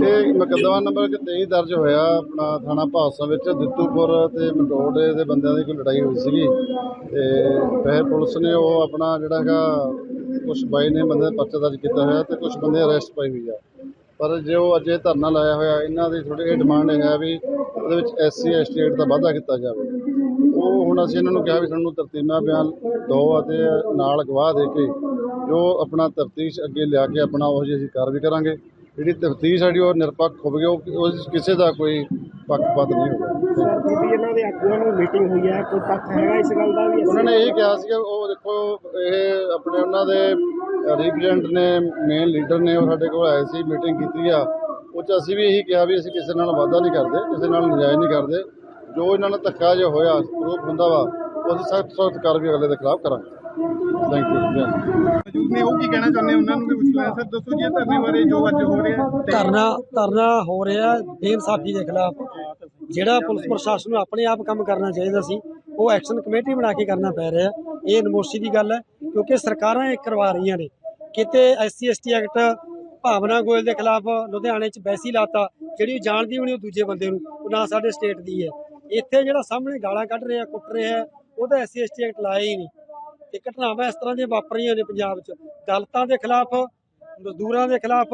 ਇਹ ਮੁਕੱਦਮਾ ਨੰਬਰ 23 ਦਰਜ ਹੋਇਆ ਆਪਣਾ ਥਾਣਾ ਭਾਦਸੋਂ ਵਿੱਚ ਦਿੱਤੂਪੁਰ ਤੇ ਮੰਡੋੜੇ ਦੇ ਬੰਦਿਆਂ ਦੀ ਕੋਈ ਲੜਾਈ ਹੋਈ ਸੀਗੀ ਤੇ ਫਿਰ ਪੁਲਿਸ ਨੇ ਉਹ ਆਪਣਾ ਜਿਹੜਾ ਹੈਗਾ ਕੁਝ ਬਾਈ ਨੇ ਬੰਦੇ ਦਾ ਪਰਚਾ ਦਰਜ ਕੀਤਾ ਹੋਇਆ ਤੇ ਕੁਝ ਬੰਦੇ ਅਰੈਸਟ ਪਾਈ ਹੋਈ ਆ। ਪਰ ਜੋ ਅੱਜ ਇਹ ਧਰਨਾ ਲਾਇਆ ਹੋਇਆ ਇਹਨਾਂ ਦੀ ਥੋੜੀ ਜਿਹੀ ਡਿਮਾਂਡ ਹੈ ਵੀ ਉਹਦੇ ਵਿੱਚ SC ST ਐਕਟ ਦਾ ਵਾਧਾ ਕੀਤਾ ਜਾਵੇ। ਉਹ ਹੁਣ ਅਸੀਂ ਇਹਨਾਂ ਨੂੰ ਕਿਹਾ ਵੀ ਸਾਨੂੰ ਤਰਤੀਬਾ ਬਿਆਨ ਦਿਓ ਅਤੇ ਨਾਲ ਗਵਾਹ ਦੇ ਕੇ ਜੋ ਆਪਣਾ ਤਫਤੀਸ਼ ਅੱਗੇ ਲਿਆ ਕੇ ਆਪਣਾ ਉਹ ਜਿਹੀ ਅਸੀਂ ਕਾਰਵਾਈ ਕਰਾਂਗੇ। ਜਿਹੜੀ ਤਫਤੀਸ਼ ਸਾਡੀ ਉਹ ਨਿਰਪੱਖ ਹੋਵੇਗੀ, ਉਹ ਕਿਸੇ ਦਾ ਕੋਈ ਪੱਖਪਾਤ ਨਹੀਂ ਹੋਵੇਗਾ। ਇਹਨਾਂ ਦੇ ਆਗੂਆਂ ਨੂੰ ਮੀਟਿੰਗ ਹੋਈ ਹੈ, ਕੋਈ ਤੱਥ ਹੈਗਾ ਇਸ ਗੱਲ ਦਾ ਵੀ? ਉਹਨਾਂ ਨੇ ਇਹ ਕਿਹਾ ਸੀ ਉਹ ਦੇਖੋ ਇਹ ਆਪਣੇ ਉਹਨਾਂ ਦੇ ਰਿਪਰੈਜ਼ੈਂਟ ਨੇ ਮੇਨ ਲੀਡਰ ਨੇ ਉਹ ਸਾਡੇ ਕੋਲ ਆਏ ਸੀ, ਮੀਟਿੰਗ ਕੀਤੀ ਆ। ਉਹ 'ਚ ਅਸੀਂ ਵੀ ਇਹੀ ਕਿਹਾ ਵੀ ਅਸੀਂ ਕਿਸੇ ਨਾਲ ਵਾਅਦਾ ਨਹੀਂ ਕਰਦੇ, ਕਿਸੇ ਨਾਲ ਨਜਾਇਜ਼ ਨਹੀਂ ਕਰਦੇ। ਜੋ ਇਹਨਾਂ ਨਾਲ ਧੱਕਾ ਜੋ ਹੋਇਆ ਪ੍ਰੂਫ ਹੁੰਦਾ ਵਾ ਉਹ ਅਸੀਂ ਸਖਤ ਕਾਰਵਾਈ ਅਗਲੇ ਦੇ ਖਿਲਾਫ ਕਰਾਂਗੇ। Thank you. ਮੌਜੂਦ ਨੇ ਉਹ ਕੀ ਕਹਿਣਾ ਚਾਹੁੰਦੇ ਉਹਨਾਂ ਨੂੰ ਵੀ ਪੁੱਛ ਲਿਆ। ਸਰ ਦੱਸੋ ਜੀ ਧਰਨੇ ਬਾਰੇ ਜੋ ਅੱਜ ਹੋ ਰਿਹਾ ਧਰਨਾ ਹੋ ਰਿਹਾ ਬੇਇਨਸਾਫੀ ਦੇ ਖਿਲਾਫ। ਜਿਹੜਾ ਪੁਲਿਸ ਪ੍ਰਸ਼ਾਸਨ ਨੂੰ ਆਪਣੇ ਆਪ ਕੰਮ ਕਰਨਾ ਚਾਹੀਦਾ ਸੀ ਉਹ ਐਕਸ਼ਨ ਕਮੇਟੀ ਬਣਾ ਕੇ ਕਰਨਾ ਪੈ ਰਿਹਾ। ਇਹ ਨਮੋਸ਼ੀ ਦੀ ਗੱਲ ਹੈ, ਕਿਉਂਕਿ ਸਰਕਾਰਾਂ ਇਹ ਕਰਵਾ ਰਹੀਆਂ ਨੇ। ਕਿਤੇ SC ST ਐਕਟ ਭਾਵਨਾ ਗੋਇਲ ਦੇ ਖਿਲਾਫ ਲੁਧਿਆਣੇ 'ਚ ਵੈਸੀ ਲਾਤਾ, ਜਿਹੜੀ ਜਾਣਦੀ ਵੀ ਨਹੀਂ ਉਹ ਦੂਜੇ ਬੰਦੇ ਨੂੰ, ਉਹ ਨਾ ਸਾਡੇ ਸਟੇਟ ਦੀ ਹੈ। ਇੱਥੇ ਜਿਹੜਾ ਸਾਹਮਣੇ ਗਾਲਾਂ ਕੱਢ ਰਿਹਾ ਕੁੱਟ ਰਿਹਾ ਉਹਦਾ SC ST ਐਕਟ ਲਾਇਆ ਹੀ ਨਹੀਂ। ਤੇ ਘਟਨਾਵਾਂ ਇਸ ਤਰ੍ਹਾਂ ਦੀਆਂ ਵਾਪਰ ਰਹੀਆਂ ਨੇ ਪੰਜਾਬ 'ਚ। ਦਲਿਤਾਂ ਦੇ ਖਿਲਾਫ, ਮਜ਼ਦੂਰਾਂ ਦੇ ਖਿਲਾਫ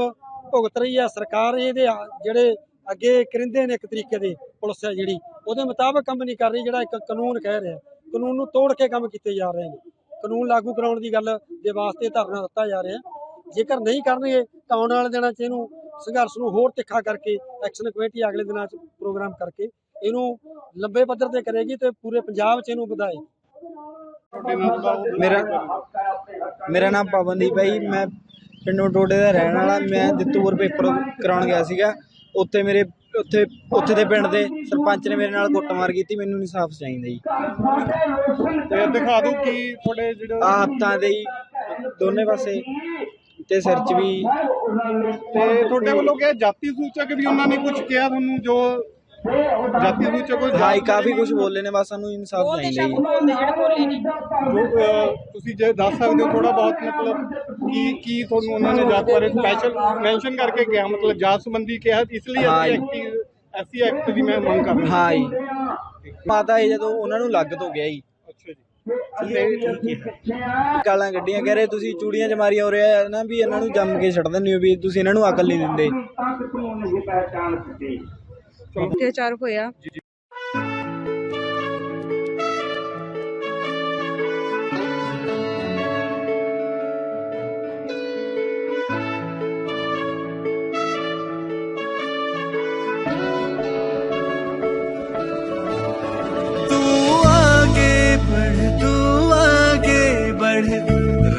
ਭੁਗਤ ਰਹੀ ਹੈ ਸਰਕਾਰ। ਇਹਦੇ ਜਿਹੜੇ ਅੱਗੇ ਕਰਿੰਦੇ ਨੇ ਇੱਕ ਤਰੀਕੇ ਦੇ ਪੁਲਿਸ ਹੈ ਜਿਹੜੀ ਉਹਦੇ ਮੁਤਾਬਕ ਕੰਮ ਨਹੀਂ ਕਰ ਰਹੀ। ਜਿਹੜਾ ਇੱਕ ਕਾਨੂੰਨ ਕਹਿ ਰਿਹਾ, ਕਾਨੂੰਨ ਨੂੰ ਤੋੜ ਕੇ ਕੰਮ ਕੀਤੇ ਜਾ ਰਹੇ ਨੇ। ਕਾਨੂੰਨ ਲਾਗੂ ਕਰਾਉਣ ਦੀ ਗੱਲ ਦੇ ਵਾਸਤੇ ਧਰਨਾ ਦਿੱਤਾ ਜਾ ਰਿਹਾ। ਜੇਕਰ ਨਹੀਂ ਕਰਨਗੇ ਤਾਂ ਆਉਣ ਵਾਲੇ ਦਿਨਾਂ 'ਚ ਇਹਨੂੰ ਸੰਘਰਸ਼ ਨੂੰ ਹੋਰ ਤਿੱਖਾ ਕਰਕੇ ਐਕਸ਼ਨ ਕਮੇਟੀ ਅਗਲੇ ਦਿਨਾਂ 'ਚ ਪ੍ਰੋਗਰਾਮ ਕਰਕੇ ਇਹਨੂੰ ਲੰਬੇ ਪੱਧਰ ਤੇ ਕਰੇਗੀ ਤੇ ਪੂਰੇ ਪੰਜਾਬ 'ਚ ਇਹਨੂੰ ਵਧਾਏ। ਮੇਰਾ ਨਾਮ ਪਵਨਦੀਪ ਹੈ ਜੀ। ਮੈਂ ਪਿੰਡ ਮੰਡੋੜੇ ਦਾ ਰਹਿਣ ਵਾਲਾ। ਮੈਂ ਦਿੱਤੂਪੁਰ ਪੇਪਰ ਕਰਾਉਣ ਗਿਆ ਸੀਗਾ। ਉੱਥੇ ਦੇ ਪਿੰਡ ਦੇ ਸਰਪੰਚ ਨੇ ਮੇਰੇ ਨਾਲ ਕੁੱਟਮਾਰ ਕੀਤੀ। ਮੈਨੂੰ ਇਨਸਾਫ ਚਾਹੀਦਾ ਜੀ। ਤੇ ਦਿਖਾ ਦਿਓ ਕੀ ਤੁਹਾਡੇ ਜਿਹੜੇ ਹੱਥਾਂ ਦੇ ਹੀ ਦੋਨੇ ਪਾਸੇ ਤੇ ਸਿਰ 'ਚ ਵੀ। ਤੇ ਤੁਹਾਡੇ ਵੱਲੋਂ ਕਿਹਾ ਜਾਤੀ ਸੂਚਕ ਵੀ ਉਹਨਾਂ ਨੇ ਕੁਝ ਕਿਹਾ ਤੁਹਾਨੂੰ? ਜੋ ਜਾਤੀ ਸੂਚਕ ਕੋਈ ਹਾਈ ਕਾਫੀ ਕੁਝ ਬੋਲੇ ਨੇ, ਬਸ ਸਾਨੂੰ ਇਨਸਾਫ ਚਾਹੀਦਾ ਜੀ। ਜੋ ਤੁਸੀਂ ਜੇ ਦੱਸ ਸਕਦੇ ਹੋ ਥੋੜਾ ਬਹੁਤ, ਮਤਲਬ ਕੀ ਤੁਹਾਨੂੰ ਉਹਨਾਂ ਨੇ ਜਾਤ ਬਾਰੇ ਸਪੈਸ਼ਲ ਮੈਂਸ਼ਨ ਕਰਕੇ ਕਿਹਾ, ਮਤਲਬ ਜਾਤ ਸੰਬੰਧੀ ਕਿਹਾ ਇਸ ਲਈ SC ਐਕਟ ਦੀ ਮੈਂ ਮੰਗ ਕਰ ਰਿਹਾ? ਹਾਂ ਜੀ, ਮਾਤਾ ਇਹ ਜਦੋਂ ਉਹਨਾਂ ਨੂੰ ਲੱਗ ਤੋਂ ਗਿਆ ਜੀ। ਅੱਛਾ ਜੀ। ਗਾਲਾਂ ਕੱਢੀਆਂ, ਕਹਿ ਰਹੇ ਤੁਸੀਂ ਚੂੜੀਆਂ 'ਚ ਮਾਰੀਆਂ ਹੋ ਰਿਹਾ ਨਾ, ਵੀ ਇਹਨਾਂ ਨੂੰ ਜੰਮ ਕੇ ਛੱਡ ਦਿੰਦੇ ਹੋ, ਵੀ ਤੁਸੀਂ ਇਹਨਾਂ ਨੂੰ ਅਕਲ ਨਹੀਂ ਦਿੰਦੇ। ਅਤਿਆਚਾਰ ਹੋਇਆ।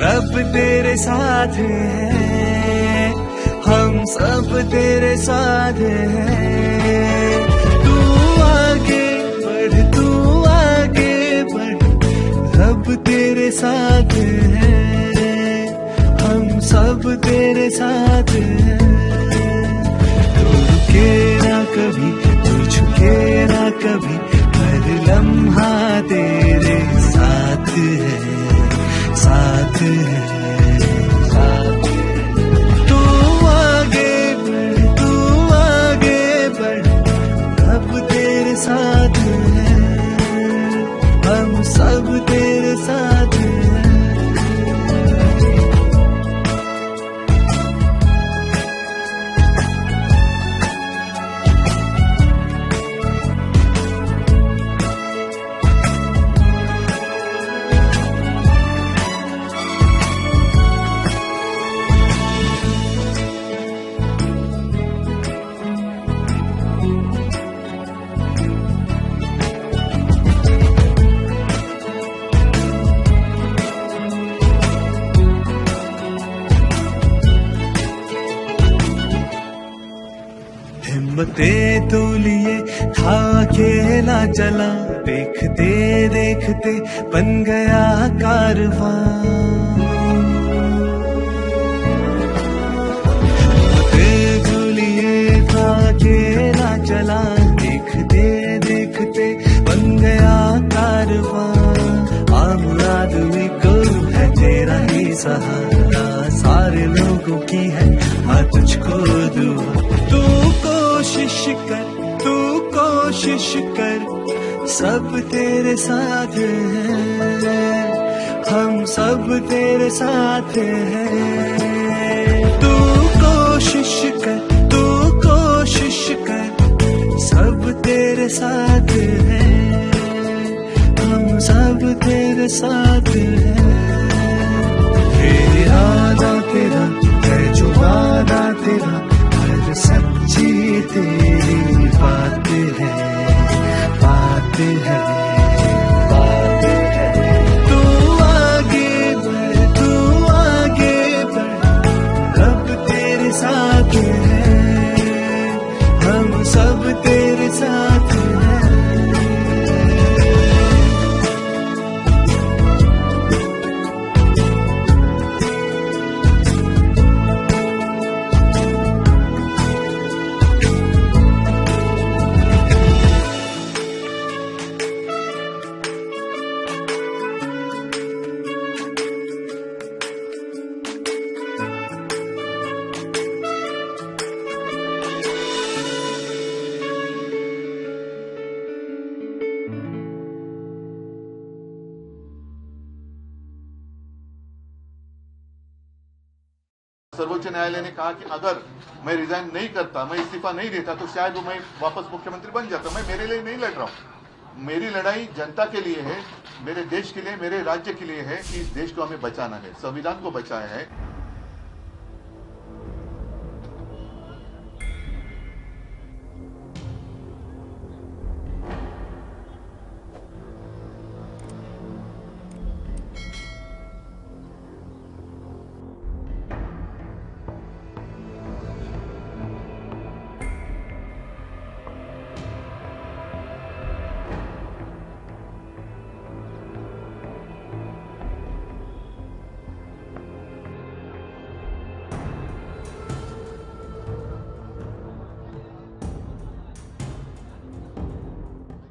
रब तेरे साथ है, हम सब तेरे साथ हैं। तू साथ हैं, हम सब तेरे साथ हैं। तू रुके ना कभी, तू झुके ना कभी, हर लम्हा तेरे साथ है, साथ है, साथ है। तू आगे बढ़, तू आगे बढ़, अब तेरे साथ है, हम सब तेरे साथ हैं। हिम्मतें तो लिए था अकेला चला, देखते देखते बन गया कारवां। हिम्मतें तो लिए था अकेला चला, देखते देखते बन गया कारवां। आम आदमी को है तेरा ही सहारा, सारे लोगों की है हाँ तुझको दुआ। तू कोशिश कर, तू कोशिश कर, सब तेरे साथ हैं, हम सब तेरे साथ हैं। तू कोशिश कर, तू कोशिश कर, सब तेरे साथ हैं, हम सब तेरे साथ हैं। इरादा तेरा है जो वादा तेरा, हर सच्ची तेरी बात है, बात है, बात है। तू आगे बढ़, तू आगे बढ़, अब तेरे साथ है, हम सब तेरे साथ हैं। सर्वोच्च न्यायालय ने कहा कि अगर मैं रिजाइन नहीं करता, मैं इस्तीफा नहीं देता, तो शायद वो मैं वापस मुख्यमंत्री बन जाता। मैं मेरे लिए नहीं लड़ रहा हूँ, मेरी लड़ाई जनता के लिए है, मेरे देश के लिए, मेरे राज्य के लिए है कि इस देश को हमें बचाना है, संविधान को बचाया है।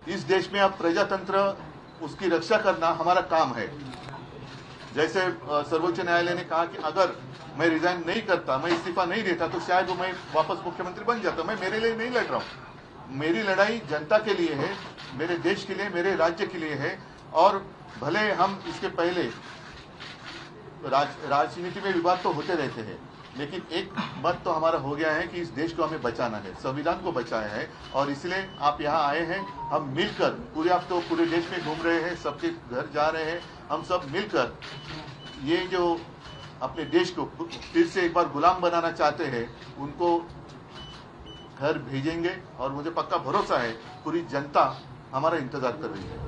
इस देश में अब प्रजातंत्र, उसकी रक्षा करना हमारा काम है। जैसे सर्वोच्च न्यायालय ने कहा कि अगर मैं रिजाइन नहीं करता, मैं इस्तीफा नहीं देता, तो शायद वो मैं वापस मुख्यमंत्री बन जाता। मैं मेरे लिए नहीं लड़ रहा हूँ, मेरी लड़ाई जनता के लिए है, मेरे देश के लिए, मेरे राज्य के लिए है। और भले हम इसके पहले राजनीति में विवाद तो होते रहते हैं, लेकिन एक मत तो हमारा हो गया है कि इस देश को हमें बचाना है, संविधान को बचाया है। और इसलिए आप यहाँ आए हैं, हम मिलकर पूरे, आप तो पूरे देश में घूम रहे हैं, सबके घर जा रहे हैं, हम सब मिलकर ये जो अपने देश को फिर से एक बार गुलाम बनाना चाहते हैं, उनको घर भेजेंगे। और मुझे पक्का भरोसा है पूरी जनता हमारा इंतजार कर रही है।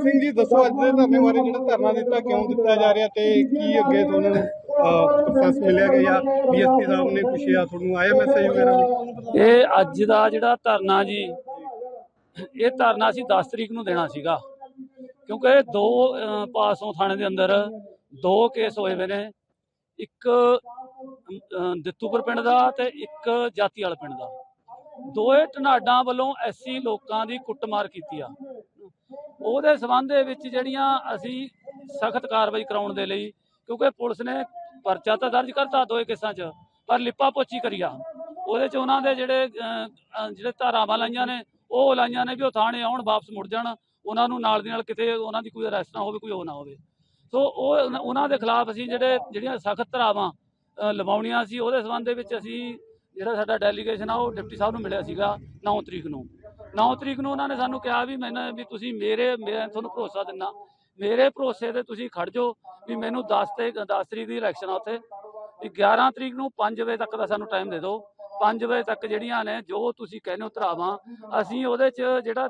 ਸਿੰਘ ਜੀ ਦੱਸੋ ਅੱਜ ਦੇ ਧਰਨੇ ਬਾਰੇ, ਜਿਹੜਾ ਧਰਨਾ ਦਿੱਤਾ ਕਿਉਂ ਦਿੱਤਾ ਜਾ ਰਿਹਾ ਤੇ ਕੀ ਅੱਗੇ ਤੁਹਾਨੂੰ ਪ੍ਰੋਸੈਸ ਮਿਲਿਆ ਗਿਆ ਜਾਂ ਡੀਐਸਪੀ ਸਾਹਿਬ ਨੇ ਪੁੱਛਿਆ, ਤੁਹਾਨੂੰ ਆਇਆ ਮੈਸੇਜ ਵਗੈਰਾ? ਇਹ ਅੱਜ ਦਾ ਜਿਹੜਾ ਧਰਨਾ ਜੀ, ਇਹ ਧਰਨਾ ਅਸੀਂ 10 ਤਰੀਕ ਨੂੰ ਦੇਣਾ ਸੀਗਾ, ਕਿਉਂਕਿ ਇਹ ਦੋ ਪਾਸੋਂ ਥਾਣੇ ਦੇ ਅੰਦਰ 2 ਕੇਸ ਹੋਏ ਹੋਏ ਨੇ, ਇੱਕ ਦਿੱਤੂਪੁਰ ਪਿੰਡ ਦਾ ਤੇ ਇੱਕ ਜਾਤੀ ਵਾਲਾ ਪਿੰਡ ਦਾ। ਦੋਏ ਢਨਾਡਾਂ ਵੱਲੋਂ ਐਸੀ ਲੋਕਾਂ ਦੀ ਕੁੱਟਮਾਰ ਕੀਤੀ ਆ। ਉਹਦੇ ਸਬੰਧ ਦੇ ਵਿੱਚ ਜਿਹੜੀਆਂ ਅਸੀਂ ਸਖਤ ਕਾਰਵਾਈ ਕਰਾਉਣ ਦੇ ਲਈ, ਕਿਉਂਕਿ ਪੁਲਿਸ ਨੇ ਪਰਚਾ ਤਾਂ ਦਰਜ ਕਰਤਾ ਦੋਏ ਕੇਸਾਂ 'ਚ, ਪਰ ਲਿਪਾ ਪੋਚੀ ਕਰੀ ਆ। ਉਹਦੇ 'ਚ ਉਹਨਾਂ ਦੇ ਜਿਹੜੇ ਧਾਰਾਵਾਂ ਲਾਈਆਂ ਨੇ, ਉਹ ਲਾਈਆਂ ਨੇ ਵੀ ਉਹ ਥਾਣੇ ਆਉਣ, ਵਾਪਸ ਮੁੜ ਜਾਣ, ਉਹਨਾਂ ਨੂੰ ਨਾਲ ਦੀ ਨਾਲ ਕਿਤੇ ਉਹਨਾਂ ਦੀ ਕੋਈ ਅਰੈਸਟ ਨਾ ਹੋਵੇ, ਕੋਈ ਉਹ ਨਾ ਹੋਵੇ। ਸੋ ਉਹਨਾਂ ਦੇ ਖਿਲਾਫ ਅਸੀਂ ਜਿਹੜੀਆਂ ਸਖਤ ਧਾਰਾਵਾਂ ਲਵਾਉਣੀਆਂ ਸੀ, ਉਹਦੇ ਸਬੰਧ ਦੇ ਵਿੱਚ ਅਸੀਂ ਜਿਹੜਾ ਸਾਡਾ ਡੈਲੀਗੇਸ਼ਨ ਆ ਉਹ ਡਿਪਟੀ ਸਾਹਿਬ ਨੂੰ ਮਿਲਿਆ ਸੀਗਾ 9 ਤਰੀਕ ਨੂੰ। 9 ਤਰੀਕ ਨੂੰ ਉਹਨਾਂ ਨੇ ਸਾਨੂੰ ਕਿਹਾ ਵੀ ਵੀ ਤੁਸੀਂ ਮੈਂ ਤੁਹਾਨੂੰ ਭਰੋਸਾ ਦਿੰਦਾ, ਮੇਰੇ ਭਰੋਸੇ ਤੇ ਤੁਸੀਂ ਖੜ ਜਾਓ ਵੀ ਮੈਨੂੰ 10 ਤਰੀਕ ਦੀ ਇਲੈਕਸ਼ਨ ਆ ਉੱਥੇ, ਵੀ 11 ਤਰੀਕ ਨੂੰ 5 ਵਜੇ ਤੱਕ ਦਾ ਸਾਨੂੰ ਟਾਈਮ ਦੇ ਦਿਓ। 5 ਵਜੇ ਤੱਕ ਜਿਹੜੀਆਂ ਨੇ ਜੋ ਤੁਸੀਂ ਕਹਿੰਦੇ ਹੋ ਧਰਾਵਾਂ, ਅਸੀਂ ਉਹਦੇ 'ਚ ਜਿਹੜਾ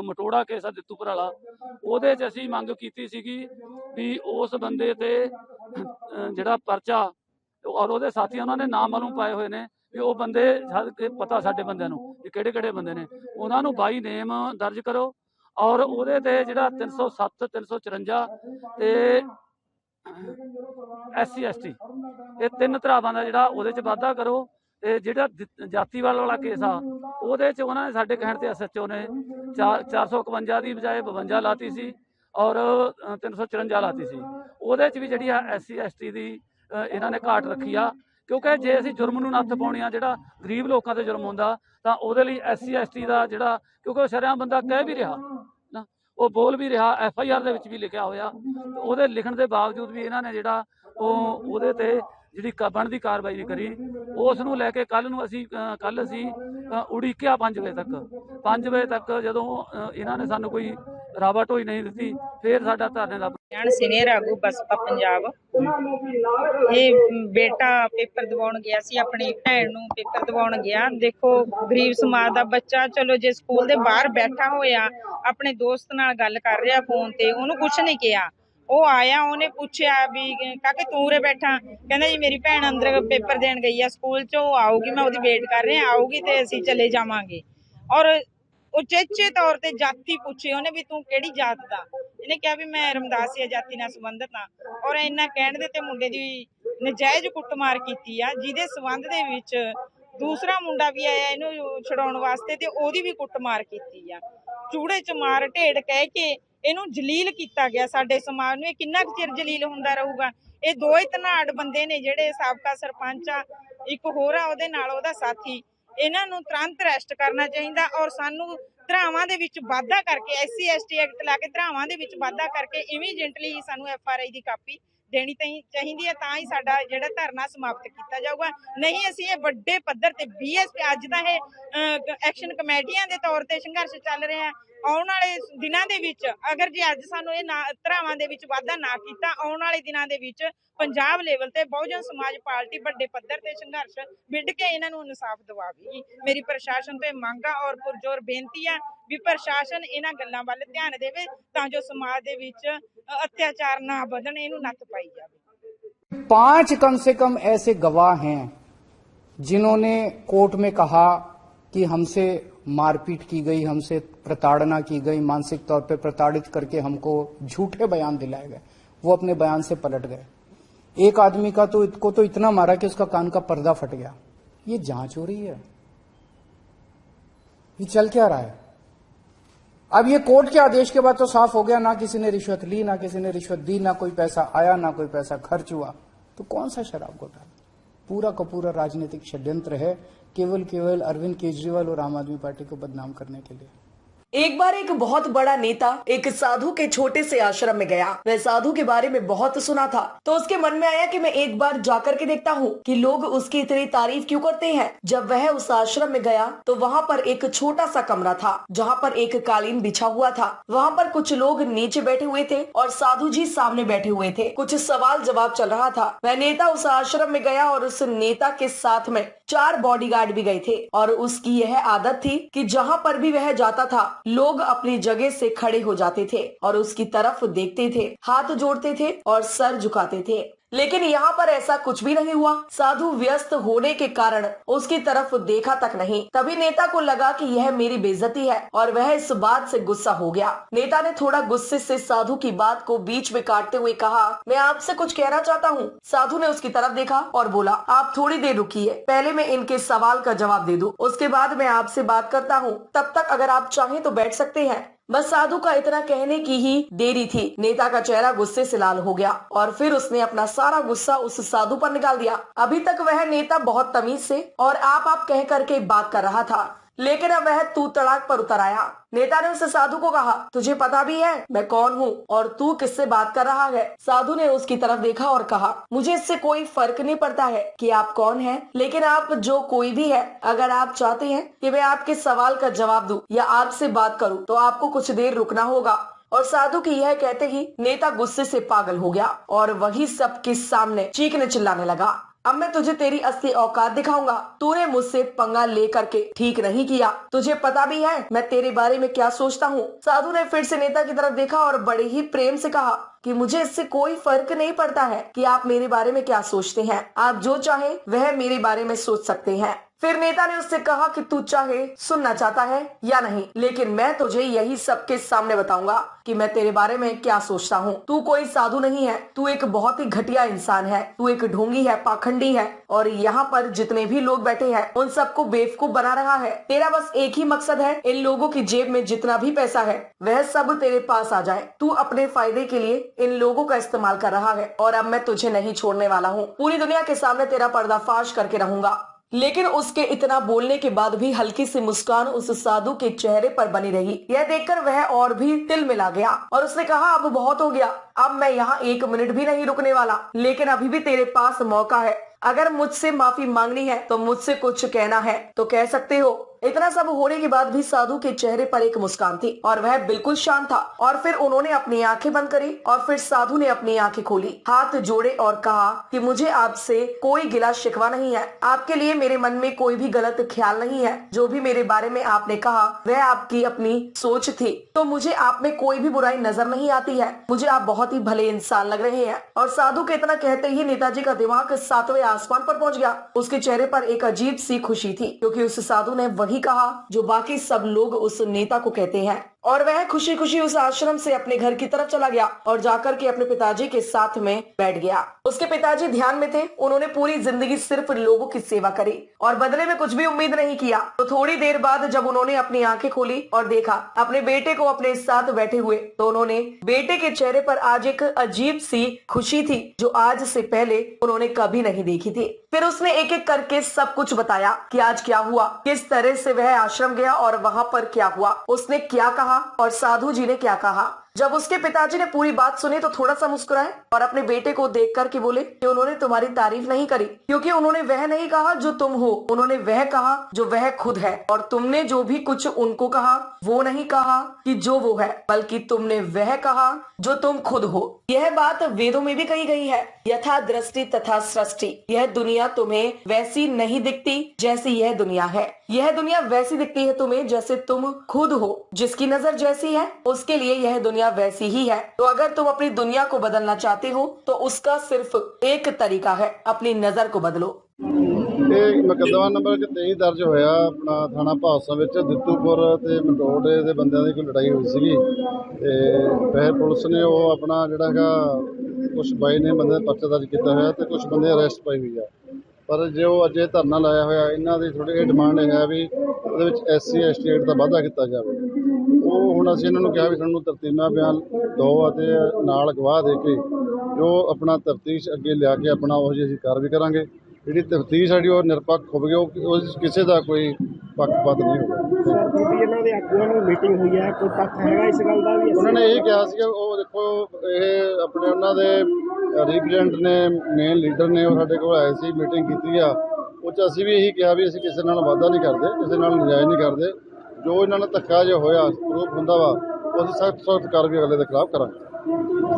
ਮਟੋੜਾ ਕੇਸ ਆ ਦਿੱਤੂਪੁਰ ਵਾਲਾ, ਉਹਦੇ 'ਚ ਅਸੀਂ ਮੰਗ ਕੀਤੀ ਸੀਗੀ ਵੀ ਉਸ ਬੰਦੇ ਤੇ ਜਿਹੜਾ ਪਰਚਾ ਔਰ ਉਹਦੇ ਸਾਥੀ ਉਹਨਾਂ ਨੇ ਨਾਮ ਮਾਲੂਮ ਪਾਏ ਹੋਏ ਨੇ ਵੀ ਉਹ ਬੰਦੇ ਪਤਾ ਸਾਡੇ ਬੰਦਿਆਂ ਨੂੰ ਵੀ ਕਿਹੜੇ ਬੰਦੇ ਨੇ, ਉਹਨਾਂ ਨੂੰ ਬਾਈ ਨੇਮ ਦਰਜ ਕਰੋ ਔਰ ਉਹਦੇ ਤੇ ਜਿਹੜਾ 307 354 ਤੇ SC ST ਇਹ 3 ਧਰਾਵਾਂ ਦਾ ਜਿਹੜਾ ਉਹਦੇ 'ਚ ਵਾਧਾ ਕਰੋ। ਤੇ ਜਿਹੜਾ ਜਾਤੀਵਾਲ ਵਾਲਾ ਕੇਸ ਆ, ਉਹਦੇ 'ਚ ਉਹਨਾਂ ਨੇ ਸਾਡੇ ਕਹਿਣ ਤੇ SHO ਨੇ 451 ਦੀ ਬਜਾਏ 52 ਲਾਤੀ ਸੀ ਔਰ 354 ਲਾਤੀ ਸੀ। ਉਹਦੇ 'ਚ ਵੀ ਜਿਹੜੀ ਆ SC ST ਦੀ ਇਹਨਾਂ ਨੇ ਘਾਟ ਰੱਖੀ ਆ, ਕਿਉਂਕਿ ਜੇ ਅਸੀਂ ਜੁਰਮ ਨੂੰ ਨੱਥ ਪਾਉਣੀ ਆ, ਜਿਹੜਾ ਗਰੀਬ ਲੋਕਾਂ ਤੇ ਜੁਰਮ ਹੁੰਦਾ, ਤਾਂ ਉਹਦੇ ਲਈ SC ST ਦਾ ਜਿਹੜਾ, ਕਿਉਂਕਿ ਉਹ ਸ਼ਰੇਆਮ ਬੰਦਾ ਕਹਿ ਵੀ ਰਿਹਾ ਨਾ, ਉਹ ਬੋਲ ਵੀ ਰਿਹਾ, FIR ਦੇ ਵਿੱਚ ਵੀ ਲਿਖਿਆ ਹੋਇਆ, ਉਹਦੇ ਲਿਖਣ ਦੇ ਬਾਵਜੂਦ ਵੀ ਇਹਨਾਂ ਨੇ ਜਿਹੜਾ ਉਹਦੇ ਤੇ ਜਿਹੜੀ ਬਣਦੀ ਕਾਰਵਾਈ ਨਹੀਂ ਕਰੀ। ਉਸ ਨੂੰ ਲੈ ਕੇ ਕੱਲ ਅਸੀਂ ਉਡੀਕਿਆ 5 ਵਜੇ ਤੱਕ। 5 ਵਜੇ ਤੱਕ ਜਦੋਂ ਇਹਨਾਂ ਨੇ ਸਾਨੂੰ ਕੋਈ ਰਾਵਾ ਢੋਈ ਨਹੀਂ ਦਿੱਤੀ, ਫਿਰ ਸਾਡਾ ਧਰਨੇ ਦਾ ਸੀਨੀਅਰ ਆਗੂ ਬਸਪਾ ਪੰਜਾਬ। ਇਹ ਬੇਟਾ ਪੇਪਰ ਦਿਵਾਉਣ ਗਿਆ ਸੀ, ਆਪਣੀ ਭੈਣ ਨੂੰ ਪੇਪਰ ਦਿਵਾਉਣ ਗਿਆ। ਦੇਖੋ ਗਰੀਬ ਸਮਾਜ ਦਾ ਬੱਚਾ, ਚਲੋ ਜੇ ਸਕੂਲ ਦੇ ਬਾਹਰ ਬੈਠਾ ਹੋਇਆ ਆਪਣੇ ਦੋਸਤ ਨਾਲ ਗੱਲ ਕਰ ਰਿਹਾ ਫੋਨ ਤੇ, ਉਹਨੂੰ ਕੁਛ ਨਹੀਂ ਕਿਹਾ। ਉਹ ਆਇਆ, ਉਹਨੇ ਪੁੱਛਿਆ ਵੀ ਕਾਕੇ ਤੂੰ ਉਰੇ ਬੈਠਾ, ਕਹਿੰਦਾ ਜੀ ਮੇਰੀ ਭੈਣ ਅੰਦਰ ਪੇਪਰ ਦੇਣ ਗਈ ਆ ਸਕੂਲ 'ਚ, ਉਹ ਆਊਗੀ, ਮੈਂ ਉਹਦੀ ਵੇਟ ਕਰ ਰਿਹਾ, ਆਊਗੀ ਤੇ ਅਸੀਂ ਚਲੇ ਜਾਵਾਂਗੇ। ਔਰ ਉਚੇਚੇ ਤੌਰ ਤੇ ਜਾਤੀ ਪੁੱਛੀ ਉਹਨੇ ਵੀ ਤੂੰ ਕਿਹੜੀ ਜਾਤ ਦਾ, ਇਹਨੇ ਕਿਹਾ ਵੀ ਮੈਂ ਰਮਦਾਸੀਆ ਜਾਤੀ ਨਾਲ ਸੰਬੰਧਿਤ ਹਾਂ। ਔਰ ਇੰਨਾ ਕਹਿਣ ਦੇ ਤੇ ਮੁੰਡੇ ਦੀ ਨਜਾਇਜ਼ ਕੁੱਟਮਾਰ ਕੀਤੀ ਆ, ਜਿਹਦੇ ਸੰਬੰਧ ਦੇ ਵਿੱਚ ਦੂਸਰਾ ਮੁੰਡਾ ਵੀ ਆਇਆ ਇਹਨੂੰ ਛਡਾਉਣ ਵਾਸਤੇ, ਤੇ ਉਹਦੀ ਵੀ ਕੁੱਟਮਾਰ ਕੀਤੀ ਆ। ਚੂੜੇ ਚ ਮਾਰ ਢੇੜ ਕਹਿ ਕੇ ਇਹਨੂੰ ਜਲੀਲ ਕੀਤਾ ਗਿਆ ਸਾਡੇ ਸਮਾਜ ਨੂੰ। ਇਹ ਕਿੰਨਾ ਕੁ ਚਿਰ ਜਲੀਲ ਹੁੰਦਾ ਰਹੂਗਾ? ਇਹ ਦੋ ਹੀ ਧਨਾੜ ਬੰਦੇ ਨੇ, ਜਿਹੜੇ ਸਾਬਕਾ ਸਰਪੰਚ ਆ, ਇੱਕ ਹੋਰ ਆ ਉਹਦੇ ਨਾਲ ਉਹਦਾ ਸਾਥੀ। ਇਹਨਾਂ ਨੂੰ ਤੁਰੰਤ ਅਰੈਸਟ ਕਰਨਾ ਚਾਹੀਦਾ ਔਰ ਸਾਨੂੰ ਧਰਾਵਾਂ ਦੇ ਵਿੱਚ ਵਾਧਾ ਕਰਕੇ, SC ST ਐਕਟ ਲਾ ਕੇ ਧਰਾਵਾਂ ਦੇ ਵਿੱਚ ਵਾਧਾ ਕਰਕੇ ਇਮੀਡੀਏਟਲੀ ਸਾਨੂੰ FRI ਦੀ ਕਾਪੀ ਦੇਣੀ ਚਾਹੀਦੀ ਹੈ, ਤਾਂ ਹੀ ਸਾਡਾ ਜਿਹੜਾ ਧਰਨਾ ਸਮਾਪਤ ਕੀਤਾ ਜਾਊਗਾ। ਨਹੀਂ ਅਸੀਂ ਇਹ ਵੱਡੇ ਪੱਧਰ ਤੇ BSP ਅੱਜ ਦਾ ਇਹ ਐਕਸ਼ਨ ਕਮੇਟੀਆਂ ਦੇ ਤੌਰ ਤੇ ਸੰਘਰਸ਼ ਚੱਲ ਰਿਹਾ। ਆਉਣ ਵਾਲੇ ਦਿਨਾਂ ਦੇ ਵਿੱਚ ਅਗਰ ਜੇ ਅੱਜ ਸਾਨੂੰ ਇਹ ਧਰਾਵਾਂ ਦੇ ਵਿੱਚ ਵਾਧਾ ਨਾ ਕੀਤਾ, ਆਉਣ ਵਾਲੇ ਦਿਨਾਂ ਦੇ ਵਿੱਚ ਪੰਜਾਬ ਲੈਵਲ ਤੇ ਬਹੁਜਨ ਸਮਾਜ ਪਾਰਟੀ ਵੱਡੇ ਪੱਧਰ ਤੇ ਸੰਘਰਸ਼ ਵਿੱਢ ਕੇ ਇਹਨਾਂ ਨੂੰ ਇਨਸਾਫ ਦਿਵਾਵੇਗੀ। ਮੇਰੀ ਪ੍ਰਸ਼ਾਸਨ ਤੋਂ ਮੰਗ ਆ ਔਰ ਪੁਰਜ਼ੋਰ ਬੇਨਤੀ ਆ ਵੀ ਪ੍ਰਸ਼ਾਸਨ ਇਹਨਾਂ ਗੱਲਾਂ ਵੱਲ ਧਿਆਨ ਦੇਵੇ, ਤਾਂ ਜੋ ਸਮਾਜ ਦੇ ਵਿੱਚ अत्याचार ना बदन, इन्हू नत्थ पाई जाए। 5 कम से कम ऐसे गवाह हैं जिन्होंने कोर्ट में कहा कि हमसे मारपीट की गई, हमसे प्रताड़ना की गई, मानसिक तौर पे प्रताड़ित करके हमको झूठे बयान दिलाए गए। वो अपने बयान से पलट गए। एक आदमी का तो इतना मारा कि उसका कान का पर्दा फट गया। ये जांच हो रही है, ये चल क्या रहा है? अब ये कोर्ट के आदेश के बाद तो साफ हो गया, ना किसी ने रिश्वत ली, ना किसी ने रिश्वत दी, ना कोई पैसा आया, ना कोई पैसा खर्च हुआ। तो कौन सा शराब घोटाला? पूरा का पूरा राजनीतिक षड्यंत्र है, केवल अरविंद केजरीवाल और आम आदमी पार्टी को बदनाम करने के लिए। एक बार एक बहुत बड़ा नेता एक साधु के छोटे से आश्रम में गया। वह साधु के बारे में बहुत सुना था, तो उसके मन में आया कि मैं एक बार जाकर के देखता हूँ कि लोग उसकी इतनी तारीफ क्यों करते हैं। जब वह उस आश्रम में गया तो वहाँ पर एक छोटा सा कमरा था, जहाँ पर एक कालीन बिछा हुआ था। वहाँ पर कुछ लोग नीचे बैठे हुए थे और साधु जी सामने बैठे हुए थे। कुछ सवाल जवाब चल रहा था। वह नेता उस आश्रम में गया और उस नेता के साथ में 4 बॉडीगार्ड भी गए थे और उसकी यह आदत थी कि जहाँ पर भी वह जाता था लोग अपनी जगह से खड़े हो जाते थे और उसकी तरफ देखते थे, हाथ जोड़ते थे और सर झुकाते थे। लेकिन यहाँ पर ऐसा कुछ भी नहीं हुआ। साधु व्यस्त होने के कारण उसकी तरफ देखा तक नहीं। तभी नेता को लगा कि यह मेरी बेइज्जती है और वह इस बात से गुस्सा हो गया। नेता ने थोड़ा गुस्से से साधु की बात को बीच में काटते हुए कहा, मैं आपसे कुछ कहना चाहता हूँ। साधु ने उसकी तरफ देखा और बोला, आप थोड़ी देर रुकिए, पहले मैं इनके सवाल का जवाब दे दूं, उसके बाद मैं आपसे बात करता हूँ। तब तक अगर आप चाहें तो बैठ सकते हैं। बस साधु का इतना कहने की ही देरी थी। नेता का चेहरा गुस्से से लाल हो गया और फिर उसने अपना सारा गुस्सा उस साधु पर निकाल दिया। अभी तक वह नेता बहुत तमीज से और आप कह करके बात कर रहा था, लेकिन अब वह तू तड़ाक पर उतर आया। नेता ने उस साधु को कहा, तुझे पता भी है मैं कौन हूँ और तू किससे बात कर रहा है? साधु ने उसकी तरफ देखा और कहा, मुझे इससे कोई फर्क नहीं पड़ता है कि आप कौन हैं, लेकिन आप जो कोई भी है, अगर आप चाहते हैं कि मैं आपके सवाल का जवाब दूं या आपसे बात करूं तो आपको कुछ देर रुकना होगा। और साधु की यह कहते ही नेता गुस्से से पागल हो गया और वही सबके सामने चीखने चिल्लाने लगा, अब मैं तुझे तेरी असली औकात दिखाऊंगा। तूने मुझसे पंगा लेकर के ठीक नहीं किया। तुझे पता भी है मैं तेरे बारे में क्या सोचता हूँ। साधु ने फिर से नेता की तरफ देखा और बड़े ही प्रेम से कहा कि मुझे इससे कोई फर्क नहीं पड़ता है कि आप मेरे बारे में क्या सोचते हैं। आप जो चाहे वह मेरे बारे में सोच सकते हैं। फिर नेता ने उससे कहा कि तू चाहे सुनना चाहता है या नहीं, लेकिन मैं तुझे यही सबके सामने बताऊंगा कि मैं तेरे बारे में क्या सोचता हूँ। तू कोई साधु नहीं है, तू एक बहुत ही घटिया इंसान है, तू एक ढोंगी है, पाखंडी है और यहाँ पर जितने भी लोग बैठे हैं उन सबको बेवकूफ बना रहा है। तेरा बस एक ही मकसद है, इन लोगों की जेब में जितना भी पैसा है वह सब तेरे पास आ जाए। तू अपने फायदे के लिए इन लोगों का इस्तेमाल कर रहा है और अब मैं तुझे नहीं छोड़ने वाला हूँ। पूरी दुनिया के सामने तेरा पर्दाफाश करके रहूंगा। लेकिन उसके इतना बोलने के बाद भी हल्की सी मुस्कान उस साधु के चेहरे पर बनी रही। यह देखकर वह और भी तिलमिला गया और उसने कहा, अब बहुत हो गया, अब मैं यहाँ 1 मिनट भी नहीं रुकने वाला, लेकिन अभी भी तेरे पास मौका है। अगर मुझसे माफी मांगनी है तो मुझसे कुछ कहना है तो कह सकते हो। इतना सब होने के बाद भी साधु के चेहरे पर एक मुस्कान थी और वह बिल्कुल शांत था। और फिर उन्होंने अपनी आंखें बंद करी और फिर साधु ने अपनी आंखें खोली, हाथ जोड़े और कहा कि मुझे आपसे कोई गिला शिकवा नहीं है। आपके लिए मेरे मन में कोई भी गलत ख्याल नहीं है। जो भी मेरे बारे में आपने कहा वह आपकी अपनी सोच थी, तो मुझे आप में कोई भी बुराई नजर नहीं आती है। मुझे आप बहुत ही भले इंसान लग रहे हैं। और साधु के इतना कहते ही नेताजी का दिमाग 7वें आसमान पर पहुंच गया। उसके चेहरे पर एक अजीब सी खुशी थी, क्योंकि उस साधु ने वही कहा जो बाकी सब लोग उस नेता को कहते हैं। और वह खुशी खुशी उस आश्रम से अपने घर की तरफ चला गया और जाकर के अपने पिताजी के साथ में बैठ गया। उसके पिताजी ध्यान में थे। उन्होंने पूरी जिंदगी सिर्फ लोगों की सेवा करी और बदले में कुछ भी उम्मीद नहीं किया। तो थोड़ी देर बाद जब उन्होंने अपनी आंखें खोली और देखा अपने बेटे को अपने साथ बैठे हुए, तो उन्होंने बेटे के चेहरे पर आज एक अजीब सी खुशी थी जो आज से पहले उन्होंने कभी नहीं देखी थी। फिर उसने एक एक करके सब कुछ बताया कि आज क्या हुआ, किस तरह से वह आश्रम गया और वहाँ पर क्या हुआ, उसने क्या कहा और साधु जी ने क्या कहा। जब उसके पिताजी ने पूरी बात सुनी तो थोड़ा सा मुस्कुराए और अपने बेटे को देख कर के बोले कि उन्होंने तुम्हारी तारीफ नहीं करी, क्योंकि उन्होंने वह नहीं कहा जो तुम हो, उन्होंने वह कहा जो वह खुद है। और तुमने जो भी कुछ उनको कहा वो नहीं कहा कि जो वो है, बल्कि तुमने वह कहा जो तुम खुद हो। यह बात वेदों में भी कही गई है, यथा दृष्टि तथा सृष्टि। यह दुनिया तुम्हें वैसी नहीं दिखती जैसी यह दुनिया है। यह दुनिया वैसी दिखती है तुम्हें जैसे तुम खुद हो। जिसकी नजर जैसी है उसके लिए यह दुनिया वैसी ही है। तो अगर तुम अपनी दुनिया को बदलना चाहते हो तो उसका सिर्फ एक तरीका है, अपनी नजर को बदलो। ਇਹ ਮੁਕੱਦਮਾ ਨੰਬਰ 23 ਦਰਜ ਹੋਇਆ ਆਪਣਾ ਥਾਣਾ ਭਾਦਸੋਂ ਵਿੱਚ ਦਿੱਤੂਪੁਰ ਤੇ ਮੰਡੋੜੇ ਦੇ ਬੰਦਿਆਂ ਦੀ ਕੋਈ ਲੜਾਈ ਹੋਈ ਸੀਗੀ ਤੇ ਫਿਰ ਪੁਲਿਸ ਨੇ ਉਹ ਆਪਣਾ ਜਿਹੜਾ ਹੈਗਾ ਕੁਝ ਬਾਈ ਨੇ ਬੰਦੇ ਦਾ ਪਰਚਾ ਦਰਜ ਕੀਤਾ ਹੋਇਆ ਤੇ ਕੁਝ ਬੰਦੇ ਅਰੈਸਟ ਪਾਈ ਹੋਈ ਆ। ਪਰ ਜੋ ਅੱਜ ਇਹ ਧਰਨਾ ਲਾਇਆ ਹੋਇਆ ਇਹਨਾਂ ਦੀ ਥੋੜੀ ਜਿਹੀ ਡਿਮਾਂਡ ਹੈ ਵੀ ਉਹਦੇ ਵਿੱਚ SC ST ਐਕਟ ਦਾ ਵਾਧਾ ਕੀਤਾ ਜਾਵੇ। ਉਹ ਹੁਣ ਅਸੀਂ ਇਹਨਾਂ ਨੂੰ ਕਿਹਾ ਵੀ ਸਾਨੂੰ ਤਰਤੀਬਾ ਬਿਆਨ ਦਿਓ ਅਤੇ ਨਾਲ ਗਵਾਹ ਦੇ ਕੇ ਜੋ ਆਪਣਾ ਤਫਤੀਸ਼ ਅੱਗੇ ਲਿਆ ਕੇ ਆਪਣਾ ਉਹ ਜਿਹੀ ਅਸੀਂ ਕਾਰਵਾਈ ਕਰਾਂਗੇ। ਜਿਹੜੀ ਤਫਤੀਸ਼ ਸਾਡੀ ਉਹ ਨਿਰਪੱਖ ਹੋਵੇਗੀ, ਉਹ ਕਿਸੇ ਦਾ ਕੋਈ ਪੱਖਪਾਤ ਨਹੀਂ ਹੋਵੇਗਾ। ਸਰ ਤੁਹਾਡੀ ਇਹਨਾਂ ਦੇ ਆਗੂਆਂ ਨਾਲ ਮੀਟਿੰਗ ਹੋਈ ਹੈ, ਕੋਈ ਤੱਥ ਹੈਗਾ ਇਸ ਗੱਲ ਦਾ ਵੀ? ਉਹਨਾਂ ਨੇ ਇਹ ਕਿਹਾ ਸੀਗਾ, ਉਹ ਦੇਖੋ ਇਹ ਆਪਣੇ ਉਹਨਾਂ ਦੇ ਰਿਪਰੈਜ਼ੈਂਟ ਨੇ, ਮੇਨ ਲੀਡਰ ਨੇ, ਉਹ ਸਾਡੇ ਕੋਲ ਆਏ ਸੀ, ਮੀਟਿੰਗ ਕੀਤੀ ਆ। ਉਹ 'ਚ ਅਸੀਂ ਵੀ ਇਹੀ ਕਿਹਾ ਵੀ ਅਸੀਂ ਕਿਸੇ ਨਾਲ ਵਾਅਦਾ ਨਹੀਂ ਕਰਦੇ, ਕਿਸੇ ਨਾਲ ਨਜਾਇਜ਼ ਨਹੀਂ ਕਰਦੇ। ਜੋ ਇਹਨਾਂ ਨਾਲ ਧੱਕਾ ਜੋ ਹੋਇਆ ਪ੍ਰੂਫ ਹੁੰਦਾ ਵਾ ਉਹ ਅਸੀਂ ਸਖਤ ਕਾਰਵਾਈ ਅਗਲੇ ਦੇ ਖਿਲਾਫ ਕਰਾਂਗੇ।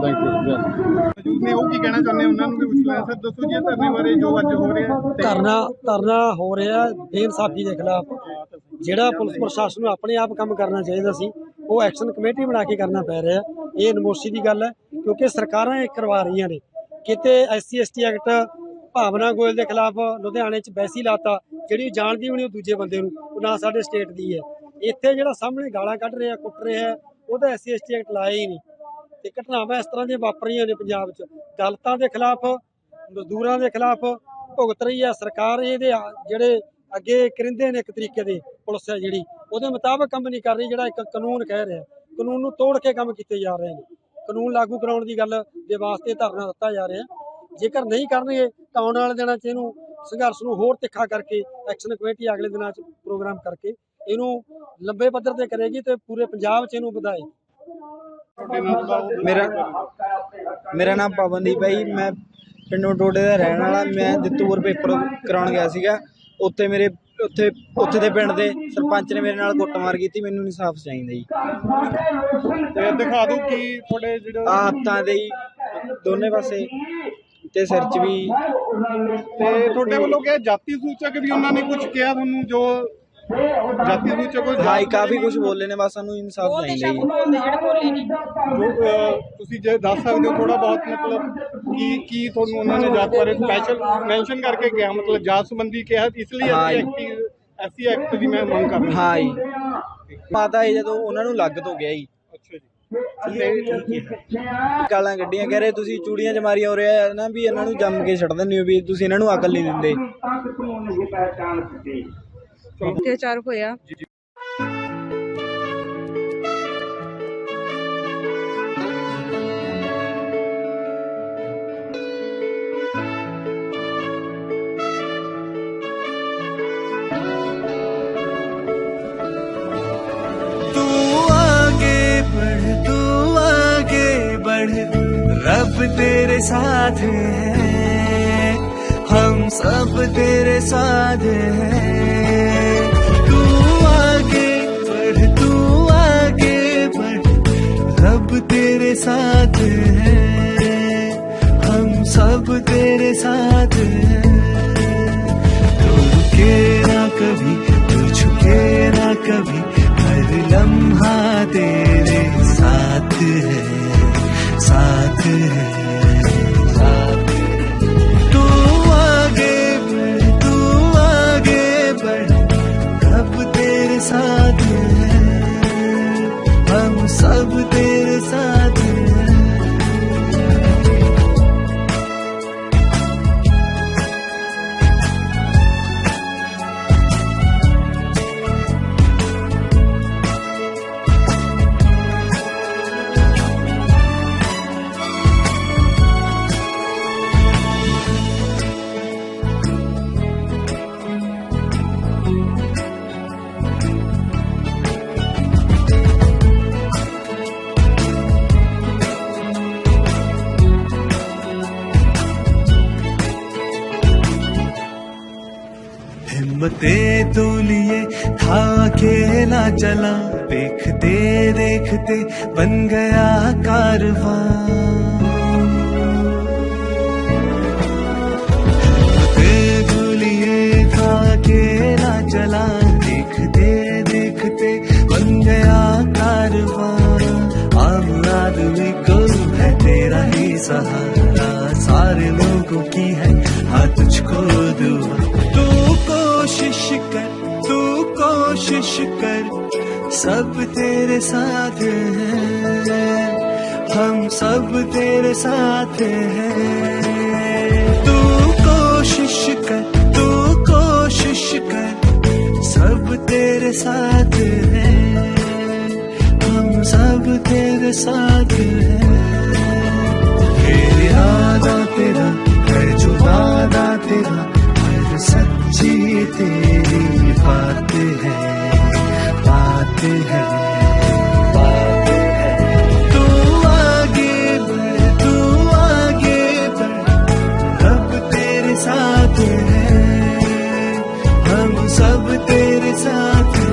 Thank you. ਮੌਜੂਦ ਨੇ ਉਹ ਕੀ ਕਹਿਣਾ ਚਾਹੁੰਦੇ ਉਹਨਾਂ ਨੂੰ ਵੀ ਪੁੱਛ ਲੈਣਾ। ਸਰ ਦੱਸੋ ਜੀ, ਧਰਨੇ ਬਾਰੇ ਜੋ ਅੱਜ ਹੋ ਰਿਹਾ ਧਰਨਾ ਹੋ ਰਿਹਾ ਬੇਇਨਸਾਫੀ ਦੇ ਖਿਲਾਫ। ਜਿਹੜਾ ਪੁਲਿਸ ਪ੍ਰਸ਼ਾਸਨ ਨੂੰ ਆਪਣੇ ਆਪ ਕੰਮ ਕਰਨਾ ਚਾਹੀਦਾ ਸੀ ਉਹ ਐਕਸ਼ਨ ਕਮੇਟੀ ਬਣਾ ਕੇ ਕਰਨਾ ਪੈ ਰਿਹਾ। ਇਹ ਨਮੋਸ਼ੀ ਦੀ ਗੱਲ ਹੈ ਕਿਉਂਕਿ ਸਰਕਾਰਾਂ ਇਹ ਕਰਵਾ ਰਹੀਆਂ ਨੇ। ਕਿਤੇ SC ST ਐਕਟ ਭਾਵਨਾ ਗੋਇਲ ਦੇ ਖਿਲਾਫ ਲੁਧਿਆਣੇ 'ਚ ਵੈਸੀ ਲਾਤਾ, ਜਿਹੜੀ ਜਾਣਦੀ ਵੀ ਨਹੀਂ ਉਹ ਦੂਜੇ ਬੰਦੇ ਨੂੰ, ਉਹ ਨਾ ਸਾਡੇ ਸਟੇਟ ਦੀ ਹੈ। ਇੱਥੇ ਜਿਹੜਾ ਸਾਹਮਣੇ ਗਾਲਾਂ ਕੱਢ ਰਿਹਾ, ਕੁੱਟ ਰਿਹਾ, ਉਹਦਾ SC ST ਐਕਟ ਲਾਇਆ ਹੀ ਨਹੀਂ। ਤੇ ਘਟਨਾਵਾਂ ਇਸ ਤਰ੍ਹਾਂ ਦੀਆਂ ਵਾਪਰ ਰਹੀਆਂ ਨੇ ਪੰਜਾਬ 'ਚ। ਦਲਿਤਾਂ ਦੇ ਖਿਲਾਫ, ਮਜ਼ਦੂਰਾਂ ਦੇ ਖਿਲਾਫ ਭੁਗਤ ਰਹੀ ਹੈ ਸਰਕਾਰ। ਇਹਦੇ ਜਿਹੜੇ ਅੱਗੇ ਕਰਿੰਦੇ ਨੇ ਇੱਕ ਤਰੀਕੇ ਦੇ ਪੁਲਿਸ ਹੈ ਜਿਹੜੀ, ਉਹਦੇ ਮੁਤਾਬਕ ਕੰਮ ਨਹੀਂ ਕਰ ਰਹੀ। ਜਿਹੜਾ ਇੱਕ ਕਾਨੂੰਨ ਕਹਿ ਰਿਹਾ, ਕਾਨੂੰਨ ਨੂੰ ਤੋੜ ਕੇ ਕੰਮ ਕੀਤੇ ਜਾ ਰਹੇ ਨੇ। ਕਾਨੂੰਨ ਲਾਗੂ ਕਰਾਉਣ ਦੀ ਗੱਲ ਦੇ ਵਾਸਤੇ ਧਰਨਾ ਦਿੱਤਾ ਜਾ ਰਿਹਾ। ਜੇਕਰ ਨਹੀਂ ਕਰਨਗੇ ਤਾਂ ਆਉਣ ਵਾਲੇ ਦਿਨਾਂ 'ਚ ਇਹਨੂੰ ਸੰਘਰਸ਼ ਨੂੰ ਹੋਰ ਤਿੱਖਾ ਕਰਕੇ ਐਕਸ਼ਨ ਕਮੇਟੀ ਅਗਲੇ ਦਿਨਾਂ 'ਚ ਪ੍ਰੋਗਰਾਮ ਕਰਕੇ ਇਹਨੂੰ ਲੰਬੇ ਪੱਧਰ ਤੇ ਕਰੇਗੀ ਤੇ ਪੂਰੇ ਪੰਜਾਬ 'ਚ ਇਹਨੂੰ ਵਧਾਏਗੀ। ਮੇਰਾ ਨਾਮ ਪਵਨਦੀਪ ਹੈ ਜੀ। ਮੈਂ ਪਿੰਡ ਮਟੋੜੇ ਦਾ ਰਹਿਣ ਵਾਲਾ। ਮੈਂ ਦਿੱਤੂਪੁਰ ਪੇਪਰ ਕਰਾਉਣ ਗਿਆ ਸੀਗਾ। ਉੱਥੇ ਦੇ ਪਿੰਡ ਦੇ ਸਰਪੰਚ ਨੇ ਮੇਰੇ ਨਾਲ ਕੁੱਟਮਾਰ ਕੀਤੀ। ਮੈਨੂੰ ਇਨਸਾਫ ਚਾਹੀਦਾ ਜੀ। ਤੇ ਦਿਖਾ ਦਿਓ ਕੀ ਤੁਹਾਡੇ ਜਿਹੜੇ ਹੱਥਾਂ ਦੇ ਦੋਨੇ ਪਾਸੇ ਤੇ ਸਿਰ 'ਚ ਵੀ। ਤੇ ਤੁਹਾਡੇ ਵੱਲੋਂ ਕਿਹਾ ਜਾਤੀ ਸੂਚਕ ਵੀ ਉਹਨਾਂ ਨੇ ਕੁਝ ਕਿਹਾ ਤੁਹਾਨੂੰ? ਜੋ ਜਾਤੀ ਸੂਚਕ ਹਾਈ ਕਾਫੀ ਕੁਝ ਬੋਲੇ ਨੇ, ਬਸ ਸਾਨੂੰ ਇਨਸਾਫ ਚਾਹੀਦਾ ਜੀ। ਤੁਸੀਂ ਜੇ ਦੱਸ ਸਕਦੇ ਹੋ ਥੋੜਾ ਬਹੁਤ, ਮਤਲਬ ਕੀ ਤੁਹਾਨੂੰ ਉਹਨਾਂ ਨੇ ਜਾਤ ਬਾਰੇ ਸਪੈਸ਼ਲ ਮੈਂਸ਼ਨ ਕਰਕੇ ਕਿਹਾ, ਮਤਲਬ ਜਾਤ ਸੰਬੰਧੀ ਕਿਹਾ, ਇਸ ਲਈ SC ਐਕਟ ਦੀ ਮੈਂ ਮੰਗ ਕਰ ਰਿਹਾ। ਹਾਂ ਜੀ, ਪਤਾ ਹੈ ਜਦੋਂ ਉਹਨਾਂ ਨੂੰ ਲੱਗ ਤੋਂ ਗਿਆ ਜੀ। ਅੱਛਾ ਜੀ। ਗਾਲਾਂ ਗੱਡੀਆਂ ਕਹਿ ਰਹੇ ਤੁਸੀਂ ਚੂੜੀਆਂ 'ਚ ਮਾਰੀ ਹੋ ਰਿਹਾ ਨਾ, ਵੀ ਇਹਨਾਂ ਨੂੰ ਜੰਮ ਕੇ ਛੱਡ ਦਿੰਦੇ ਹੋ, ਵੀ ਤੁਸੀਂ ਇਹਨਾਂ ਨੂੰ ਅਕਲ ਨਹੀਂ ਦਿੰਦੇ। ਅਤਿਆਚਾਰ ਹੋਇਆ। रब तेरे साथ है, हम सब तेरे साथ हैं। तू आगे बढ़, रब तेरे साथ है, हम सब तेरे साथ हैं। तू रुके ना कभी, तू झुके ना कभी, हर लम्हा तेरे साथ है, साथ है, साथ है। तू आगे बढ़, रब तेरे साथ है, हम सब तेरे साथ हैं। हिम्मतें तो लिए था अकेला चला, देखते देखते बन गया कारवां। हिम्मतें तो लिए था अकेला चला, देखते देखते बन गया कारवां। आम आदमी को है तेरा ही सहारा, सारे लोगों की है हाँ तुझको दुआ। तू कोशिश कर, सब तेरे साथ हैं, हम सब तेरे साथ हैं। तू कोशिश कर, सब तेरे साथ हैं, हम सब तेरे साथ हैं। फिर इरादा तेरा है जो वादा तेरा, हर सच्ची तेरी बात है, बात है, बात है। तू आगे बढ़, रब तेरे साथ है, हम सब तेरे साथ हैं।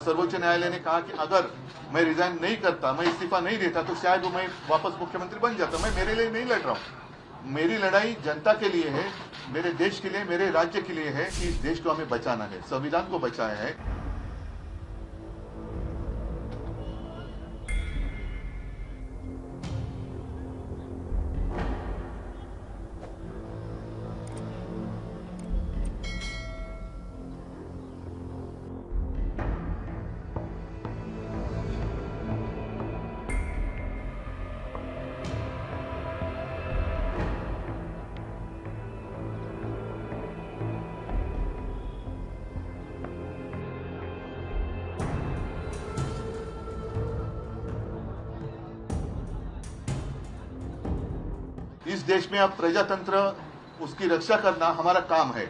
सर्वोच्च न्यायालय ने कहा कि अगर मैं रिजाइन नहीं करता, मैं इस्तीफा नहीं देता, तो शायद वो मैं वापस मुख्यमंत्री बन जाता। मैं मेरे लिए नहीं लड़ रहा हूँ, मेरी लड़ाई जनता के लिए है, मेरे देश के लिए, मेरे राज्य के लिए है कि इस देश को हमें बचाना है, संविधान को बचाया है। इस देश में अब प्रजातंत्र, उसकी रक्षा करना हमारा काम है।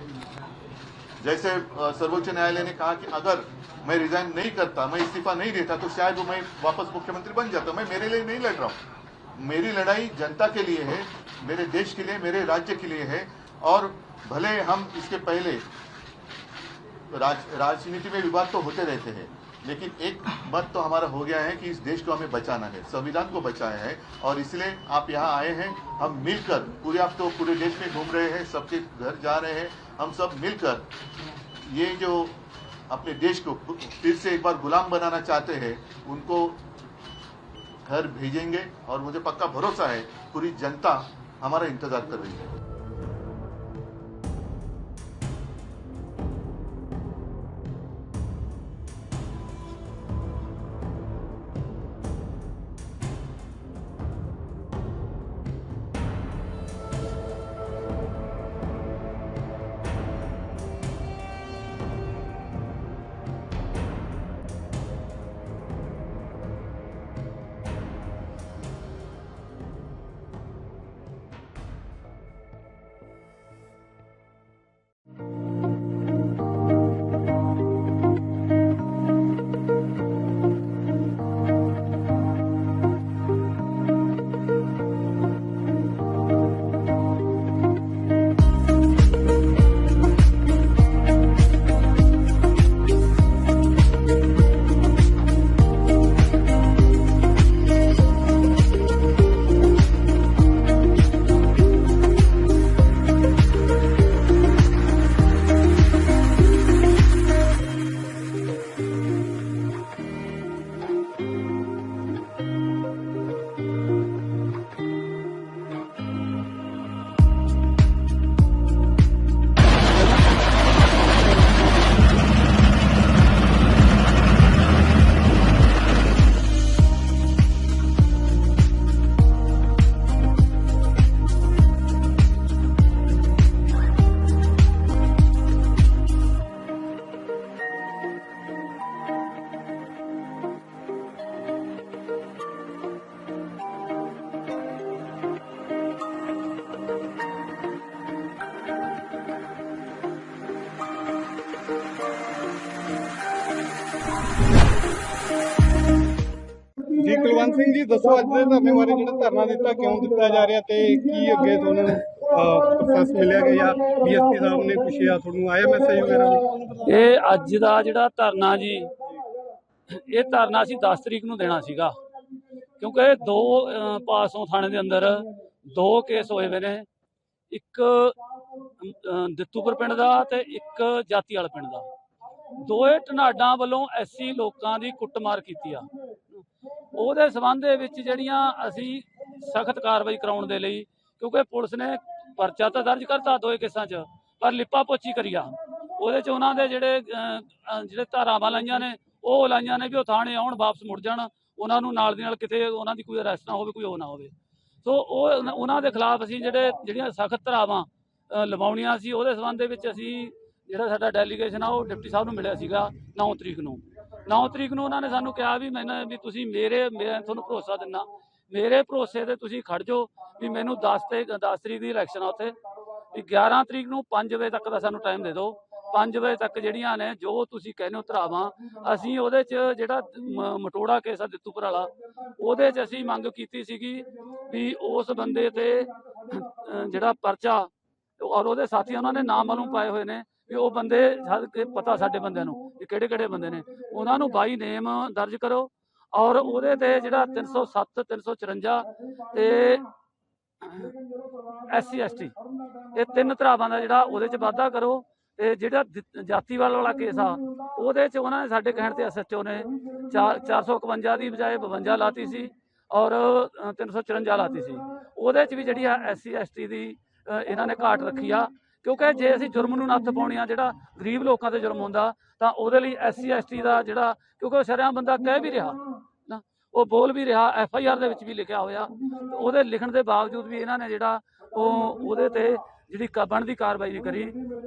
जैसे सर्वोच्च न्यायालय ने कहा कि अगर मैं रिजाइन नहीं करता, मैं इस्तीफा नहीं देता, तो शायद वो मैं वापस मुख्यमंत्री बन जाता। मैं मेरे लिए नहीं लड़ रहा हूँ, मेरी लड़ाई जनता के लिए है, मेरे देश के लिए, मेरे राज्य के लिए है। और भले हम इसके पहले राजनीति में विवाद तो होते रहते हैं, लेकिन एक मत तो हमारा हो गया है कि इस देश को हमें बचाना है, संविधान को बचाया है। और इसलिए आप यहाँ आए हैं, हम मिलकर पूरे, आप तो पूरे देश में घूम रहे हैं, सबके घर जा रहे हैं, हम सब मिलकर ये जो अपने देश को फिर से एक बार गुलाम बनाना चाहते हैं, उनको घर भेजेंगे। और मुझे पक्का भरोसा है पूरी जनता हमारा इंतजार कर रही है। ਜੀ ਕੁਲਵੰਤ ਸਿੰਘ ਜੀ ਦੱਸੋ, ਅੱਜ ਦੇ ਧਰਨੇ ਬਾਰੇ ਜਿਹੜਾ ਧਰਨਾ ਦਿੱਤਾ, ਕਿਉਂ ਦਿੱਤਾ ਜਾ ਰਿਹਾ ਤੇ ਕੀ ਅੱਗੇ ਤੁਹਾਨੂੰ ਪ੍ਰੋਸੈਸ ਮਿਲਿਆ ਗਿਆ ਜਾਂ ਡੀਐਸਪੀ ਸਾਹਿਬ ਨੇ ਪੁੱਛਿਆ, ਤੁਹਾਨੂੰ ਆਇਆ ਮੈਸੇਜ ਵਗੈਰਾ? ਇਹ ਅੱਜ ਦਾ ਜਿਹੜਾ ਧਰਨਾ ਜੀ, ਇਹ ਧਰਨਾ ਅਸੀਂ 10 ਤਰੀਕ ਨੂੰ ਦੇਣਾ ਸੀਗਾ, ਕਿਉਂਕਿ ਇਹ ਦੋ ਪਾਸੋਂ ਥਾਣੇ ਦੇ ਅੰਦਰ ਦੋ ਕੇਸ ਹੋਏ ਹੋਏ ਨੇ, ਇੱਕ ਦਿੱਤੂਪੁਰ ਪਿੰਡ ਦਾ ਤੇ ਇੱਕ ਜਾਤੀ ਵਾਲਾ ਪਿੰਡ ਦਾ। ਦੋਏ ਢਨਾਡਾਂ ਵੱਲੋਂ ਐਸੀ ਲੋਕਾਂ ਦੀ ਕੁੱਟਮਾਰ ਕੀਤੀ ਆ। ਉਹਦੇ ਸਬੰਧ ਦੇ ਵਿੱਚ ਜਿਹੜੀਆਂ ਅਸੀਂ ਸਖਤ ਕਾਰਵਾਈ ਕਰਾਉਣ ਦੇ ਲਈ, ਕਿਉਂਕਿ ਪੁਲਿਸ ਨੇ ਪਰਚਾ ਤਾਂ ਦਰਜ ਕਰਤਾ ਦੋਏ ਕੇਸਾਂ 'ਚ, ਪਰ ਲਿਪਾ ਪੋਚੀ ਕਰੀ ਆ। ਉਹਦੇ 'ਚ ਉਹਨਾਂ ਦੇ ਜਿਹੜੇ ਧਾਰਾਵਾਂ ਲਾਈਆਂ ਨੇ, ਉਹ ਲਾਈਆਂ ਨੇ ਵੀ ਉਹ ਥਾਣੇ ਆਉਣ, ਵਾਪਸ ਮੁੜ ਜਾਣ, ਉਹਨਾਂ ਨੂੰ ਨਾਲ ਦੀ ਨਾਲ ਕਿਤੇ ਉਹਨਾਂ ਦੀ ਕੋਈ ਅਰੈਸਟ ਨਾ ਹੋਵੇ, ਕੋਈ ਉਹ ਨਾ ਹੋਵੇ। ਸੋ ਉਹਨਾਂ ਦੇ ਖਿਲਾਫ ਅਸੀਂ ਜਿਹੜੀਆਂ ਸਖਤ ਧਾਰਾਵਾਂ ਲਵਾਉਣੀਆਂ ਸੀ, ਉਹਦੇ ਸਬੰਧ ਦੇ ਵਿੱਚ ਅਸੀਂ ਜਿਹੜਾ ਸਾਡਾ ਡੈਲੀਗੇਸ਼ਨ ਆ ਉਹ ਡਿਪਟੀ ਸਾਹਿਬ ਨੂੰ ਮਿਲਿਆ ਸੀਗਾ 9 ਤਰੀਕ ਨੂੰ। 9 ਤਰੀਕ ਨੂੰ ਉਹਨਾਂ ਨੇ ਸਾਨੂੰ ਕਿਹਾ ਵੀ ਵੀ ਤੁਸੀਂ ਮੈਂ ਤੁਹਾਨੂੰ ਭਰੋਸਾ ਦਿੰਦਾ, ਮੇਰੇ ਭਰੋਸੇ ਤੇ ਤੁਸੀਂ ਖੜ ਜਾਓ ਵੀ ਮੈਨੂੰ 10 ਤਰੀਕ ਦੀ ਇਲੈਕਸ਼ਨ ਆ ਉੱਥੇ, ਵੀ 11 ਤਰੀਕ ਨੂੰ 5 ਵਜੇ ਤੱਕ ਦਾ ਸਾਨੂੰ ਟਾਈਮ ਦੇ ਦਿਓ। 5 ਵਜੇ ਤੱਕ ਜਿਹੜੀਆਂ ਨੇ ਜੋ ਤੁਸੀਂ ਕਹਿੰਦੇ ਹੋ ਧਰਾਵਾਂ, ਅਸੀਂ ਉਹਦੇ 'ਚ ਜਿਹੜਾ ਮਟੋੜਾ ਕੇਸ ਆ ਦਿੱਤੂਪੁਰ ਵਾਲਾ, ਉਹਦੇ 'ਚ ਅਸੀਂ ਮੰਗ ਕੀਤੀ ਸੀਗੀ ਵੀ ਉਸ ਬੰਦੇ ਤੇ ਜਿਹੜਾ ਪਰਚਾ ਔਰ ਉਹਦੇ ਸਾਥੀ ਉਹਨਾਂ ਨੇ ਨਾਮ ਮਾਲੂਮ ਪਾਏ ਹੋਏ ਨੇ ਵੀ ਉਹ ਬੰਦੇ ਪਤਾ ਸਾਡੇ ਬੰਦਿਆਂ ਨੂੰ ਵੀ ਕਿਹੜੇ ਬੰਦੇ ਨੇ, ਉਹਨਾਂ ਨੂੰ ਬਾਈ ਨੇਮ ਦਰਜ ਕਰੋ ਔਰ ਉਹਦੇ ਤੇ ਜਿਹੜਾ 307 354 ਤੇ SC ST ਇਹ 3 ਧਰਾਵਾਂ ਦਾ ਜਿਹੜਾ ਉਹਦੇ 'ਚ ਵਾਧਾ ਕਰੋ। ਤੇ ਜਿਹੜਾ ਜਾਤੀਵਾਲ ਵਾਲਾ ਕੇਸ ਆ ਉਹਦੇ 'ਚ ਉਹਨਾਂ ਨੇ ਸਾਡੇ ਕਹਿਣ ਤੇ SHO ਨੇ 451 ਦੀ ਬਜਾਏ 52 ਲਾਤੀ ਸੀ ਔਰ 354 ਲਾਤੀ ਸੀ। ਉਹਦੇ 'ਚ ਵੀ ਜਿਹੜੀ ਆ SC ST ਦੀ ਇਹਨਾਂ ਨੇ ਘਾਟ ਰੱਖੀ ਆ, ਕਿਉਂਕਿ ਜੇ ਅਸੀਂ ਜੁਰਮ ਨੂੰ ਨੱਥ ਪਾਉਣੀ ਆ ਜਿਹੜਾ ਗਰੀਬ ਲੋਕਾਂ ਤੇ ਜੁਰਮ ਹੁੰਦਾ ਤਾਂ ਉਹਦੇ ਲਈ SC ST ਦਾ ਜਿਹੜਾ, ਕਿਉਂਕਿ ਉਹ ਸ਼ਰੇਆਮ ਬੰਦਾ ਕਹਿ ਵੀ ਰਿਹਾ ਨਾ, ਉਹ ਬੋਲ ਵੀ ਰਿਹਾ, FIR ਦੇ ਵਿੱਚ ਵੀ ਲਿਖਿਆ ਹੋਇਆ, ਉਹਦੇ ਲਿਖਣ ਦੇ ਬਾਵਜੂਦ ਵੀ ਇਹਨਾਂ ਨੇ ਜਿਹੜਾ ਉਹਦੇ ਤੇ ਜਿਹੜੀ ਬਣਦੀ ਕਾਰਵਾਈ ਨਹੀਂ ਕਰੀ।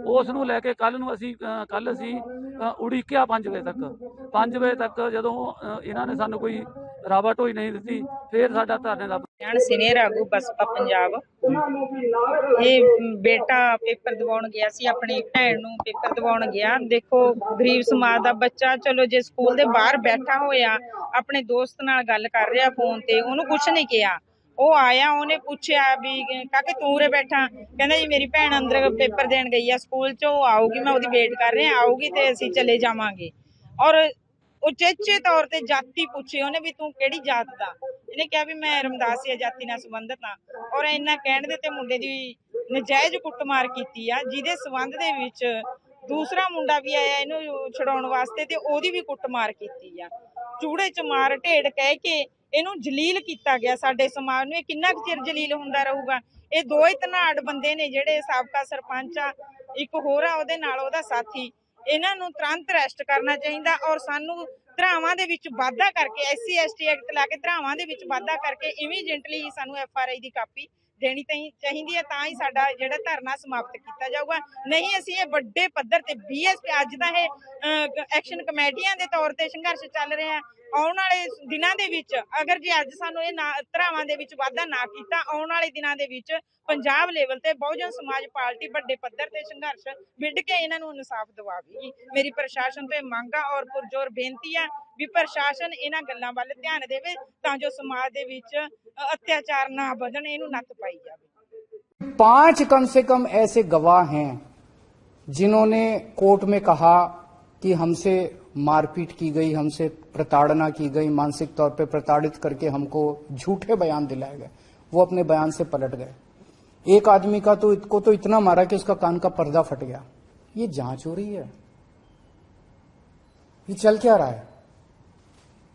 ਉਸ ਨੂੰ ਲੈ ਕੇ ਕੱਲ ਅਸੀਂ ਉਡੀਕਿਆ 5 ਵਜੇ ਤੱਕ ਜਦੋਂ ਇਹਨਾਂ ਨੇ ਸਾਨੂੰ ਕੋਈ ਰਾਵਾ ਢੋਈ ਨਹੀਂ ਦਿੱਤੀ, ਫਿਰ ਸਾਡਾ ਧਰਨੇ ਦਾ ਸੀਨੀਅਰ ਆਗੂ ਬਸਪਾ ਪੰਜਾਬ। ਇਹ ਬੇਟਾ ਪੇਪਰ ਦਿਵਾਉਣ ਗਿਆ ਸੀ, ਆਪਣੀ ਭੈਣ ਨੂੰ ਪੇਪਰ ਦਿਵਾਉਣ ਗਿਆ। ਦੇਖੋ ਗਰੀਬ ਸਮਾਜ ਦਾ ਬੱਚਾ, ਚਲੋ ਜੇ ਸਕੂਲ ਦੇ ਬਾਹਰ ਬੈਠਾ ਹੋਇਆ ਆਪਣੇ ਦੋਸਤ ਨਾਲ ਗੱਲ ਕਰ ਰਿਹਾ ਫੋਨ ਤੇ, ਉਹਨੂੰ ਕੁਛ ਨਹੀਂ ਕਿਹਾ। ਉਹ ਆਇਆ, ਉਹਨੇ ਪੁੱਛਿਆ ਵੀ ਕਾਕੇ ਤੂੰ ਉਰੇ ਬੈਠਾ, ਕਹਿੰਦਾ ਜੀ ਮੇਰੀ ਭੈਣ ਅੰਦਰ ਪੇਪਰ ਦੇਣ ਗਈ ਆ ਸਕੂਲ 'ਚ, ਉਹ ਆਊਗੀ, ਮੈਂ ਉਹਦੀ ਵੇਟ ਕਰ ਰਿਹਾ, ਆਊਗੀ ਤੇ ਅਸੀਂ ਚਲੇ ਜਾਵਾਂਗੇ। ਔਰ ਉਚੇਚੇ ਤੌਰ ਤੇ ਜਾਤੀ ਪੁੱਛੀ ਉਹਨੇ ਵੀ ਤੂੰ ਕਿਹੜੀ ਜਾਤ ਦਾ, ਇਹਨੇ ਕਿਹਾ ਵੀ ਮੈਂ ਰਮਦਾਸੀਆ ਜਾਤੀ ਨਾਲ ਸੰਬੰਧਿਤ ਹਾਂ। ਔਰ ਇੰਨਾ ਕਹਿਣ ਦੇ ਤੇ ਮੁੰਡੇ ਦੀ ਨਜਾਇਜ਼ ਕੁੱਟਮਾਰ ਕੀਤੀ ਆ, ਜਿਹਦੇ ਸੰਬੰਧ ਦੇ ਵਿੱਚ ਦੂਸਰਾ ਮੁੰਡਾ ਵੀ ਆਇਆ ਇਹਨੂੰ ਛਡਾਉਣ ਵਾਸਤੇ ਤੇ ਉਹਦੀ ਵੀ ਕੁੱਟਮਾਰ ਕੀਤੀ ਆ। ਚੂੜੇ ਚ ਮਾਰ ਢੇੜ ਕਹਿ ਕੇ ਇਹਨੂੰ ਜਲੀਲ ਕੀਤਾ ਗਿਆ ਸਾਡੇ ਸਮਾਜ ਨੂੰ। ਇਹ ਕਿੰਨਾ ਕੁ ਚਿਰ ਜਲੀਲ ਹੁੰਦਾ ਰਹੂਗਾ? ਇਹ ਦੋ ਹੀ ਧਨਾੜ ਬੰਦੇ ਨੇ ਜਿਹੜੇ ਸਾਬਕਾ ਸਰਪੰਚ ਆ, ਇੱਕ ਹੋਰ ਆ ਉਹਦੇ ਨਾਲ ਉਹਦਾ ਸਾਥੀ। ਇਹਨਾਂ ਨੂੰ ਤੁਰੰਤ ਅਰੈਸਟ ਕਰਨਾ ਚਾਹੀਦਾ ਔਰ ਸਾਨੂੰ ਧਰਾਵਾਂ ਦੇ ਵਿੱਚ ਵਾਧਾ ਕਰਕੇ SC ST ਐਕਟ ਲਾ ਕੇ ਧਰਾਵਾਂ ਦੇ ਵਿੱਚ ਵਾਧਾ ਕਰਕੇ ਇਮੀਡੀਏਟਲੀ ਸਾਨੂੰ FRI ਦੀ ਕਾਪੀ ਦੇਣੀ ਚਾਹੀਦੀ ਹੈ, ਤਾਂ ਹੀ ਸਾਡਾ ਜਿਹੜਾ ਧਰਨਾ ਸਮਾਪਤ ਕੀਤਾ ਜਾਊਗਾ। ਨਹੀਂ ਅਸੀਂ ਇਹ ਵੱਡੇ ਪੱਧਰ ਤੇ BSP ਅੱਜ ਦਾ ਇਹ ਐਕਸ਼ਨ ਕਮੇਟੀਆਂ ਦੇ ਤੌਰ ਤੇ ਸੰਘਰਸ਼ ਚੱਲ ਰਿਹਾ। ਆਉਣ ਵਾਲੇ ਦਿਨਾਂ ਦੇ ਵਿੱਚ ਅਗਰ ਜੇ ਅੱਜ ਸਾਨੂੰ ਇਹ ਧਰਾਵਾਂ ਦੇ ਵਿੱਚ ਵਾਧਾ ਨਾ ਕੀਤਾ, ਆਉਣ ਵਾਲੇ ਦਿਨਾਂ ਦੇ ਵਿੱਚ ਪੰਜਾਬ ਲੈਵਲ ਤੇ ਬਹੁਜਨ ਸਮਾਜ ਪਾਰਟੀ ਵੱਡੇ ਪੱਧਰ ਤੇ ਸੰਘਰਸ਼ ਵਿੱਢ ਕੇ ਇਹਨਾਂ ਨੂੰ ਇਨਸਾਫ ਦਿਵਾਵੇਗੀ। ਮੇਰੀ ਪ੍ਰਸ਼ਾਸਨ ਤੋਂ ਇਹ ਮੰਗ ਆ ਔਰ ਪੁਰਜ਼ੋਰ ਬੇਨਤੀ ਆ ਵੀ ਪ੍ਰਸ਼ਾਸਨ ਇਹਨਾਂ ਗੱਲਾਂ ਵੱਲ ਧਿਆਨ ਦੇਵੇ ਤਾਂ ਜੋ ਸਮਾਜ ਦੇ ਵਿੱਚ अत्याचार ना बढ़न, इन्हू नत्थ पाई जावे। 5 कम से कम ऐसे गवाह हैं जिन्होंने कोर्ट में कहा कि हमसे मारपीट की गई, हमसे प्रताड़ना की गई, मानसिक तौर पे प्रताड़ित करके हमको झूठे बयान दिलाए गए। वो अपने बयान से पलट गए। एक आदमी का तो इतना मारा कि उसका कान का पर्दा फट गया। ये जांच हो रही है, ये चल क्या रहा है?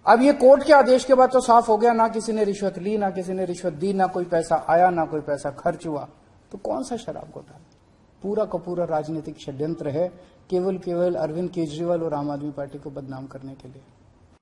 अब ये कोर्ट के आदेश के बाद तो साफ हो गया, ना किसी ने रिश्वत ली, ना किसी ने रिश्वत दी, ना कोई पैसा आया, ना कोई पैसा खर्च हुआ। तो कौन सा शराब घोटाला? पूरा का पूरा राजनीतिक षड्यंत्र है, केवल अरविंद केजरीवाल और आम आदमी पार्टी को बदनाम करने के लिए।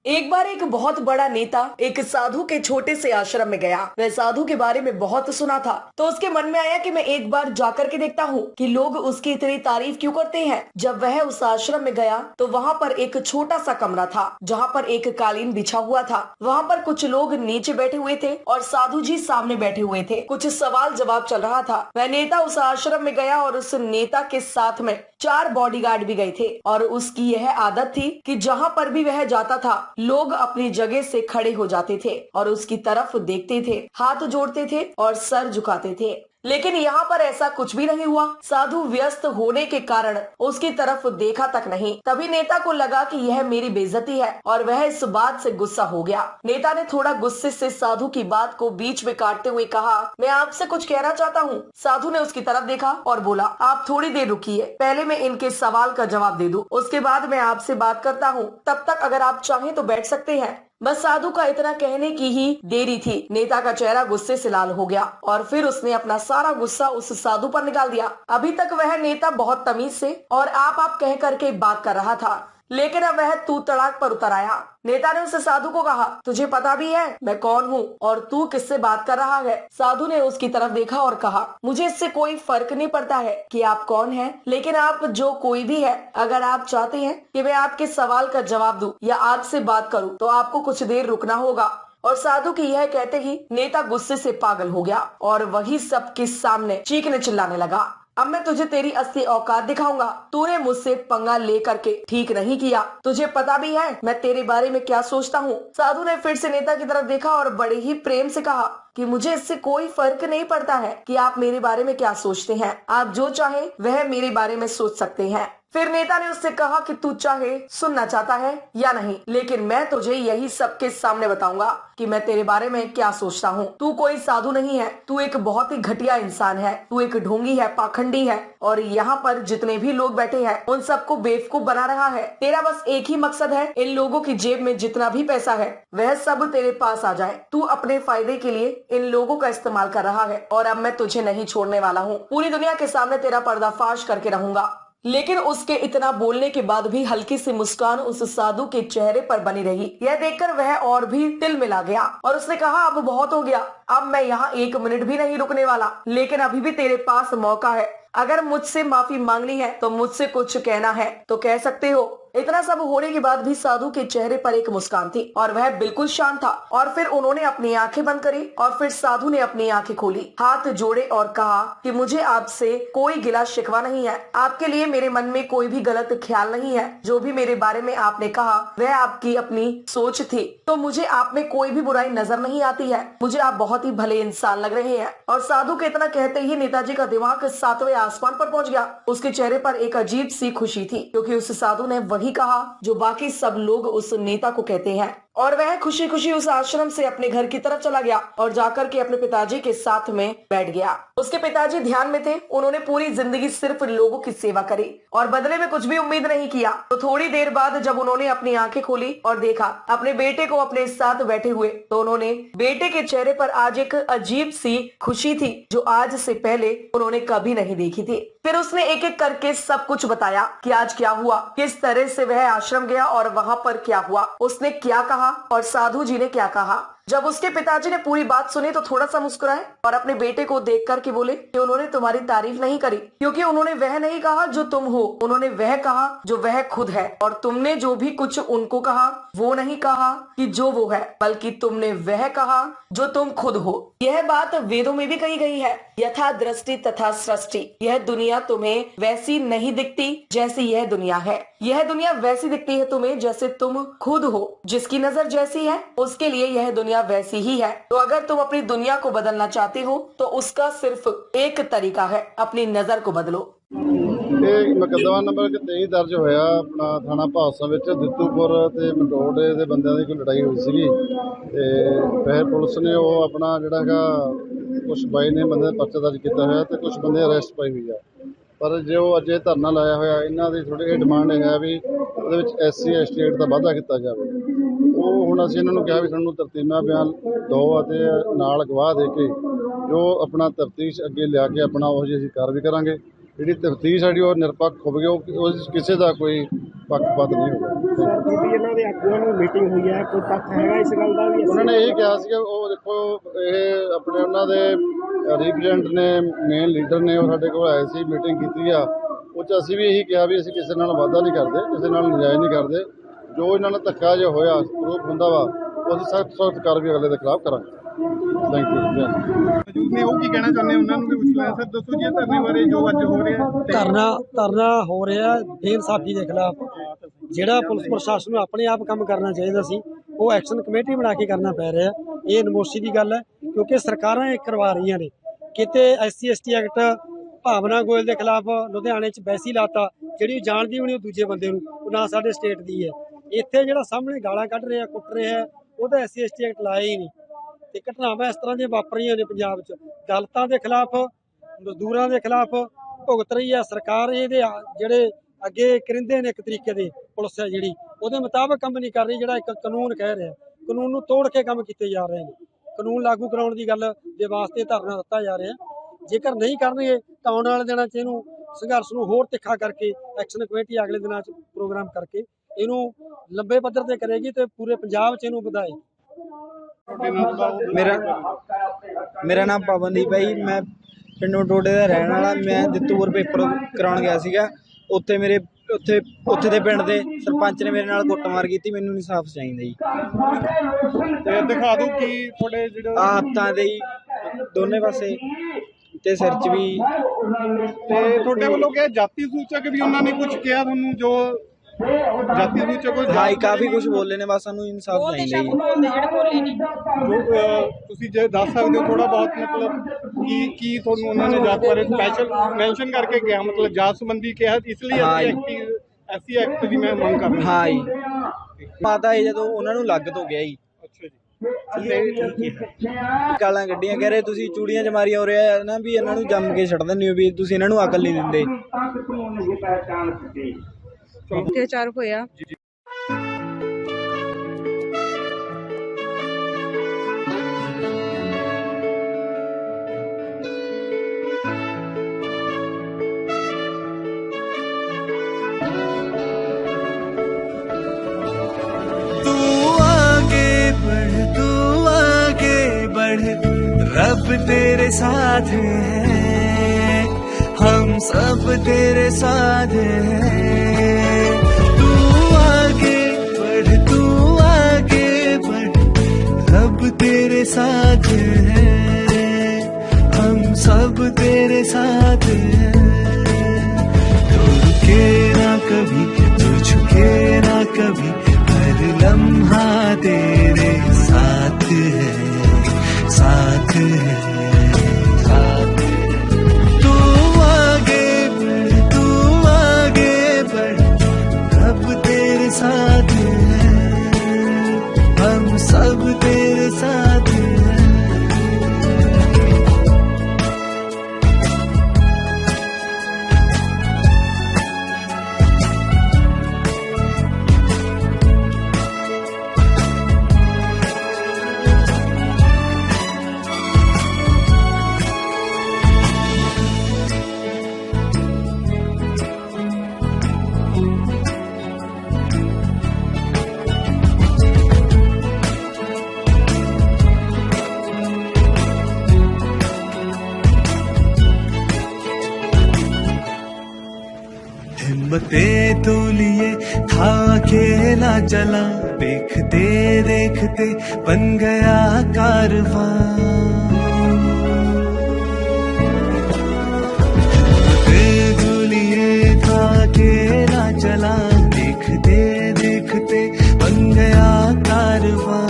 एक बार एक बहुत बड़ा नेता एक साधु के छोटे से आश्रम में गया। वह साधु के बारे में बहुत सुना था, तो उसके मन में आया कि मैं एक बार जाकर के देखता हूँ कि लोग उसकी इतनी तारीफ क्यों करते हैं। जब वह उस आश्रम में गया तो वहाँ पर एक छोटा सा कमरा था जहाँ पर एक कालीन बिछा हुआ था। वहाँ पर कुछ लोग नीचे बैठे हुए थे और साधु जी सामने बैठे हुए थे। कुछ सवाल जवाब चल रहा था। वह नेता उस आश्रम में गया और उस नेता के साथ में 4 बॉडीगार्ड भी गए थे और उसकी यह आदत थी कि जहाँ पर भी वह जाता था लोग अपनी जगह से खड़े हो जाते थे और उसकी तरफ देखते थे, हाथ जोड़ते थे और सर झुकाते थे। लेकिन यहाँ पर ऐसा कुछ भी नहीं हुआ। साधु व्यस्त होने के कारण उसकी तरफ देखा तक नहीं। तभी नेता को लगा कि यह मेरी बेइज्जती है और वह इस बात से गुस्सा हो गया। नेता ने थोड़ा गुस्से से साधु की बात को बीच में काटते हुए कहा, मैं आपसे कुछ कहना चाहता हूँ। साधु ने उसकी तरफ देखा और बोला, आप थोड़ी देर रुकिए, पहले मैं इनके सवाल का जवाब दे दूं, उसके बाद मैं आपसे बात करता हूँ। तब तक अगर आप चाहें तो बैठ सकते हैं। बस साधु का इतना कहने की ही देरी थी। नेता का चेहरा गुस्से से लाल हो गया और फिर उसने अपना सारा गुस्सा उस साधु पर निकाल दिया। अभी तक वह नेता बहुत तमीज से और आप कह करके बात कर रहा था, लेकिन अब वह तू तड़ाक पर उतर आया। नेता ने उस साधु को कहा, तुझे पता भी है मैं कौन हूँ और तू किससे बात कर रहा है? साधु ने उसकी तरफ देखा और कहा, मुझे इससे कोई फर्क नहीं पड़ता है कि आप कौन हैं, लेकिन आप जो कोई भी है, अगर आप चाहते हैं कि मैं आपके सवाल का जवाब दूं या आपसे बात करूं तो आपको कुछ देर रुकना होगा। और साधु की यह कहते ही नेता गुस्से से पागल हो गया और वही सबके सामने चीखने चिल्लाने लगा। अब मैं तुझे तेरी असली औकात दिखाऊंगा। तूने मुझसे पंगा ले करके ठीक नहीं किया। तुझे पता भी है मैं तेरे बारे में क्या सोचता हूँ। साधु ने फिर से नेता की तरफ देखा और बड़े ही प्रेम से कहा कि मुझे इससे कोई फर्क नहीं पड़ता है कि आप मेरे बारे में क्या सोचते हैं। आप जो चाहे वह मेरे बारे में सोच सकते हैं। फिर नेता ने उससे कहा कि तू चाहे सुनना चाहता है या नहीं, लेकिन मैं तुझे यही सबके सामने बताऊंगा कि मैं तेरे बारे में क्या सोचता हूँ। तू कोई साधु नहीं है, तू एक बहुत ही घटिया इंसान है, तू एक ढोंगी है, पाखंडी है और यहाँ पर जितने भी लोग बैठे हैं उन सबको बेवकूफ बना रहा है। तेरा बस एक ही मकसद है, इन लोगों की जेब में जितना भी पैसा है वह सब तेरे पास आ जाए। तू अपने फायदे के लिए इन लोगों का इस्तेमाल कर रहा है और अब मैं तुझे नहीं छोड़ने वाला हूँ। पूरी दुनिया के सामने तेरा पर्दाफाश करके रहूंगा। लेकिन उसके इतना बोलने के बाद भी हल्की सी मुस्कान उस साधु के चेहरे पर बनी रही। यह देखकर वह और भी तिलमिला गया और उसने कहा अब बहुत हो गया, अब मैं यहाँ 1 मिनट भी नहीं रुकने वाला। लेकिन अभी भी तेरे पास मौका है। अगर मुझसे माफी मांगनी है तो मुझसे कुछ कहना है तो कह सकते हो। इतना सब होने के बाद भी साधु के चेहरे पर एक मुस्कान थी और वह बिल्कुल शांत था। और फिर उन्होंने अपनी आंखें बंद करी और फिर साधु ने अपनी आंखें खोली, हाथ जोड़े और कहा कि मुझे आपसे कोई गिला शिकवा नहीं है। आपके लिए मेरे मन में कोई भी गलत ख्याल नहीं है। जो भी मेरे बारे में आपने कहा वह आपकी अपनी सोच थी, तो मुझे आप में कोई भी बुराई नजर नहीं आती है। मुझे आप बहुत ही भले इंसान लग रहे हैं। और साधु के इतना कहते ही नेताजी का दिमाग 7वें आसमान पर पहुंच गया। उसके चेहरे पर एक अजीब सी खुशी थी क्योंकि उस साधु ने वही कहा जो बाकी सब लोग उस नेता को कहते हैं। और वह खुशी खुशी उस आश्रम से अपने घर की तरफ चला गया और जाकर के अपने पिताजी के साथ में बैठ गया। उसके पिताजी ध्यान में थे। उन्होंने पूरी जिंदगी सिर्फ लोगों की सेवा करी और बदले में कुछ भी उम्मीद नहीं किया। तो थोड़ी देर बाद जब उन्होंने अपनी आंखें खोली और देखा अपने बेटे को अपने साथ बैठे हुए, तो उन्होंने बेटे के चेहरे पर आज एक अजीब सी खुशी थी जो आज से पहले उन्होंने कभी नहीं देखी थी। फिर उसने एक एक करके सब कुछ बताया कि आज क्या हुआ, किस तरह से वह आश्रम गया और वहाँ पर क्या हुआ, उसने क्या कहा और साधु जी ने क्या कहा। जब उसके पिताजी ने पूरी बात सुनी तो थोड़ा सा मुस्कुराए और अपने बेटे को देख कर के बोले कि उन्होंने तुम्हारी तारीफ नहीं करी, क्योंकि उन्होंने वह नहीं कहा जो तुम हो, उन्होंने वह कहा जो वह खुद है। और तुमने जो भी कुछ उनको कहा वो नहीं कहा कि जो वो है, बल्कि तुमने वह कहा जो तुम खुद हो। यह बात वेदों में भी कही गई है, यथा दृष्टि तथा सृष्टि। यह दुनिया तुम्हें वैसी नहीं दिखती जैसी यह दुनिया है। यह दुनिया वैसी दिखती है तुम्हें जैसे तुम खुद हो। जिसकी नजर जैसी है उसके लिए यह दुनिया वैसी ही है। तो अगर तुम अपनी दुनिया को बदलना चाहते हो तो उसका सिर्फ एक तरीका है, अपनी नजर को बदलो। ਇਹ ਮੁਕੱਦਮਾ ਨੰਬਰ 23 ਦਰਜ ਹੋਇਆ ਆਪਣਾ ਥਾਣਾ ਭਾਦਸੋਂ ਵਿੱਚ ਦਿੱਤੂਪੁਰ ਤੇ ਮੰਡੋੜੇ ਦੇ ਬੰਦਿਆਂ ਦੀ ਕੋਈ ਲੜਾਈ ਹੋਈ ਸੀਗੀ ਤੇ ਫਿਰ ਪੁਲਿਸ ਨੇ ਉਹ ਆਪਣਾ ਜਿਹੜਾ ਹੈਗਾ ਕੁਝ ਬਾਈ ਨੇ ਬੰਦੇ ਦਾ ਪਰਚਾ ਦਰਜ ਕੀਤਾ ਹੋਇਆ ਤੇ ਕੁਝ ਬੰਦੇ ਅਰੈਸਟ ਪਾਈ ਹੋਈ ਆ। ਪਰ ਜੋ ਅੱਜ ਇਹ ਧਰਨਾ ਲਾਇਆ ਹੋਇਆ ਇਹਨਾਂ ਦੀ ਥੋੜ੍ਹੀ ਜਿਹੀ ਡਿਮਾਂਡ ਹੈ ਵੀ ਉਹਦੇ ਵਿੱਚ SC ST ਐਕਟ ਦਾ ਵਾਧਾ ਕੀਤਾ ਜਾਵੇ। ਉਹ ਹੁਣ ਅਸੀਂ ਇਹਨਾਂ ਨੂੰ ਕਿਹਾ ਵੀ ਸਾਨੂੰ ਤਰਤੀਬਾ ਬਿਆਨ ਦਿਓ ਅਤੇ ਨਾਲ ਗਵਾਹ ਦੇ ਕੇ ਜੋ ਆਪਣਾ ਤਫਤੀਸ਼ ਅੱਗੇ ਲਿਆ ਕੇ ਆਪਣਾ ਉਹ ਜਿਹੀ ਅਸੀਂ ਕਾਰਵਾਈ ਕਰਾਂਗੇ। ਜਿਹੜੀ ਤਫਤੀਸ਼ ਸਾਡੀ ਉਹ ਨਿਰਪੱਖ ਹੋਵੇਗੀ, ਉਹ ਕਿਸੇ ਦਾ ਕੋਈ ਪੱਖਪਾਤ ਨਹੀਂ ਹੋਵੇਗਾ। ਇਹਨਾਂ ਦੇ ਆਗੂਆਂ ਨੂੰ ਮੀਟਿੰਗ ਹੋਈ ਹੈ, ਕੋਈ ਤੱਥ ਹੈਗਾ ਇਸ ਗੱਲ ਦਾ ਵੀ? ਉਹਨਾਂ ਨੇ ਇਹ ਕਿਹਾ ਸੀ ਕਿ ਉਹ ਦੇਖੋ ਇਹ ਆਪਣੇ ਉਹਨਾਂ ਦੇ ਰਿਪਰੈਜ਼ੈਂਟ ਨੇ, ਮੇਨ ਲੀਡਰ ਨੇ, ਉਹ ਸਾਡੇ ਕੋਲ ਆਏ ਸੀ, ਮੀਟਿੰਗ ਕੀਤੀ ਆ। ਉਹ 'ਚ ਅਸੀਂ ਵੀ ਇਹੀ ਕਿਹਾ ਵੀ ਅਸੀਂ ਕਿਸੇ ਨਾਲ ਵਾਅਦਾ ਨਹੀਂ ਕਰਦੇ, ਕਿਸੇ ਨਾਲ ਨਜਾਇਜ਼ ਨਹੀਂ ਕਰਦੇ। ਜੋ ਇਹਨਾਂ ਨਾਲ ਧੱਕਾ ਜਿਹਾ ਹੋਇਆ ਪ੍ਰੂਫ ਹੁੰਦਾ ਵਾ ਉਹ ਅਸੀਂ ਸਖਤ ਕਾਰਵਾਈ ਅਗਲੇ ਦੇ ਖਿਲਾਫ ਕਰਾਂਗੇ। Thank you. ਮੌਜੂਦ ਨੇ ਉਹ ਕੀ ਕਹਿਣਾ ਚਾਹੁੰਦੇ ਉਹਨਾਂ ਨੂੰ ਵੀ ਪੁੱਛ ਲਿਆ। ਸਰ ਦੱਸੋ ਜੀ ਧਰਨੇ ਬਾਰੇ ਜੋ ਅੱਜ ਹੋ ਰਿਹਾ ਧਰਨਾ ਹੋ ਰਿਹਾ ਬੇਇਨਸਾਫੀ ਦੇ ਖਿਲਾਫ। ਜਿਹੜਾ ਪੁਲਿਸ ਪ੍ਰਸ਼ਾਸਨ ਨੂੰ ਆਪਣੇ ਆਪ ਕੰਮ ਕਰਨਾ ਚਾਹੀਦਾ ਸੀ ਉਹ ਐਕਸ਼ਨ ਕਮੇਟੀ ਬਣਾ ਕੇ ਕਰਨਾ ਪੈ ਰਿਹਾ। ਇਹ ਨਮੋਸ਼ੀ ਦੀ ਗੱਲ ਹੈ ਕਿਉਂਕਿ ਸਰਕਾਰਾਂ ਇਹ ਕਰਵਾ ਰਹੀਆਂ ਨੇ। ਕਿਤੇ SC ST ਐਕਟ ਭਾਵਨਾ ਗੋਇਲ ਦੇ ਖਿਲਾਫ ਲੁਧਿਆਣੇ 'ਚ ਵੈਸੀ ਲਾਤਾ ਜਿਹੜੀ ਜਾਣਦੀ ਵੀ ਨਹੀਂ ਉਹ ਦੂਜੇ ਬੰਦੇ ਨੂੰ, ਉਹ ਨਾ ਸਾਡੇ ਸਟੇਟ ਦੀ ਹੈ। ਇੱਥੇ ਜਿਹੜਾ ਸਾਹਮਣੇ ਗਾਲਾਂ ਕੱਢ ਰਿਹਾ, ਕੁੱਟ ਰਿਹਾ, ਉਹਦਾ SC ST ਐਕਟ ਲਾਇਆ ਹੀ ਨਹੀਂ। ਤੇ ਘਟਨਾਵਾਂ ਇਸ ਤਰ੍ਹਾਂ ਦੀਆਂ ਵਾਪਰ ਰਹੀਆਂ ਨੇ ਪੰਜਾਬ 'ਚ। ਦਲਿਤਾਂ ਦੇ ਖਿਲਾਫ, ਮਜ਼ਦੂਰਾਂ ਦੇ ਖਿਲਾਫ ਭੁਗਤ ਰਹੀ ਹੈ ਸਰਕਾਰ। ਇਹਦੇ ਜਿਹੜੇ ਅੱਗੇ ਕਰਿੰਦੇ ਨੇ ਇੱਕ ਤਰੀਕੇ ਦੇ ਪੁਲਿਸ ਹੈ ਜਿਹੜੀ ਉਹਦੇ ਮੁਤਾਬਕ ਕੰਮ ਨਹੀਂ ਕਰ ਰਹੀ। ਜਿਹੜਾ ਇੱਕ ਕਾਨੂੰਨ ਕਹਿ ਰਿਹਾ, ਕਾਨੂੰਨ ਨੂੰ ਤੋੜ ਕੇ ਕੰਮ ਕੀਤੇ ਜਾ ਰਹੇ ਨੇ। ਕਾਨੂੰਨ ਲਾਗੂ ਕਰਾਉਣ ਦੀ ਗੱਲ ਦੇ ਵਾਸਤੇ ਧਰਨਾ ਦਿੱਤਾ ਜਾ ਰਿਹਾ। ਜੇਕਰ ਨਹੀਂ ਕਰਨਗੇ ਤਾਂ ਆਉਣ ਵਾਲੇ ਦਿਨਾਂ 'ਚ ਇਹਨੂੰ ਸੰਘਰਸ਼ ਨੂੰ ਹੋਰ ਤਿੱਖਾ ਕਰਕੇ ਐਕਸ਼ਨ ਕਮੇਟੀ ਅਗਲੇ ਦਿਨਾਂ 'ਚ ਪ੍ਰੋਗਰਾਮ ਕਰਕੇ ਇਹਨੂੰ ਲੰਬੇ ਪੱਧਰ ਤੇ ਕਰੇਗੀ ਤੇ ਪੂਰੇ ਪੰਜਾਬ 'ਚ ਇਹਨੂੰ ਵਧਾਏਗੀ। ਮੇਰਾ ਨਾਮ ਪਵਨਦੀਪ ਹੈ ਜੀ। ਮੈਂ ਪਿੰਡ ਮੰਡੋੜੇ ਦਾ ਰਹਿਣ ਵਾਲਾ। ਮੈਂ ਦਿੱਤੂਪੁਰ ਪੇਪਰ ਕਰਾਉਣ ਗਿਆ ਸੀਗਾ। ਉੱਥੇ ਦੇ ਪਿੰਡ ਦੇ ਸਰਪੰਚ ਨੇ ਮੇਰੇ ਨਾਲ ਕੁੱਟਮਾਰ ਕੀਤੀ। ਮੈਨੂੰ ਇਨਸਾਫ ਚਾਹੀਦਾ ਜੀ। ਤੇ ਦਿਖਾ ਦਿਓ ਕੀ ਤੁਹਾਡੇ ਜਿਹੜਾ ਹੱਥਾਂ ਦੇ ਦੋਨੇ ਪਾਸੇ ਤੇ ਸਿਰ 'ਚ ਵੀ। ਤੇ ਤੁਹਾਡੇ ਵੱਲੋਂ ਕਿਹਾ ਜਾਤੀ ਸੂਚਕ ਵੀ ਉਹਨਾਂ ਨੇ ਕੁਝ ਕਿਹਾ ਤੁਹਾਨੂੰ, ਜੋ ਜਾਤੀ ਸੂਚਕ ਕੋਈ ਹਾਂ ਕਾਫੀ ਕੁਝ ਬੋਲੇ ਨੇ, ਬਸ ਸਾਨੂੰ ਇਨਸਾਫ ਬੋਲਦੇ ਚਾਹੀਦਾ ਸ਼ਬਦ ਬੋਲਦੇ ਜਿਹੜੇ ਬੋਲੇ ਨਹੀਂ। ਜੋ ਤੁਸੀਂ ਜੇ ਦੱਸ ਸਕਦੇ ਹੋ ਥੋੜਾ ਬਹੁਤ, ਮਤਲਬ ਕੀ ਤੁਹਾਨੂੰ ਉਹਨਾਂ ਨੇ ਜਾਤ ਬਾਰੇ ਸਪੈਸ਼ਲ ਮੈਂਸ਼ਨ ਕਰਕੇ ਕਿਹਾ, ਮਤਲਬ ਜਾਤ ਸੰਬੰਧੀ ਕਿਹਾ, ਇਸ ਲਈ ਐਸਸੀ ਐਕਟ ਦੀ ਮੈਂ ਮੰਗ ਕਰ ਰਿਹਾ। ਹਾਂ ਜੀ, ਮਾਤਾ ਇਹ ਜਦੋਂ ਉਹਨਾਂ ਨੂੰ ਲੱਗ ਤੋਂ ਗਿਆ ਜੀ। ਅੱਛਾ ਜੀ, ਗਾਲਾਂ ਕੱਢੀਆਂ, ਕਹਿ ਰਹੇ ਤੁਸੀਂ ਚੂੜੀਆਂ 'ਚ ਮਾਰੀ ਹੋ ਰਿਹਾ ਨਾ, ਵੀ ਇਹਨਾਂ ਨੂੰ ਜੰਮ ਕੇ ਛੱਡ ਦਿੰਦੇ ਹੋ, ਵੀ ਤੁਸੀਂ ਇਹਨਾਂ ਨੂੰ ਅਕਲ ਨਹੀਂ ਦਿੰਦੇ। ਅਤਿਆਚਾਰ ਹੋਇਆ। रब तेरे साथ है, हम सब तेरे साथ हैं। तू आगे बढ़, तू आगे बढ़, रब तेरे साथ है, हम सब तेरे साथ हैं। तू रुके ना कभी, तू झुके ना कभी, हर लम्हा तेरे साथ है, साथ है, साथ है। तू आगे बढ़, तू आगे बढ़, रब तेरे साथ है, हम सब तेरे साथ हैं। हिम्मतें तो लिए था अकेला चला, देखते देखते बन गया कारवां। हिम्मतें तो लिए था अकेला चला, देखते देखते बन गया कारवां।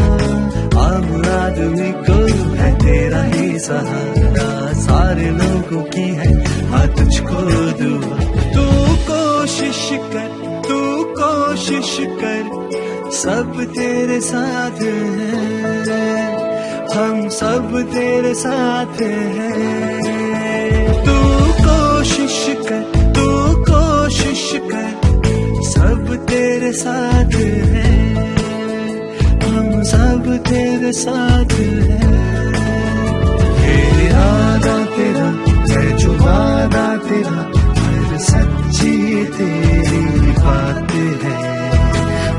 आम आदमी को है तेरा ही सहारा, सारे लोगों की है हाँ तुझको दुआ। तू कोशिश कर, तू कोशिश कर, सब तेरे साथ हैं, हम सब तेरे साथ हैं। तू कोशिश कर, तू कोशिश कर, सब तेरे साथ हैं, हम सब तेरे साथ हैं। ये इरादा तेरा है जो वादा तेरा, हर सच्ची तेरी बात है,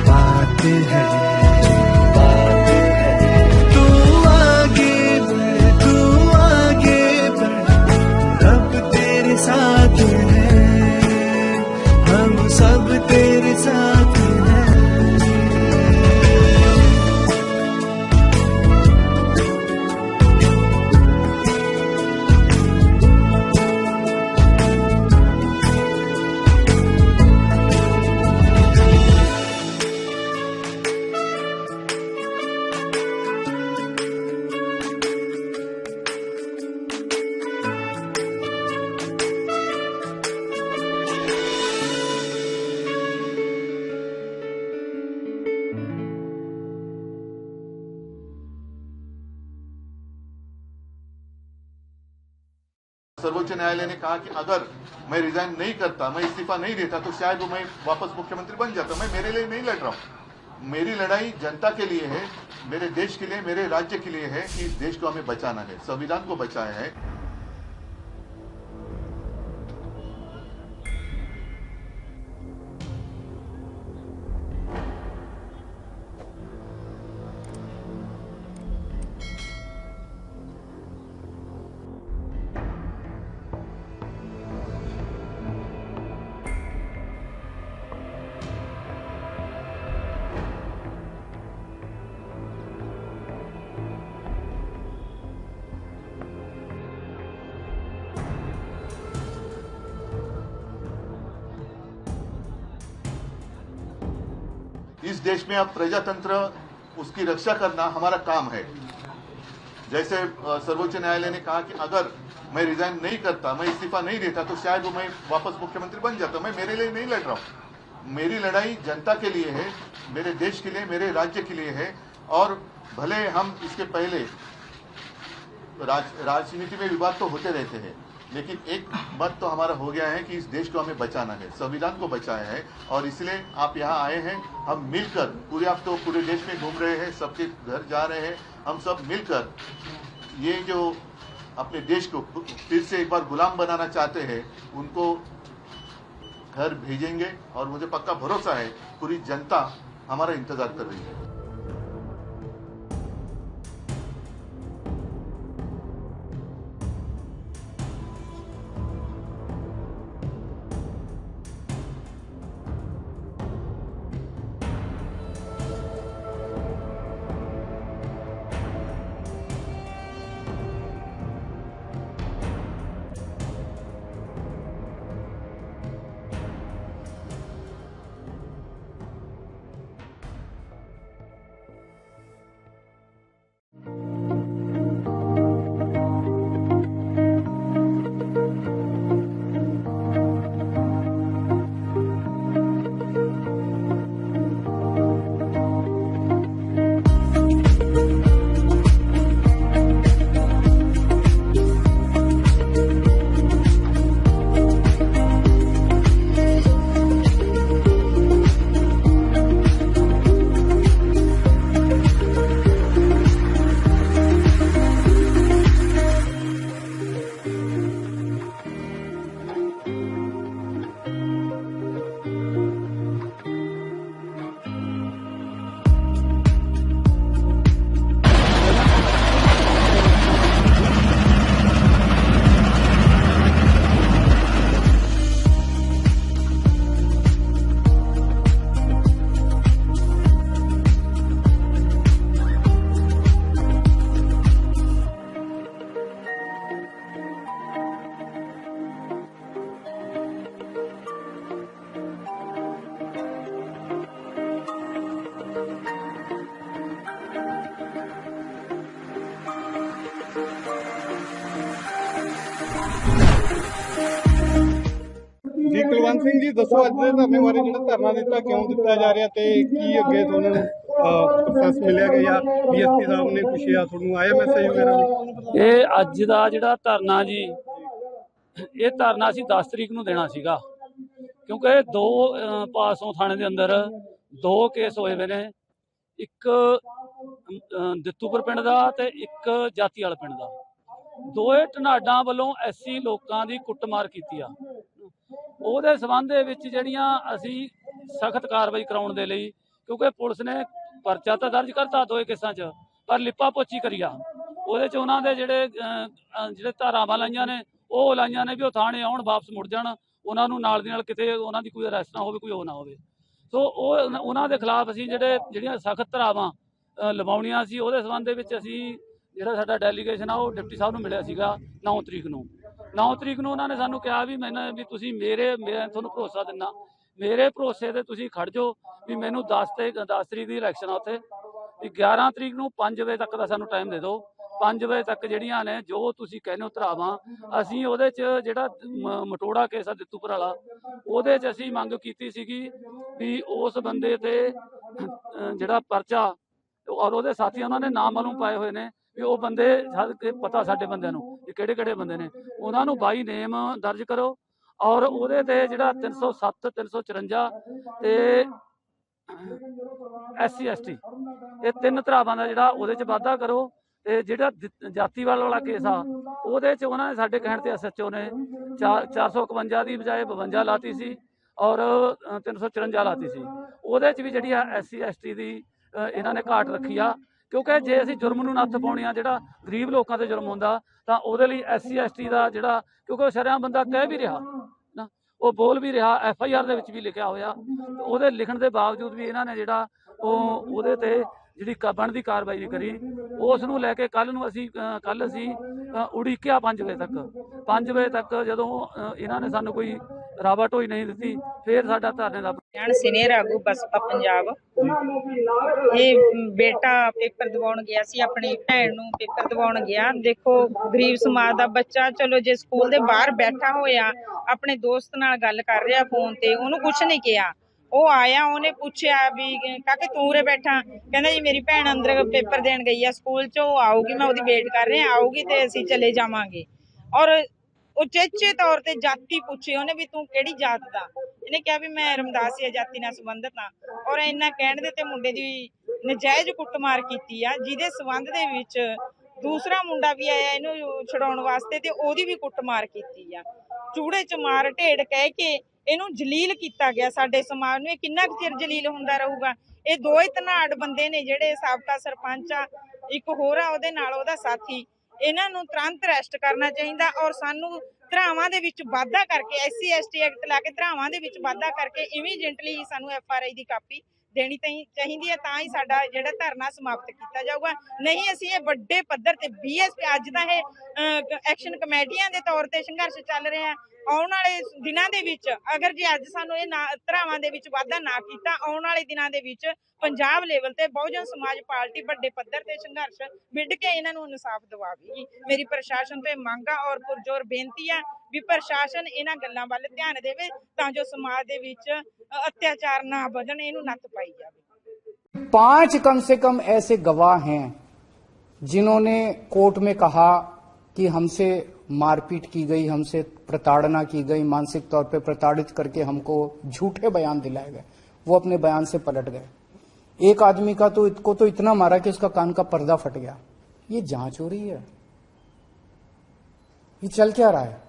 बात है, बात है। तू आगे बढ़, तू आगे बढ़, रब तेरे साथ है, हम सब तेरे साथ हैं। सर्वोच्च न्यायालय ने कहा कि अगर मैं रिजाइन नहीं करता, मैं इस्तीफा नहीं देता, तो शायद वो मैं वापस मुख्यमंत्री बन जाता। मैं मेरे लिए नहीं लड़ रहा हूँ, मेरी लड़ाई जनता के लिए है, मेरे देश के लिए, मेरे राज्य के लिए है कि इस देश को हमें बचाना है, संविधान को बचाया है। इस देश में अब प्रजातंत्र उसकी रक्षा करना हमारा काम है। जैसे सर्वोच्च न्यायालय ने कहा कि अगर मैं रिजाइन नहीं करता, मैं इस्तीफा नहीं देता, तो शायद वो मैं वापस मुख्यमंत्री बन जाता। मैं मेरे लिए नहीं लड़ रहा हूँ, मेरी लड़ाई जनता के लिए है, मेरे देश के लिए, मेरे राज्य के लिए है। और भले हम इसके पहले राजनीति में विवाद तो होते रहते हैं, लेकिन एक मत तो हमारा हो गया है कि इस देश को हमें बचाना है, संविधान को बचाया है। और इसलिए आप यहाँ आए हैं, हम मिलकर पूरे, आप तो पूरे देश में घूम रहे हैं, सबके घर जा रहे हैं, हम सब मिलकर ये जो अपने देश को फिर से एक बार गुलाम बनाना चाहते हैं उनको घर भेजेंगे। और मुझे पक्का भरोसा है पूरी जनता हमारा इंतजार कर रही है। ਜੀ ਕੁਲਵੰਤ ਸਿੰਘ ਜੀ ਦੱਸੋ, ਅੱਜ ਦੇ ਧਰਨੇ ਬਾਰੇ ਜਿਹੜਾ ਧਰਨਾ ਦਿੱਤਾ, ਕਿਉਂ ਦਿੱਤਾ ਜਾ ਰਿਹਾ ਤੇ ਕੀ ਅੱਗੇ ਤੁਹਾਨੂੰ ਪ੍ਰੋਸੈਸ ਮਿਲਿਆ ਗਿਆ ਜਾਂ ਡੀਐਸਪੀ ਸਾਹਿਬ ਨੇ ਪੁੱਛਿਆ, ਤੁਹਾਨੂੰ ਆਇਆ ਮੈਸੇਜ ਵਗੈਰਾ? ਇਹ ਅੱਜ ਦਾ ਜਿਹੜਾ ਧਰਨਾ ਜੀ, ਇਹ ਧਰਨਾ ਅਸੀਂ 10 ਤਰੀਕ ਨੂੰ ਦੇਣਾ ਸੀਗਾ, ਕਿਉਂਕਿ ਇਹ ਦੋ ਪਾਸੋਂ ਥਾਣੇ ਦੇ ਅੰਦਰ 2 ਕੇਸ ਹੋਏ ਵੇ ਨੇ, ਇੱਕ ਦਿੱਤੂਪੁਰ ਪਿੰਡ ਦਾ ਤੇ ਇੱਕ ਜਾਤੀਵਾਲ ਪਿੰਡ ਦਾ। ਦੋਏ ਢਨਾਡਾਂ ਵੱਲੋਂ ਐਸੀ ਲੋਕਾਂ ਦੀ ਕੁੱਟਮਾਰ ਕੀਤੀ ਆ। ਉਹਦੇ ਸਬੰਧ ਦੇ ਵਿੱਚ ਜਿਹੜੀਆਂ ਅਸੀਂ ਸਖਤ ਕਾਰਵਾਈ ਕਰਾਉਣ ਦੇ ਲਈ, ਕਿਉਂਕਿ ਪੁਲਿਸ ਨੇ ਪਰਚਾ ਤਾਂ ਦਰਜ ਕਰਤਾ 2 ਕੇਸਾਂ 'ਚ, ਪਰ ਲਿਪਾ ਪੋਚੀ ਕਰੀ ਆ। ਉਹਦੇ 'ਚ ਉਹਨਾਂ ਦੇ ਜਿਹੜੇ ਧਾਰਾਵਾਂ ਲਾਈਆਂ ਨੇ, ਉਹ ਲਾਈਆਂ ਨੇ ਵੀ ਉਹ ਥਾਣੇ ਆਉਣ, ਵਾਪਸ ਮੁੜ ਜਾਣ, ਉਹਨਾਂ ਨੂੰ ਨਾਲ ਦੀ ਨਾਲ ਕਿਤੇ ਉਹਨਾਂ ਦੀ ਕੋਈ ਅਰੈਸਟ ਨਾ ਹੋਵੇ, ਕੋਈ ਉਹ ਨਾ ਹੋਵੇ। ਸੋ ਉਹਨਾਂ ਦੇ ਖਿਲਾਫ ਅਸੀਂ ਜਿਹੜੀਆਂ ਸਖਤ ਧਾਰਾਵਾਂ ਲਵਾਉਣੀਆਂ ਸੀ, ਉਹਦੇ ਸਬੰਧ ਦੇ ਵਿੱਚ ਅਸੀਂ ਜਿਹੜਾ ਸਾਡਾ ਡੈਲੀਗੇਸ਼ਨ ਆ ਉਹ ਡਿਪਟੀ ਸਾਹਿਬ ਨੂੰ ਮਿਲਿਆ ਸੀਗਾ 9 ਤਰੀਕ ਨੂੰ। 9 ਤਰੀਕ ਨੂੰ ਉਹਨਾਂ ਨੇ ਸਾਨੂੰ ਕਿਹਾ ਵੀ ਵੀ ਤੁਸੀਂ ਮੈਂ ਤੁਹਾਨੂੰ ਭਰੋਸਾ ਦਿੰਦਾ, ਮੇਰੇ ਭਰੋਸੇ ਤੇ ਤੁਸੀਂ ਖੜ ਜਾਓ ਵੀ ਮੈਨੂੰ 10 ਤਰੀਕ ਦੀ ਇਲੈਕਸ਼ਨ ਆ ਉੱਥੇ, ਵੀ 11 ਤਰੀਕ ਨੂੰ 5 ਵਜੇ ਤੱਕ ਦਾ ਸਾਨੂੰ ਟਾਈਮ ਦੇ ਦਿਓ। 5 ਵਜੇ ਤੱਕ ਜਿਹੜੀਆਂ ਨੇ ਜੋ ਤੁਸੀਂ ਕਹਿੰਦੇ ਹੋ ਧਰਾਵਾਂ, ਅਸੀਂ ਉਹਦੇ 'ਚ ਜਿਹੜਾ ਮਟੋੜਾ ਕੇਸ ਆ ਦਿੱਤੂਪੁਰ ਵਾਲਾ, ਉਹਦੇ 'ਚ ਅਸੀਂ ਮੰਗ ਕੀਤੀ ਸੀਗੀ ਵੀ ਉਸ ਬੰਦੇ ਤੇ ਜਿਹੜਾ ਪਰਚਾ ਔਰ ਉਹਦੇ ਸਾਥੀ ਉਹਨਾਂ ਨੇ ਨਾਮ ਮਾਲੂਮ ਪਾਏ ਹੋਏ ਨੇ ਵੀ ਉਹ ਬੰਦੇ ਪਤਾ ਸਾਡੇ ਬੰਦਿਆਂ ਨੂੰ ਵੀ ਕਿਹੜੇ ਬੰਦੇ ਨੇ, ਉਹਨਾਂ ਨੂੰ 22 ਨੇਮ ਦਰਜ ਕਰੋ ਔਰ ਉਹਦੇ ਤੇ ਜਿਹੜਾ 307 354 ਤੇ SC ST ਇਹ 3 ਧਰਾਵਾਂ ਦਾ ਜਿਹੜਾ ਉਹਦੇ 'ਚ ਵਾਧਾ ਕਰੋ। ਤੇ ਜਿਹੜਾ ਜਾਤੀਵਾਲ ਵਾਲਾ ਕੇਸ ਆ ਉਹਦੇ 'ਚ ਉਹਨਾਂ ਨੇ ਸਾਡੇ ਕਹਿਣ ਤੇ SHO ਨੇ 451 ਦੀ ਬਜਾਏ 52 ਲਾਤੀ ਸੀ ਔਰ 354 ਲਾਤੀ ਸੀ। ਉਹਦੇ 'ਚ ਵੀ ਜਿਹੜੀ ਆ SC ST ਦੀ ਇਹਨਾਂ ਨੇ ਘਾਟ ਰੱਖੀ ਆ, ਕਿਉਂਕਿ ਜੇ ਅਸੀਂ ਜੁਰਮ ਨੂੰ ਨੱਥ ਪਾਉਣੀ ਆ, ਜਿਹੜਾ ਗਰੀਬ ਲੋਕਾਂ ਤੇ ਜੁਰਮ ਹੁੰਦਾ, ਤਾਂ ਉਹਦੇ ਲਈ SC ST ਦਾ ਜਿਹੜਾ, ਕਿਉਂਕਿ ਉਹ ਸ਼ਰੇਆਮ ਬੰਦਾ ਕਹਿ ਵੀ ਰਿਹਾ ਨਾ, ਉਹ ਬੋਲ ਵੀ ਰਿਹਾ, FIR ਦੇ ਵਿੱਚ ਵੀ ਲਿਖਿਆ ਹੋਇਆ, ਉਹਦੇ ਲਿਖਣ ਦੇ ਬਾਵਜੂਦ ਵੀ ਇਹਨਾਂ ਨੇ ਜਿਹੜਾ ਉਹਦੇ ਤੇ ਜਿਹੜੀ ਬਣਦੀ ਕਾਰਵਾਈ ਨਹੀਂ ਕਰੀ। ਉਸ ਨੂੰ ਲੈ ਕੇ ਕੱਲ ਅਸੀਂ ਉਡੀਕਿਆ 5 ਵਜੇ ਤੱਕ। 5 ਵਜੇ ਤੱਕ ਜਦੋਂ ਇਹਨਾਂ ਨੇ ਸਾਨੂੰ ਕੋਈ ਰਾਵਾ ਢੋਈ ਨਹੀਂ ਦਿੱਤੀ, ਫਿਰ ਸਾਡਾ ਧਰਨੇ ਦਾ ਸੀਨੀਅਰ ਆਗੂ ਬਸਪਾ ਪੰਜਾਬ। ਇਹ ਬੇਟਾ ਪੇਪਰ ਦਿਵਾਉਣ ਗਿਆ ਸੀ, ਆਪਣੀ ਭੈਣ ਨੂੰ ਪੇਪਰ ਦਿਵਾਉਣ ਗਿਆ। ਦੇਖੋ ਗਰੀਬ ਸਮਾਜ ਦਾ ਬੱਚਾ, ਚਲੋ ਜੇ ਸਕੂਲ ਦੇ ਬਾਹਰ ਬੈਠਾ ਹੋਇਆ ਆਪਣੇ ਦੋਸਤ ਨਾਲ ਗੱਲ ਕਰ ਰਿਹਾ ਫੋਨ ਤੇ, ਉਹਨੂੰ ਕੁਛ ਨਹੀਂ ਕਿਹਾ। ਉਹ ਆਇਆ, ਉਹਨੇ ਪੁੱਛਿਆ ਵੀ ਕਾਕੇ ਤੂੰ ਉਰੇ ਬੈਠਾ, ਕਹਿੰਦਾ ਜੀ ਮੇਰੀ ਭੈਣ ਅੰਦਰ ਪੇਪਰ ਦੇਣ ਗਈ ਆ ਸਕੂਲ ਚ, ਉਹ ਆਊਗੀ, ਮੈਂ ਉਹਦੀ ਵੇਟ ਕਰ ਰਿਹਾ, ਆਊਗੀ ਤੇ ਅਸੀਂ ਚਲੇ ਜਾਵਾਂਗੇ। ਔਰ ਉਚੇਚੇ ਤੌਰ ਤੇ ਜਾਤੀ ਪੁੱਛੀ ਉਹਨੇ ਵੀ ਤੂੰ ਕਿਹੜੀ ਜਾਤ ਦਾ। ਇਹਨੇ ਕਿਹਾ ਵੀ ਮੈਂ ਰਮਦਾਸੀਆ ਜਾਤੀ ਨਾਲ ਸੰਬੰਧਿਤ ਹਾਂ। ਔਰ ਇੰਨਾ ਕਹਿਣ ਦੇ ਤੇ ਮੁੰਡੇ ਦੀ ਨਜਾਇਜ਼ ਕੁੱਟਮਾਰ ਕੀਤੀ ਆ, ਜਿਹਦੇ ਸੰਬੰਧ ਦੇ ਵਿੱਚ ਦੂਸਰਾ ਮੁੰਡਾ ਵੀ ਆਇਆ ਇਹਨੂੰ ਛਡਾਉਣ ਵਾਸਤੇ, ਤੇ ਉਹਦੀ ਵੀ ਕੁੱਟਮਾਰ ਕੀਤੀ ਆ। ਚੂੜੇ ਚ ਮਾਰ ਢੇੜ ਕਹਿ ਕੇ ਇਹਨੂੰ ਜਲੀਲ ਕੀਤਾ ਗਿਆ ਸਾਡੇ ਸਮਾਜ ਨੂੰ। ਇਹ ਕਿੰਨਾ ਕੁ ਚਿਰ ਜਲੀਲ ਹੁੰਦਾ ਰਹੂਗਾ। ਇਹ ਦੋ ਹੀ ਧਨਾੜ ਬੰਦੇ ਨੇ ਜਿਹੜੇ ਸਾਬਕਾ ਸਰਪੰਚ ਆ, ਇੱਕ ਹੋਰ ਆ ਉਹਦੇ ਨਾਲ ਉਹਦਾ ਸਾਥੀ। ਇਹਨਾਂ ਨੂੰ ਤੁਰੰਤ ਅਰੈਸਟ ਕਰਨਾ ਚਾਹੀਦਾ। ਔਰ ਸਾਨੂੰ ਧਰਾਵਾਂ ਦੇ ਵਿੱਚ ਵਾਧਾ ਕਰਕੇ SC ST ਐਕਟ ਲਾ ਕੇ ਧਰਾਵਾਂ ਦੇ ਵਿੱਚ ਵਾਧਾ ਕਰਕੇ ਇਮੀਡੀਏਟਲੀ ਸਾਨੂੰ FRI ਦੀ ਕਾਪੀ ਦੇਣੀ ਚਾਹੀਦੀ ਹੈ, ਤਾਂ ਹੀ ਸਾਡਾ ਜਿਹੜਾ ਧਰਨਾ ਸਮਾਪਤ ਕੀਤਾ ਜਾਊਗਾ। ਨਹੀਂ ਅਸੀਂ ਇਹ ਵੱਡੇ ਪੱਧਰ ਤੇ BSP ਅੱਜ ਦਾ ਇਹ ਐਕਸ਼ਨ ਕਮੇਟੀਆਂ ਦੇ ਤੌਰ ਤੇ ਸੰਘਰਸ਼ ਚੱਲ ਰਿਹਾ। ਆਉਣ ਵਾਲੇ ਦਿਨਾਂ ਦੇ ਵਿੱਚ ਅਗਰ ਜੇ ਅੱਜ ਸਾਨੂੰ ਇਹ ਧਰਾਵਾਂ ਦੇ ਵਿੱਚ ਵਾਧਾ ਨਾ ਕੀਤਾ, ਆਉਣ ਵਾਲੇ ਦਿਨਾਂ ਦੇ ਵਿੱਚ ਪੰਜਾਬ ਲੈਵਲ ਤੇ ਬਹੁਜਨ ਸਮਾਜ ਪਾਰਟੀ ਵੱਡੇ ਪੱਧਰ ਤੇ ਸੰਘਰਸ਼ ਵਿੱਢ ਕੇ ਇਹਨਾਂ ਨੂੰ ਇਨਸਾਫ ਦਿਵਾਵੇਗੀ। ਮੇਰੀ ਪ੍ਰਸ਼ਾਸਨ ਤੋਂ ਇਹ ਮੰਗ ਆ ਔਰ ਪੁਰਜ਼ੋਰ ਬੇਨਤੀ ਆ ਵੀ ਪ੍ਰਸ਼ਾਸਨ ਇਹਨਾਂ ਗੱਲਾਂ ਵੱਲ ਧਿਆਨ ਦੇਵੇ, ਤਾਂ ਜੋ ਸਮਾਜ ਦੇ ਵਿੱਚ अत्याचार ना बढ़न, इन्हू नत्थ पाई जाए। 5 कम से कम ऐसे गवाह हैं जिन्होंने कोर्ट में कहा कि हमसे मारपीट की गई, हमसे प्रताड़ना की गई, मानसिक तौर पे प्रताड़ित करके हमको झूठे बयान दिलाए गए। वो अपने बयान से पलट गए। एक आदमी का तो इतना मारा कि उसका कान का पर्दा फट गया। ये जांच हो रही है, ये चल क्या रहा है?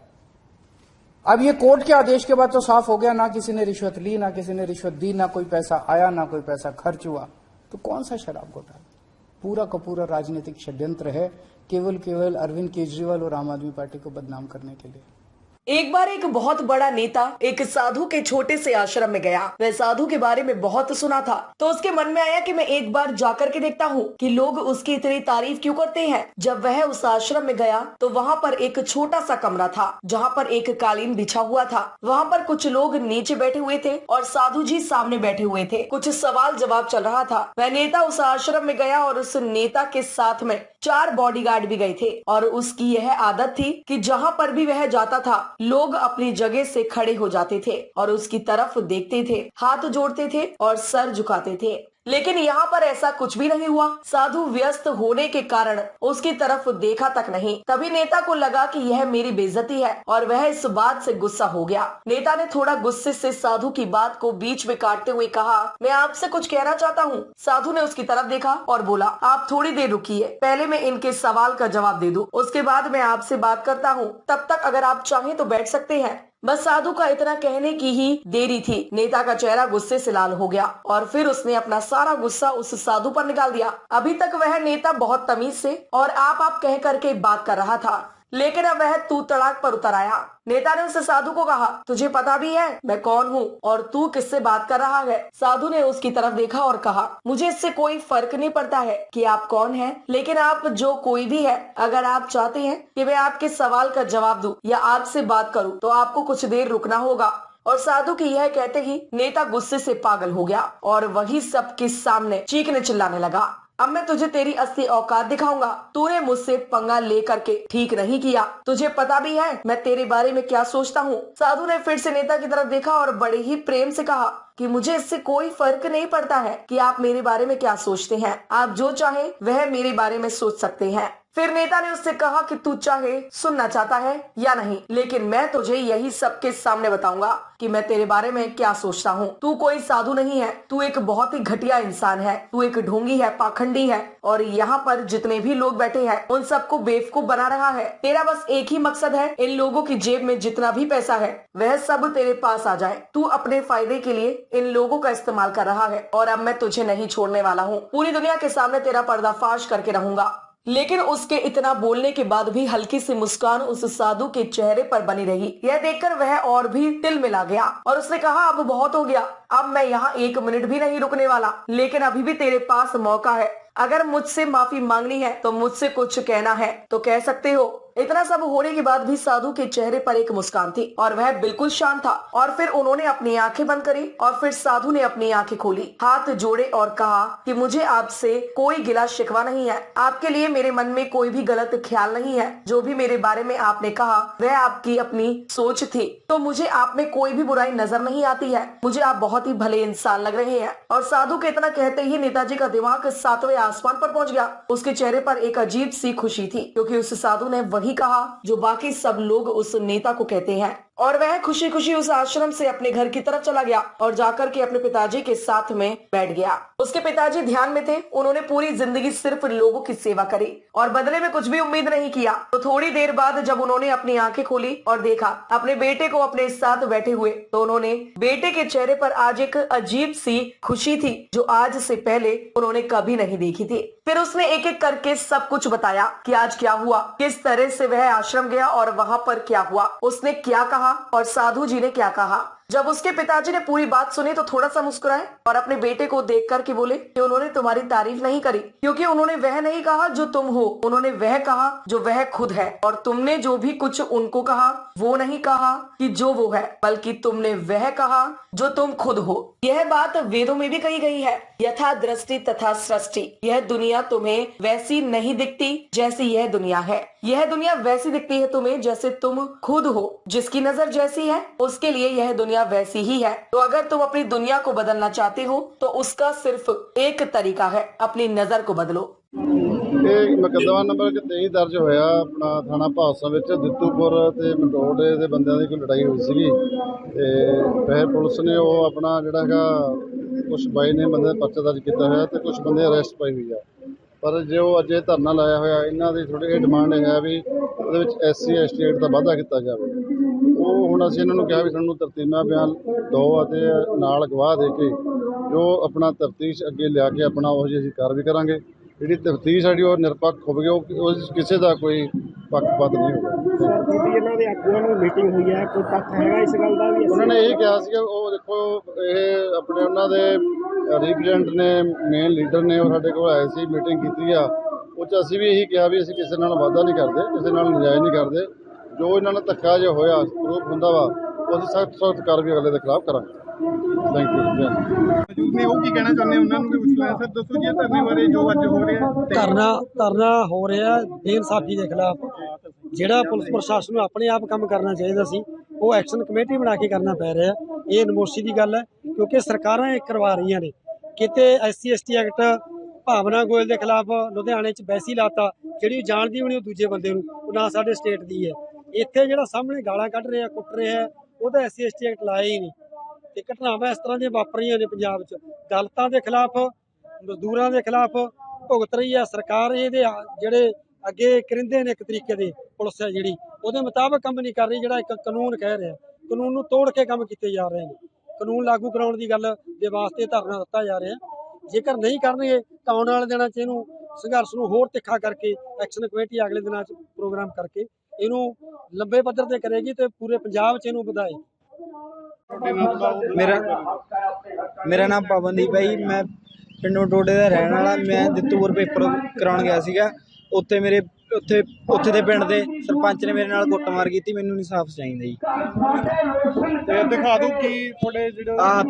अब ये कोर्ट के आदेश के बाद तो साफ हो गया, ना किसी ने रिश्वत ली, ना किसी ने रिश्वत दी, ना कोई पैसा आया, ना कोई पैसा खर्च हुआ। तो कौन सा शराब घोटाला? पूरा का पूरा राजनीतिक षड्यंत्र है, केवल अरविंद केजरीवाल और आम आदमी पार्टी को बदनाम करने के लिए। एक बार एक बहुत बड़ा नेता एक साधु के छोटे से आश्रम में गया। वह साधु के बारे में बहुत सुना था, तो उसके मन में आया कि मैं एक बार जाकर के देखता हूँ कि लोग उसकी इतनी तारीफ क्यों करते हैं। जब वह उस आश्रम में गया तो वहाँ पर एक छोटा सा कमरा था, जहाँ पर एक कालीन बिछा हुआ था। वहाँ पर कुछ लोग नीचे बैठे हुए थे और साधु जी सामने बैठे हुए थे। कुछ सवाल जवाब चल रहा था। वह नेता उस आश्रम में गया और उस नेता के साथ में 4 बॉडीगार्ड भी गए थे। और उसकी यह आदत थी कि जहाँ पर भी वह जाता था, लोग अपनी जगह से खड़े हो जाते थे और उसकी तरफ देखते थे, हाथ जोड़ते थे और सर झुकाते थे। लेकिन यहाँ पर ऐसा कुछ भी नहीं हुआ। साधु व्यस्त होने के कारण उसकी तरफ देखा तक नहीं। तभी नेता को लगा कि यह मेरी बेइज्जती है और वह इस बात से गुस्सा हो गया। नेता ने थोड़ा गुस्से से साधु की बात को बीच में काटते हुए कहा, मैं आपसे कुछ कहना चाहता हूँ। साधु ने उसकी तरफ देखा और बोला, आप थोड़ी देर रुकिए, पहले मैं इनके सवाल का जवाब दे दूं, उसके बाद मैं आपसे बात करता हूँ। तब तक अगर आप चाहें तो बैठ सकते हैं। बस साधु का इतना कहने की ही देरी थी। नेता का चेहरा गुस्से से लाल हो गया और फिर उसने अपना सारा गुस्सा उस साधु पर निकाल दिया। अभी तक वह नेता बहुत तमीज से और आप कह करके बात कर रहा था, लेकिन अब वह तू तड़ाक पर उतर आया। नेता ने उस साधु को कहा, तुझे पता भी है मैं कौन हूँ और तू किससे बात कर रहा है? साधु ने उसकी तरफ देखा और कहा, मुझे इससे कोई फर्क नहीं पड़ता है कि आप कौन हैं, लेकिन आप जो कोई भी है, अगर आप चाहते हैं कि मैं आपके सवाल का जवाब दूं या आपसे बात करूं, तो आपको कुछ देर रुकना होगा। और साधु की यह कहते ही नेता गुस्से से पागल हो गया और वही सबके सामने चीखने चिल्लाने लगा, अब मैं तुझे तेरी असली औकात दिखाऊंगा। तूने मुझसे पंगा लेकर के ठीक नहीं किया। तुझे पता भी है मैं तेरे बारे में क्या सोचता हूँ। साधु ने फिर से नेता की तरफ देखा और बड़े ही प्रेम से कहा कि मुझे इससे कोई फर्क नहीं पड़ता है कि आप मेरे बारे में क्या सोचते हैं। आप जो चाहे वह मेरे बारे में सोच सकते हैं। फिर नेता ने उससे कहा कि तू चाहे सुनना चाहता है या नहीं, लेकिन मैं तुझे यही सबके सामने बताऊंगा कि मैं तेरे बारे में क्या सोचता हूँ। तू कोई साधु नहीं है, तू एक बहुत ही घटिया इंसान है, तू एक ढोंगी है, पाखंडी है और यहाँ पर जितने भी लोग बैठे हैं उन सबको बेवकूफ बना रहा है। तेरा बस एक ही मकसद है, इन लोगों की जेब में जितना भी पैसा है वह सब तेरे पास आ जाए। तू अपने फायदे के लिए इन लोगों का इस्तेमाल कर रहा है और अब मैं तुझे नहीं छोड़ने वाला हूँ। पूरी दुनिया के सामने तेरा पर्दाफाश करके रहूंगा। लेकिन उसके इतना बोलने के बाद भी हल्की सी मुस्कान उस साधु के चेहरे पर बनी रही। यह देखकर वह और भी तिलमिला गया और उसने कहा, अब बहुत हो गया, अब मैं यहाँ 1 मिनट भी नहीं रुकने वाला, लेकिन अभी भी तेरे पास मौका है। अगर मुझसे माफी मांगनी है तो मुझसे कुछ कहना है तो कह सकते हो, इतना सब होने के बाद भी साधु के चेहरे पर एक मुस्कान थी और वह बिल्कुल शांत था। और फिर उन्होंने अपनी आंखें बंद करी और फिर साधु ने अपनी आंखें खोली, हाथ जोड़े और कहा कि मुझे आपसे कोई गिला शिकवा नहीं है, आपके लिए मेरे मन में कोई भी गलत ख्याल नहीं है। जो भी मेरे बारे में आपने कहा वह आपकी अपनी सोच थी, तो मुझे आप में कोई भी बुराई नजर नहीं आती है। मुझे आप बहुत ही भले इंसान लग रहे हैं। और साधु के इतना कहते ही नेताजी का दिमाग 7वें आसमान पर पहुंच गया। उसके चेहरे पर एक अजीब सी खुशी थी, क्योंकि उस साधु ने वही कहा जो बाकी सब लोग उस नेता को कहते हैं। और वह खुशी खुशी उस आश्रम से अपने घर की तरफ चला गया और जाकर के अपने पिताजी के साथ में बैठ गया। उसके पिताजी ध्यान में थे। उन्होंने पूरी जिंदगी सिर्फ लोगों की सेवा करी और बदले में कुछ भी उम्मीद नहीं किया। तो थोड़ी देर बाद जब उन्होंने अपनी आंखें खोली और देखा अपने बेटे को अपने साथ बैठे हुए, तो उन्होंने बेटे के चेहरे पर आज एक अजीब सी खुशी थी जो आज से पहले उन्होंने कभी नहीं देखी थी। फिर उसने एक एक करके सब कुछ बताया कि आज क्या हुआ, किस तरह से वह आश्रम गया और वहाँ पर क्या हुआ, उसने क्या कहा और साधु जी ने क्या कहा। जब उसके पिताजी ने पूरी बात सुनी तो थोड़ा सा मुस्कुराए और अपने बेटे को देख कर के बोले कि उन्होंने तुम्हारी तारीफ नहीं करी, क्योंकि उन्होंने वह नहीं कहा जो तुम हो, उन्होंने वह कहा जो वह खुद है। और तुमने जो भी कुछ उनको कहा वो नहीं कहा कि जो वो है, बल्कि तुमने वह कहा जो तुम खुद हो। यह बात वेदों में भी कही गई है, यथा दृष्टि तथा सृष्टि। यह दुनिया तुम्हें वैसी नहीं दिखती जैसी यह दुनिया है, यह दुनिया वैसी दिखती है तुम्हें जैसे तुम खुद हो। जिसकी नजर जैसी है उसके लिए यह दुनिया वैसी ही है। तो अगर तुम अपनी दुनिया को बदलना चाहते हो तो उसका सिर्फ एक तरीका है, अपनी नजर को बदलो। ਇਹ ਮੁਕੱਦਮਾ ਨੰਬਰ 23 ਦਰਜ ਹੋਇਆ ਆਪਣਾ ਥਾਣਾ ਭਾਦਸੋਂ ਵਿੱਚ ਦਿੱਤੂਪੁਰ ਤੇ ਮੰਡੋੜੇ ਦੇ ਬੰਦਿਆਂ ਦੀ ਕੋਈ ਲੜਾਈ ਹੋਈ ਸੀਗੀ ਤੇ ਫਿਰ ਪੁਲਿਸ ਨੇ ਉਹ ਆਪਣਾ ਜਿਹੜਾ ਹੈਗਾ ਕੁਝ ਬਾਈ ਨੇ ਬੰਦੇ ਦਾ ਪਰਚਾ ਦਰਜ ਕੀਤਾ ਹੋਇਆ ਤੇ ਕੁਝ ਬੰਦੇ ਅਰੈਸਟ ਪਾਈ ਹੋਈ ਆ। ਪਰ ਜੋ ਅੱਜ ਇਹ ਧਰਨਾ ਲਾਇਆ ਹੋਇਆ ਇਹਨਾਂ ਦੀ ਥੋੜੀ ਜਿਹੀ ਡਿਮਾਂਡ ਹੈ ਵੀ ਉਹਦੇ ਵਿੱਚ SC ST ਐਕਟ ਦਾ ਵਾਧਾ ਕੀਤਾ ਜਾਵੇ। ਉਹ ਹੁਣ ਅਸੀਂ ਇਹਨਾਂ ਨੂੰ ਕਿਹਾ ਵੀ ਸਾਨੂੰ ਤਰਤੀਬਾ ਬਿਆਨ ਦਿਓ ਅਤੇ ਨਾਲ ਗਵਾਹ ਦੇ ਕੇ ਜੋ ਆਪਣਾ ਤਫਤੀਸ਼ ਅੱਗੇ ਲਿਆ ਕੇ ਆਪਣਾ ਉਹ ਜਿਹੀ ਅਸੀਂ ਕਾਰਵਾਈ ਕਰਾਂਗੇ। ਜਿਹੜੀ ਤਫਤੀਸ਼ ਸਾਡੀ ਉਹ ਨਿਰਪੱਖ ਹੋਵੇਗੀ, ਉਹ ਕਿਸੇ ਦਾ ਕੋਈ ਪੱਖਪਾਤ ਨਹੀਂ ਹੋਵੇਗਾ। ਸਰ ਤੁਹਾਡੀ ਇਹਨਾਂ ਦੇ ਆਗੂਆਂ ਨਾਲ ਮੀਟਿੰਗ ਹੋਈ ਹੈ, ਕੋਈ ਤੱਥ ਹੈਗਾ ਇਸ ਗੱਲ ਦਾ ਵੀ? ਉਹਨਾਂ ਨੇ ਇਹ ਕਿਹਾ ਸੀਗਾ, ਉਹ ਦੇਖੋ ਇਹ ਆਪਣੇ ਉਹਨਾਂ ਦੇ ਰਿਪਰੈਜ਼ੈਂਟ ਨੇ, ਮੇਨ ਲੀਡਰ ਨੇ, ਉਹ ਸਾਡੇ ਕੋਲ ਆਏ ਸੀ, ਮੀਟਿੰਗ ਕੀਤੀ ਆ। ਉਹ 'ਚ ਅਸੀਂ ਵੀ ਇਹੀ ਕਿਹਾ ਵੀ ਅਸੀਂ ਕਿਸੇ ਨਾਲ ਵਾਅਦਾ ਨਹੀਂ ਕਰਦੇ, ਕਿਸੇ ਨਾਲ ਨਜਾਇਜ਼ ਨਹੀਂ ਕਰਦੇ। ਜੋ ਇਹਨਾਂ ਨਾਲ ਧੱਕਾ ਜਿਹਾ ਹੋਇਆ ਪ੍ਰੂਫ ਹੁੰਦਾ ਵਾ ਉਹ ਅਸੀਂ ਸਖਤ ਕਾਰਵਾਈ ਅਗਲੇ ਦੇ ਖਿਲਾਫ ਕਰਾਂਗੇ। Thank you. ਮੌਜੂਦ ਨੇ ਉਹ ਕੀ ਕਹਿਣਾ ਚਾਹੁੰਦੇ ਉਹਨਾਂ ਨੂੰ ਵੀ ਪੁੱਛ ਲਿਆ। ਸਰ ਦੱਸੋ ਜੀ ਧਰਨੇ ਬਾਰੇ ਜੋ ਅੱਜ ਹੋ ਰਿਹਾ ਧਰਨਾ ਹੋ ਰਿਹਾ ਬੇਇਨਸਾਫੀ ਦੇ ਖਿਲਾਫ। ਜਿਹੜਾ ਪੁਲਿਸ ਪ੍ਰਸ਼ਾਸਨ ਨੂੰ ਆਪਣੇ ਆਪ ਕੰਮ ਕਰਨਾ ਚਾਹੀਦਾ ਸੀ ਉਹ ਐਕਸ਼ਨ ਕਮੇਟੀ ਬਣਾ ਕੇ ਕਰਨਾ ਪੈ ਰਿਹਾ। ਇਹ ਨਮੋਸ਼ੀ ਦੀ ਗੱਲ ਹੈ, ਕਿਉਂਕਿ ਸਰਕਾਰਾਂ ਇਹ ਕਰਵਾ ਰਹੀਆਂ ਨੇ। ਕਿਤੇ SC ST ਐਕਟ ਭਾਵਨਾ ਗੋਇਲ ਦੇ ਖਿਲਾਫ ਲੁਧਿਆਣੇ 'ਚ ਵੈਸੀ ਲਾਤਾ, ਜਿਹੜੀ ਜਾਣਦੀ ਵੀ ਨਹੀਂ ਉਹ ਦੂਜੇ ਬੰਦੇ ਨੂੰ, ਉਹ ਨਾ ਸਾਡੇ ਸਟੇਟ ਦੀ ਹੈ। ਇੱਥੇ ਜਿਹੜਾ ਸਾਹਮਣੇ ਗਾਲਾਂ ਕੱਢ ਰਿਹਾ, ਕੁੱਟ ਰਿਹਾ, ਉਹਦਾ SC ST ਐਕਟ ਲਾਇਆ ਹੀ ਨਹੀਂ। ਤੇ ਘਟਨਾਵਾਂ ਇਸ ਤਰ੍ਹਾਂ ਦੀਆਂ ਵਾਪਰ ਰਹੀਆਂ ਨੇ ਪੰਜਾਬ 'ਚ। ਦਲਿਤਾਂ ਦੇ ਖਿਲਾਫ, ਮਜ਼ਦੂਰਾਂ ਦੇ ਖਿਲਾਫ ਭੁਗਤ ਰਹੀ ਹੈ ਸਰਕਾਰ। ਇਹਦੇ ਜਿਹੜੇ ਅੱਗੇ ਕਰਿੰਦੇ ਨੇ ਇੱਕ ਤਰੀਕੇ ਦੇ ਪੁਲਿਸ ਹੈ ਜਿਹੜੀ, ਉਹਦੇ ਮੁਤਾਬਕ ਕੰਮ ਨਹੀਂ ਕਰ ਰਹੀ। ਜਿਹੜਾ ਇੱਕ ਕਾਨੂੰਨ ਕਹਿ ਰਿਹਾ, ਕਾਨੂੰਨ ਨੂੰ ਤੋੜ ਕੇ ਕੰਮ ਕੀਤੇ ਜਾ ਰਹੇ ਨੇ। ਕਾਨੂੰਨ ਲਾਗੂ ਕਰਾਉਣ ਦੀ ਗੱਲ ਦੇ ਵਾਸਤੇ ਧਰਨਾ ਦਿੱਤਾ ਜਾ ਰਿਹਾ। ਜੇਕਰ ਨਹੀਂ ਕਰਨਗੇ ਤਾਂ ਆਉਣ ਵਾਲੇ ਦਿਨਾਂ 'ਚ ਇਹਨੂੰ ਸੰਘਰਸ਼ ਨੂੰ ਹੋਰ ਤਿੱਖਾ ਕਰਕੇ ਐਕਸ਼ਨ ਕਮੇਟੀ ਅਗਲੇ ਦਿਨਾਂ 'ਚ ਪ੍ਰੋਗਰਾਮ ਕਰਕੇ ਇਹਨੂੰ ਲੰਬੇ ਪੱਧਰ ਤੇ ਕਰੇਗੀ ਤੇ ਪੂਰੇ ਪੰਜਾਬ 'ਚ ਇਹਨੂੰ ਵਧਾਏਗੀ। ਮੇਰਾ ਨਾਮ ਪਵਨਦੀਪ ਹੈ ਜੀ। ਮੈਂ ਪਿੰਡ ਮੰਡੋੜੇ ਦਾ ਰਹਿਣ ਵਾਲਾ। ਮੈਂ ਦਿੱਤੂਪੁਰ ਪੇਪਰ ਕਰਾਉਣ ਗਿਆ ਸੀਗਾ। ਉੱਥੇ ਦੇ ਪਿੰਡ ਦੇ ਸਰਪੰਚ ਨੇ ਮੇਰੇ ਨਾਲ ਕੁੱਟਮਾਰ ਕੀਤੀ। ਮੈਨੂੰ ਇਨਸਾਫ ਚਾਹੀਦਾ ਜੀ। ਤੇ ਦਿਖਾ ਦਿਓ ਕੀ ਤੁਹਾਡੇ ਜਿਹੜਾ